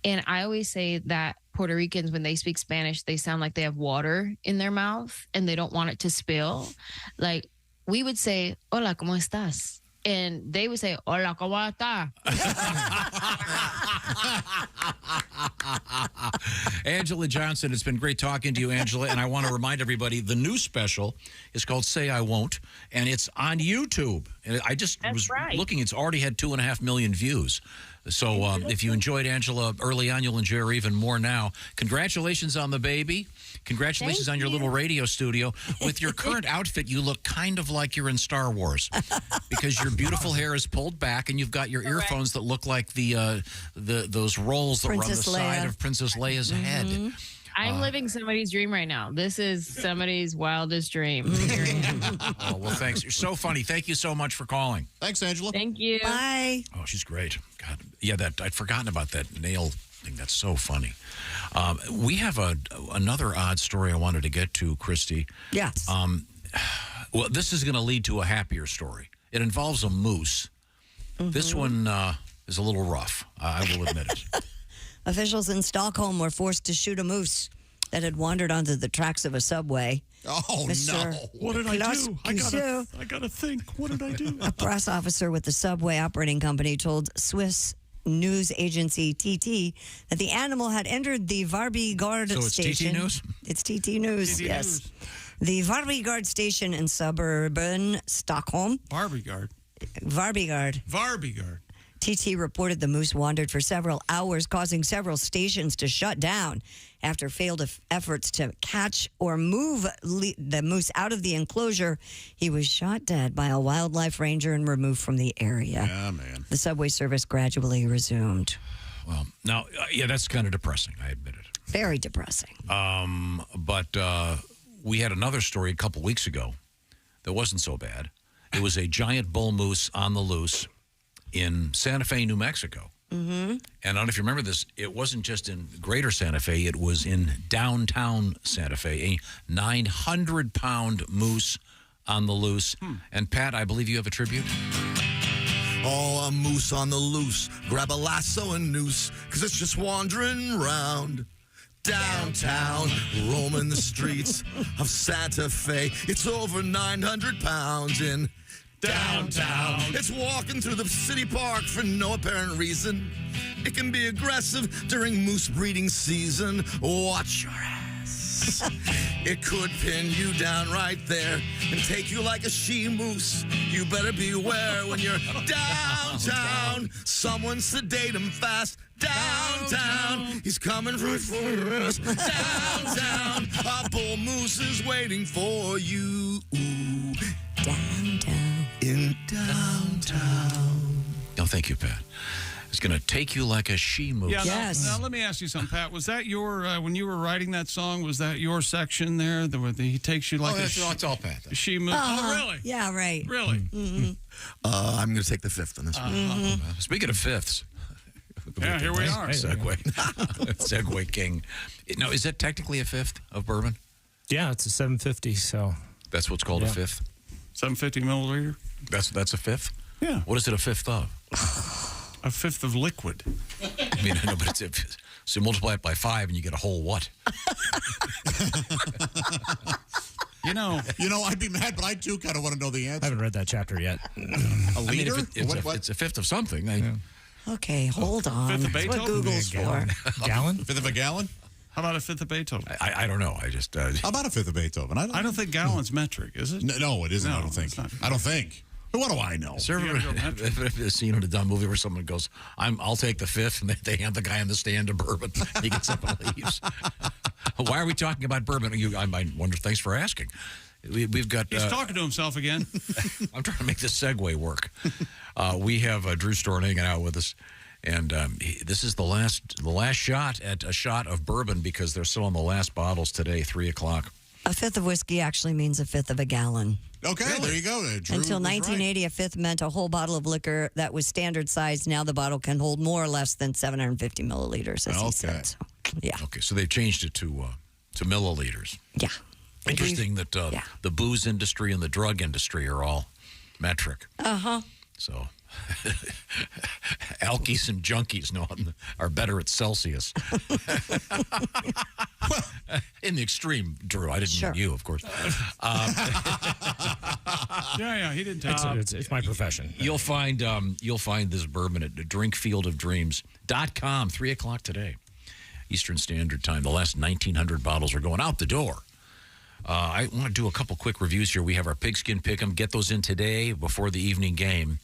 And I always say that Puerto Ricans, when they speak Spanish, they sound like they have water in their mouth and they don't want it to spill. Like, we would say, hola, ¿cómo estás? And they would say, hola, ¿cómo está? Angela Johnson, it's been great talking to you, Angela. And I want to remind everybody, the new special is called Say I Won't, and it's on YouTube. And I just was looking, it's already had 2.5 million views. So if you enjoyed Angela early on, you'll enjoy her even more now. Congratulations on the baby. Congratulations on your little radio studio. With your current outfit, you look kind of like you're in Star Wars because your beautiful hair is pulled back and you've got your earphones that look like those rolls that were on the side of Princess Leia's head. I'm living somebody's dream right now. This is somebody's wildest dream. Oh, well, thanks. You're so funny. Thank you so much for calling. Thanks, Angela. Thank you. Bye. Oh, she's great. God, yeah, I'd forgotten about that nail thing. That's so funny. We have another odd story I wanted to get to, Christy. Yes. Well, this is going to lead to a happier story. It involves a moose. This one is a little rough. I will admit it. Officials in Stockholm were forced to shoot a moose that had wandered onto the tracks of a subway. Oh, no. What did I do? I gotta think. What did I do? A press officer with the subway operating company told Swiss news agency TT that the animal had entered the Varbygard station. So it's TT News? It's TT News, yes. The Varbygard station in suburban Stockholm. Varbygard. TT reported the moose wandered for several hours, causing several stations to shut down. After failed efforts to catch or move the moose out of the enclosure, he was shot dead by a wildlife ranger and removed from the area. Yeah, man. The subway service gradually resumed. Well, now, yeah, that's kind of depressing, I admit it. Very depressing. But we had another story a couple weeks ago that wasn't so bad. It was a giant bull moose on the loose in Santa Fe, New Mexico. Mm-hmm. And I don't know if you remember this, it wasn't just in greater Santa Fe, it was in downtown Santa Fe, a 900-pound moose on the loose. And Pat, I believe you have a tribute? Oh, a moose on the loose. Grab a lasso and noose, because it's just wandering round. Downtown, roaming the streets of Santa Fe. It's over 900 pounds in downtown. It's walking through the city park for no apparent reason. It can be aggressive during moose breeding season. Watch your ass. It could pin you down right there and take you like a she-moose. You better beware when you're downtown. Someone sedate him fast. Downtown, he's coming right for us. Downtown, a bull moose is waiting for you. Downtown. In downtown. Oh, thank you, Pat. is going to take you like a she-moose. Yeah, now let me ask you something, Pat. Was that your, when you were writing that song, was that your section there? Where he takes you like it's all Pat. She-moose? Oh, really? Yeah, right. Really? Mm-hmm. I'm going to take the fifth on this one. Speaking of fifths. Yeah, here we are. Segue. Segue king. Now, is that technically a fifth of bourbon? Yeah, it's a 750, so. That's what's called a fifth? 750 milliliter? That's a fifth? Yeah. What is it a fifth of? A fifth of liquid. I mean, I know, but so you multiply it by 5 and you get a whole what? You know, I'd be mad, but I too kind of want to know the answer. I haven't read that chapter yet. A liter? I mean, it's a fifth of something. Okay, hold on. Fifth of That's what Beethoven? Google's for. Gallon? Fifth of a gallon? How about a fifth of Beethoven? I don't know. I just. How about a fifth of Beethoven? I don't think gallon's metric, is it? No, it isn't. No, I don't think. I don't think. But what do I know? Has there ever been a scene in a dumb movie where someone goes, I'll take the fifth, and they hand the guy on the stand a bourbon. He gets up and leaves. Why are we talking about bourbon? I might wonder. Thanks for asking. We've got. He's talking to himself again. I'm trying to make this segue work. We have Drew Storen hanging out with us, and this is the last shot at a shot of bourbon because they're still on the last bottles today, 3:00. A fifth of whiskey actually means a fifth of a gallon. Okay, there you go. Drew Until was 1980, a fifth meant a whole bottle of liquor that was standard size. Now the bottle can hold more or less than 750 milliliters, as he said. So, yeah. Okay, so they've changed it to milliliters. Yeah. Interesting that the booze industry and the drug industry are all metric. Uh-huh. So alkies and junkies are better at Celsius. In the extreme, Drew. I didn't mean you, of course. Yeah, he didn't take it's my profession. You'll find this bourbon at drinkfieldofdreams.com, 3:00 today, Eastern Standard Time. The last 1,900 bottles are going out the door. I want to do a couple quick reviews here. We have our pigskin pick'em. Get those in today before the evening game.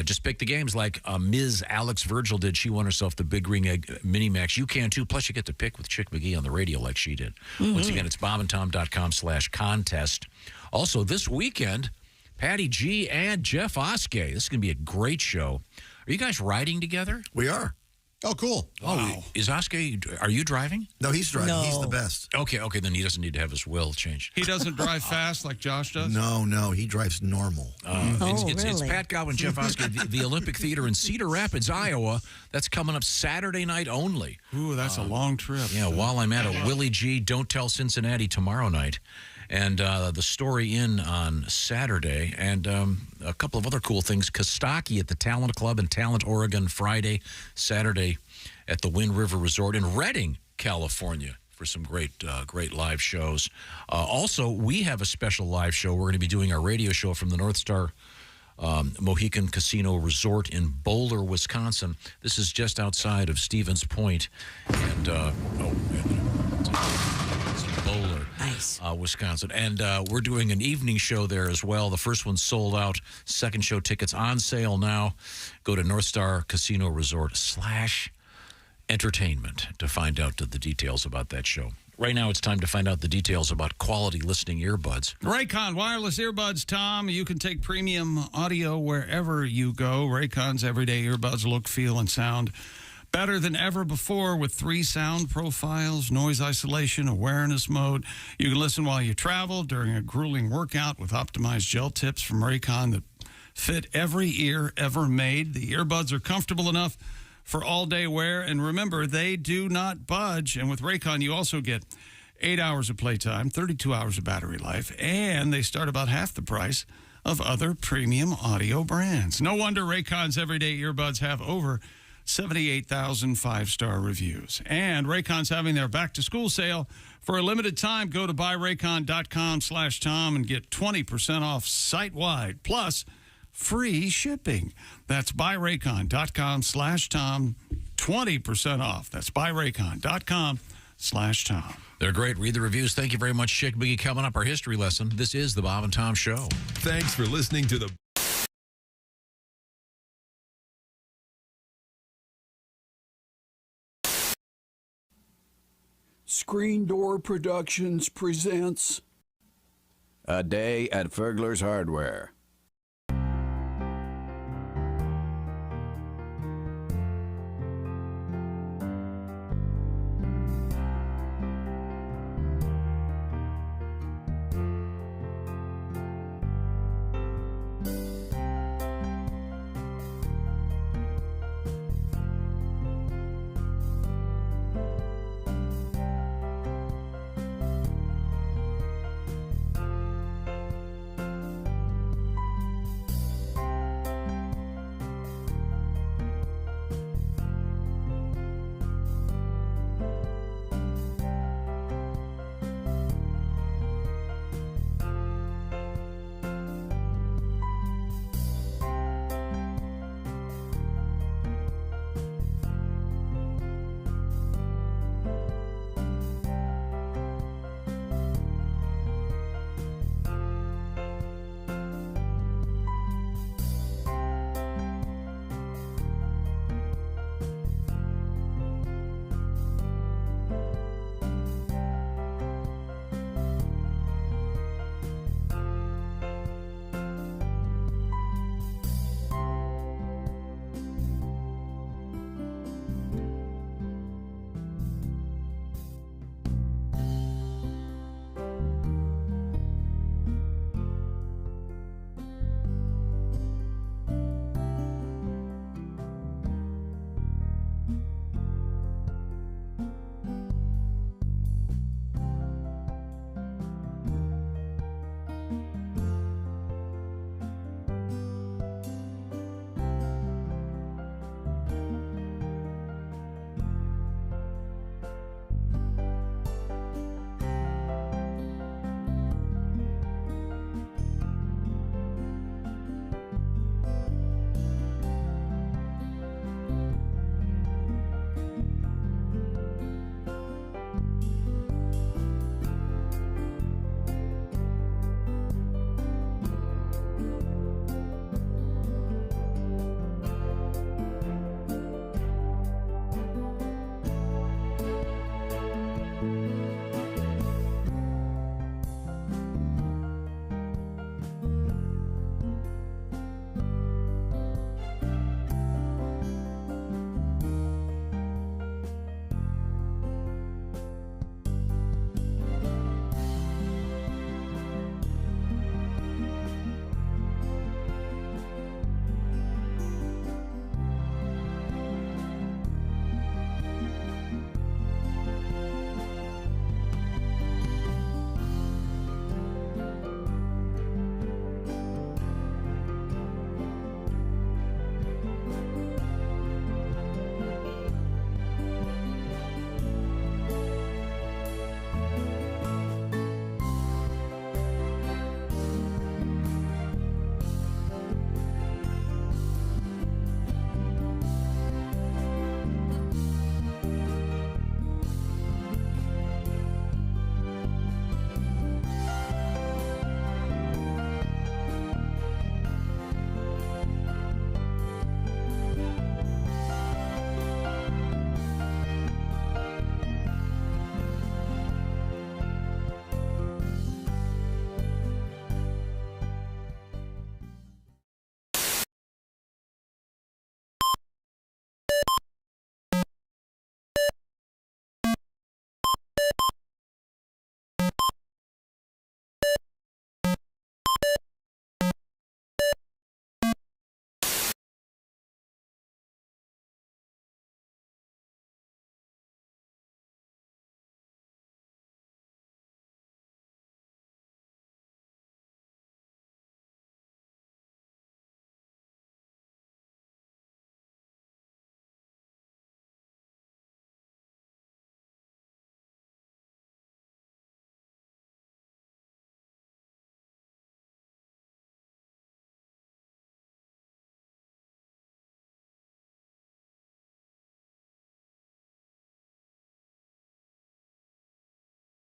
Just pick the games like Ms. Alex Virgil did. She won herself the Big Green Egg Mini Max. You can too. Plus, you get to pick with Chick McGee on the radio like she did. Once again, it's bobandtom.com/contest. Also, this weekend, Patty G and Jeff Oskey. This is going to be a great show. Are you guys riding together? We are. Oh, cool. Oh, is Oskey, are you driving? No, he's driving. No. He's the best. Okay, then he doesn't need to have his will changed. He doesn't drive fast like Josh does? No, he drives normal. It's Pat Godwin, Jeff Oskey, the Olympic Theater in Cedar Rapids, Iowa. That's coming up Saturday night only. Ooh, that's a long trip. Yeah, while I'm at a Willie G. Don't Tell Cincinnati tomorrow night. And the Story Inn on Saturday. And a couple of other cool things. Kostaki at the Talent Club in Talent, Oregon, Friday, Saturday at the Wind River Resort in Redding, California, for some great live shows. Also, we have a special live show. We're going to be doing our radio show from the North Star Mohican Casino Resort in Boulder, Wisconsin. This is just outside of Stevens Point. And, Boulder, nice. Wisconsin. And we're doing an evening show there as well. The first one's sold out. Second show tickets on sale now. Go to North Star Casino Resort /entertainment to find out the details about that show. Right now, it's time to find out the details about quality listening earbuds. Raycon wireless earbuds, Tom. You can take premium audio wherever you go. Raycon's everyday earbuds look, feel, and sound better than ever before with 3 sound profiles, noise isolation, awareness mode. You can listen while you travel, during a grueling workout with optimized gel tips from Raycon that fit every ear ever made. The earbuds are comfortable enough for all-day wear, and remember, they do not budge. And with Raycon, you also get 8 hours of playtime, 32 hours of battery life, and they start about half the price of other premium audio brands. No wonder Raycon's everyday earbuds have over 78,000 five-star reviews. And Raycon's having their back-to-school sale. For a limited time, go to buyraycon.com/Tom and get 20% off site-wide, plus free shipping. That's buyraycon.com/Tom, 20% off. That's buyraycon.com/Tom. They're great. Read the reviews. Thank you very much, Chick Biggie. Coming up, our history lesson. This is the Bob and Tom Show. Thanks for listening to the Screen Door Productions presents A Day at Fergler's Hardware.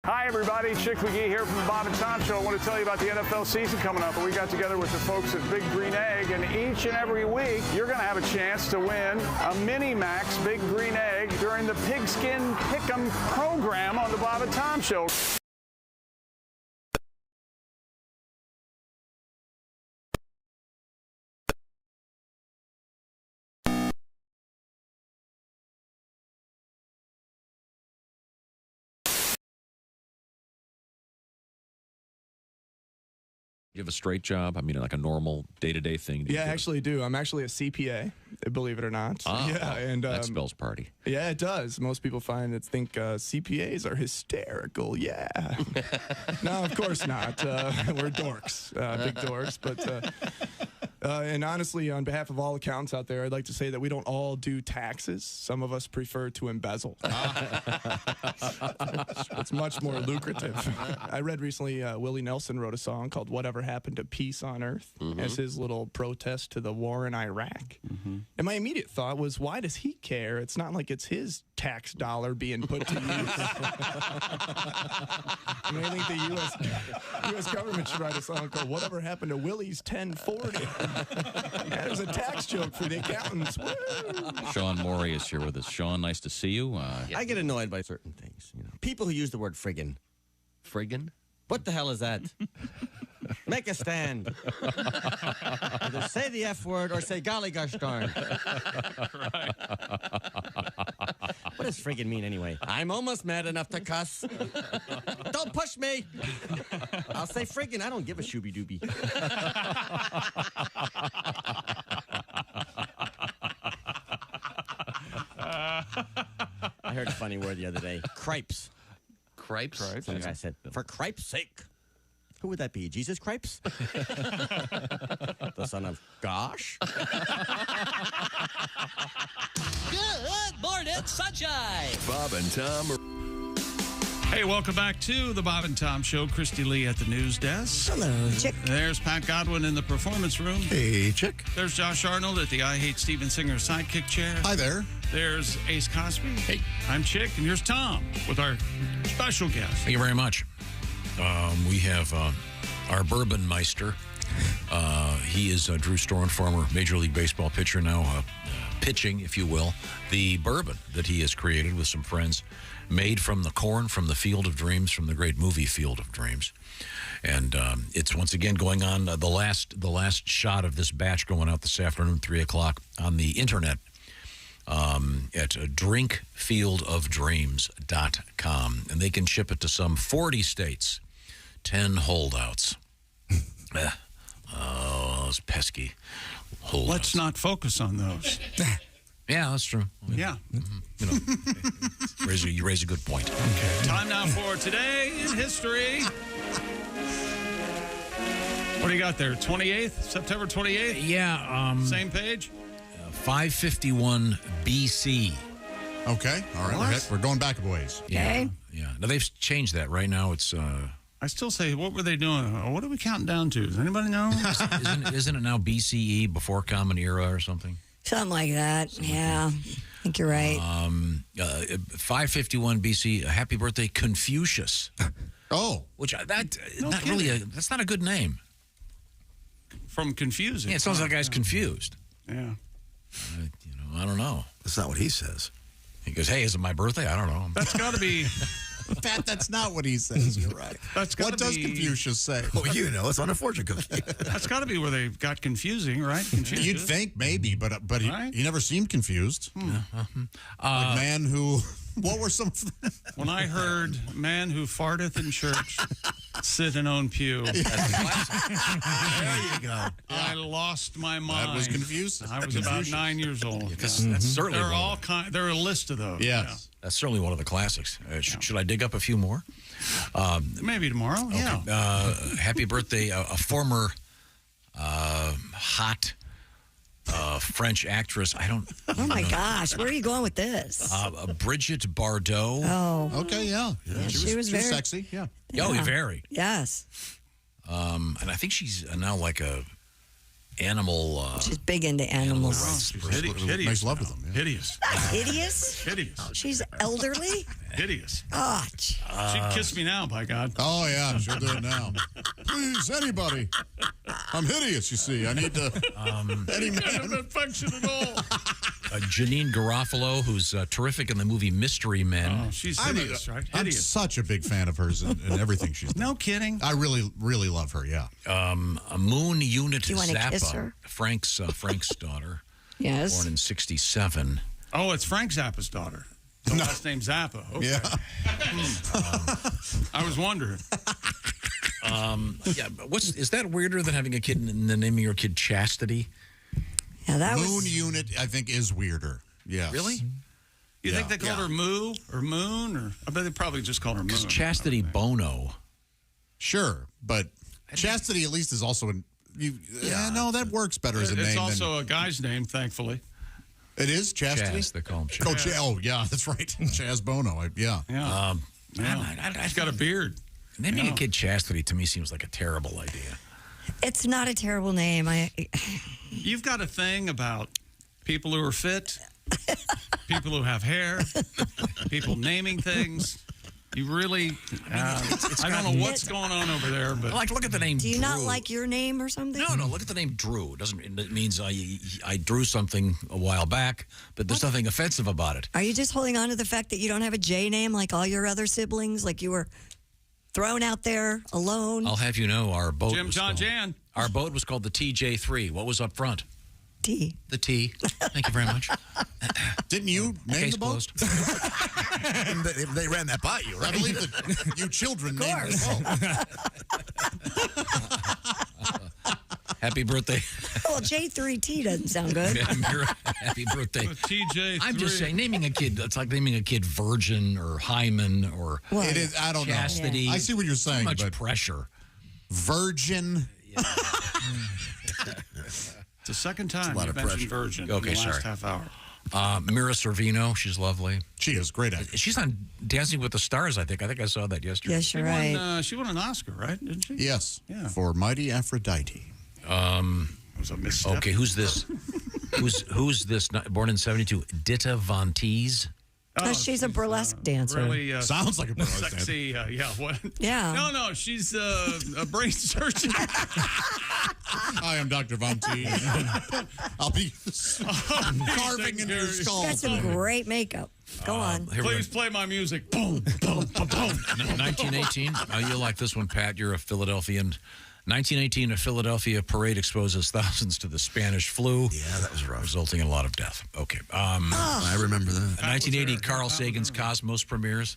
Hi, everybody. Chick McGee here from the Bob and Tom Show. I want to tell you about the NFL season coming up. We got together with the folks at Big Green Egg, and each and every week, you're going to have a chance to win a Mini Max Big Green Egg during the Pigskin Pick'em program on the Bob and Tom Show. You have a straight job? I mean, like a normal day-to-day thing? Yeah, I actually do. I'm actually a CPA, believe it or not. Yeah, and that spells party. Yeah, it does. Most people think CPAs are hysterical. Yeah. No, of course not. We're dorks, big dorks. But and honestly, on behalf of all accountants out there, I'd like to say that we don't all do taxes. Some of us prefer to embezzle. It's much more lucrative. I read recently Willie Nelson wrote a song called "Whatever Happened to Peace on Earth" as his little protest to the war in Iraq. And my immediate thought was, why does he care? It's not like it's his tax dollar being put to use. I mean, I think the U.S. government should write a song called "Whatever Happened to Willie's 1040." That was a tax joke for the accountants. Woo! Sean Morey is here with us. Sean, nice to see you. I get annoyed by certain things. People who use the word friggin'. Friggin'? What the hell is that? Make a stand. Either say the F word or say golly gosh darn. What does friggin' mean anyway? I'm almost mad enough to cuss. Don't push me. I'll say friggin'. I don't give a shooby dooby. I heard a funny word the other day. Cripes. Cripes? Some guy said, for cripe's sake. Who would that be? Jesus Cripes? The son of Gosh? Good morning, sunshine. Bob and Tom. Hey, welcome back to the Bob and Tom Show. Christy Lee at the news desk. Hello, Chick. There's Pat Godwin in the performance room. Hey, Chick. There's Josh Arnold at the I Hate Steven Singer sidekick chair. Hi there. There's Ace Cosby. Hey. I'm Chick, and here's Tom with our special guest. Thank you very much. We have our bourbon meister. He is Drew Storen, former Major League Baseball pitcher, now pitching, if you will, the bourbon that he has created with some friends, made from the corn from the Field of Dreams, from the great movie Field of Dreams. And it's once again going on, the last shot of this batch going out this afternoon, 3 o'clock, on the internet at drinkfieldofdreams.com. And they can ship it to some 40 states, 10 holdouts. Those pesky holdouts. Let's not focus on those. Yeah, that's true. Yeah. You know, you raise a good point. Okay. Time now for Today in History. What do you got there? 28th? September 28th? Yeah. Same page? 551 BC. Okay. All right. We're going back a ways. Yeah. Yeah. Now, they've changed that. Right now, it's... I still say, what were they doing? What are we counting down to? Does anybody know? Isn't it now BCE, before Common Era or something? Something like that. Yeah. I think you're right. 551 BC. Happy birthday, Confucius. Oh. Which, that's not a good name. From confusing. Yeah, it sounds like the guy's confused. Yeah. I don't know. That's not what he says. He goes, hey, is it my birthday? I don't know. That's got to be... Pat, that's not what he says. You're right. What does Confucius say? Well, it's on a fortune cookie. That's got to be where they got confusing, right? Confucius. You'd think maybe, but he never seemed confused. Like man who... What were some... When I heard man who farteth in church, sit in own pew. There you go. I lost my mind. That was confusing. I was about 9 years old. That's certainly there are all there are a list of those. Yes. Yeah. That's certainly one of the classics. Should I dig up a few more? Maybe tomorrow. Okay. Yeah. Happy birthday, a former hot French actress. Oh my gosh, where are you going with this? Brigitte Bardot. Oh. Okay, yeah. She was very sexy. Yeah. Oh, very. Yes. And I think she's now like a animal. She's big into animals. Hideous. Makes love with them. Yeah. Hideous. Hideous? Hideous. She's elderly? Hideous. Oh, She'd kiss me now, by God. Oh, yeah, she'll do it now. Please, anybody. I'm hideous, you see. I need to... any man. Not function at all. Janine Garofalo, who's terrific in the movie Mystery Men. Oh, she's hideous, right? I'm Hideous. such a big fan of hers and everything she's done. No kidding. I really, really love her, yeah. A Moon Unit You wanna kiss Zappa, her? Frank's daughter. Yes. Born in 1967. Oh, it's Frank Zappa's daughter. The last name Zappa. Okay. Yeah. I was wondering. Yeah, but is that weirder than having a kid and the name of your kid Chastity? Yeah, that Moon was... Unit, I think, is weirder. Yes. Really? You think they called her Moo or Moon? Or I bet they probably just called her Moon. Because Chastity Bono. Sure, but Chastity at least is also in... no, that works better as a name. It's also a guy's name, thankfully. It is Chastity? Chaz, they call him Chaz. Oh, yeah, that's right. Chaz Bono, yeah. He's got a beard. Naming a kid Chastity to me seems like a terrible idea. It's not a terrible name. You've got a thing about people who are fit, people who have hair, people naming things. You really, I don't know what's going on over there, but like, look at the name. Do you Drew. not like your name or something? No. Look at the name Drew. It means I drew something a while back, but there's nothing offensive about it. Are you just holding on to the fact that you don't have a J name like all your other siblings? Like you were thrown out there alone? I'll have you know, our boat. Jan. Our boat was called the TJ3. What was up front? T. The T. Thank you very much. Didn't you name the boat? they ran that by you, right? I believe that you children named the boat. Happy birthday. Well, J3T doesn't sound good. Happy birthday. TJ3. I'm just saying, naming a kid, it's like naming a kid Virgin or Hyman or it is, I don't Chastity. know. I see what you're saying. Too much but pressure. Virgin. It's the second time lot you've of mentioned pressure. Virgin Okay, in the last sorry. half hour. Mira Sorvino, she's lovely. She is great actress. She's on Dancing with the Stars, I think. I think I saw that yesterday. Yes, you're right. She won an Oscar, right? Didn't she? Yes. Yeah. For Mighty Aphrodite. It was a misstep. Okay, who's this? who's this? Born in 1972, Ditta Von Teese. She's a burlesque dancer. Really sounds like a burlesque sexy. dancer. What? Yeah. No, she's a brain surgeon. I am Dr. Von T. I'll be carving into your skull. Got some great makeup. Go on. Please play my music. Boom, boom, boom, boom. 1918. You'll like this one, Pat. You're a Philadelphian. 1918, a Philadelphia parade exposes thousands to the Spanish flu. Yeah, that was rough. Resulting in a lot of death. Okay. I remember that. 1980, Carl Sagan's Cosmos premieres.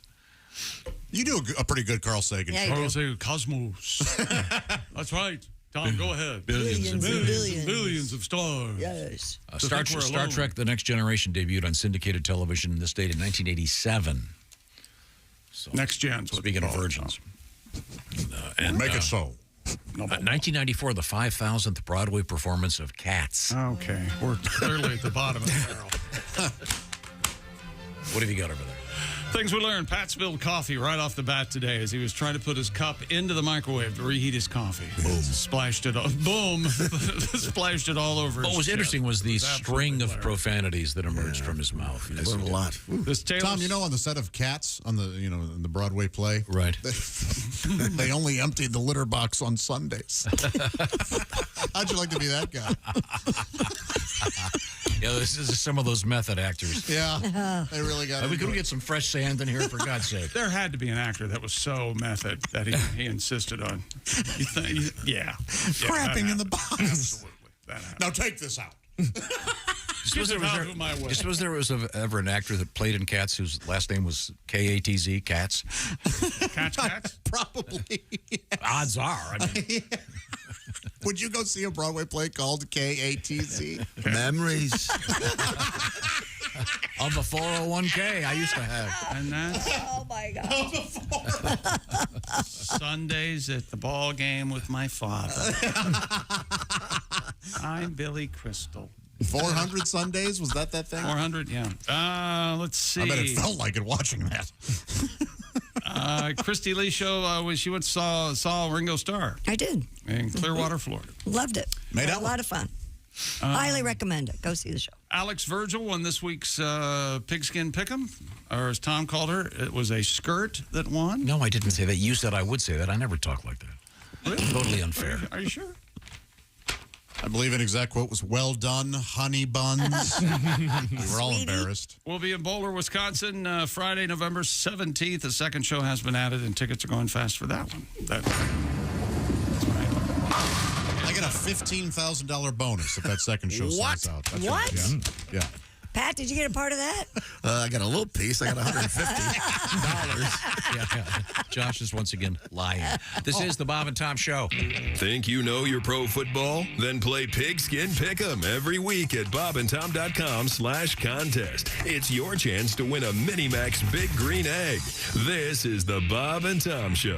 You do a pretty good Carl Sagan show. Carl Sagan, Cosmos. That's right. Tom, go ahead. Billions and billions. Billions of stars. Yes. Star Trek The Next Generation debuted on syndicated television this date in 1987. So, Next Gen. Speaking of virgins. Make it so. 1994, the 5,000th Broadway performance of Cats. Okay. We're clearly at the bottom of the barrel. What have you got over there? Things we learned. Pat spilled coffee right off the bat today as he was trying to put his cup into the microwave to reheat his coffee. Boom. Splashed it all. Boom. Splashed it all over. What was interesting was the string of profanities that emerged from his mouth. I learned a lot. Tom, on the set of Cats on the in the Broadway play, right? They only emptied the litter box on Sundays. How'd you like to be that guy? Yeah, this is some of those method actors. Yeah, they really got. We could get some fresh sand in here, for God's sake. There had to be an actor that was so method that he insisted on. Crapping in the box. Absolutely. Now take this out. Suppose there was ever an actor that played in Cats whose last name was K-A-T-Z, Cats? Cats? Probably. Yes. Odds are. I mean. Would you go see a Broadway play called K-A-T-Z? Memories. Of a 401k I used to have. And that's Oh, my God. Sundays at the ball game with my father. I'm Billy Crystal. 400 Sundays? Was that thing? 400, yeah. Let's see. I bet it felt like it watching that. Christy Lee show, when she went saw Ringo Starr. I did. In Clearwater, Florida. Loved it. Made Had a lot of fun. Highly recommend it. Go see the show. Alex Virgil won this week's Pigskin Pick'em, or as Tom called her, it was a skirt that won. No, I didn't say that. You said I would say that. I never talk like that. Really? Totally unfair. Are you sure? I believe an exact quote was, "Well done, honey buns." We were all embarrassed. We'll be in Boulder, Wisconsin, Friday, November 17th. The second show has been added, and tickets are going fast for that one. That's right. I get a $15,000 bonus if that second show What? sells out. That's What? right. Yeah. Pat, did you get a part of that? I got a little piece. I got $150. Yeah. Josh is once again lying. This is the Bob and Tom Show. Think you know your pro football? Then play Pigskin Pick'em every week at bobandtom.com/contest. It's your chance to win a Mini Max Big Green Egg. This is the Bob and Tom Show.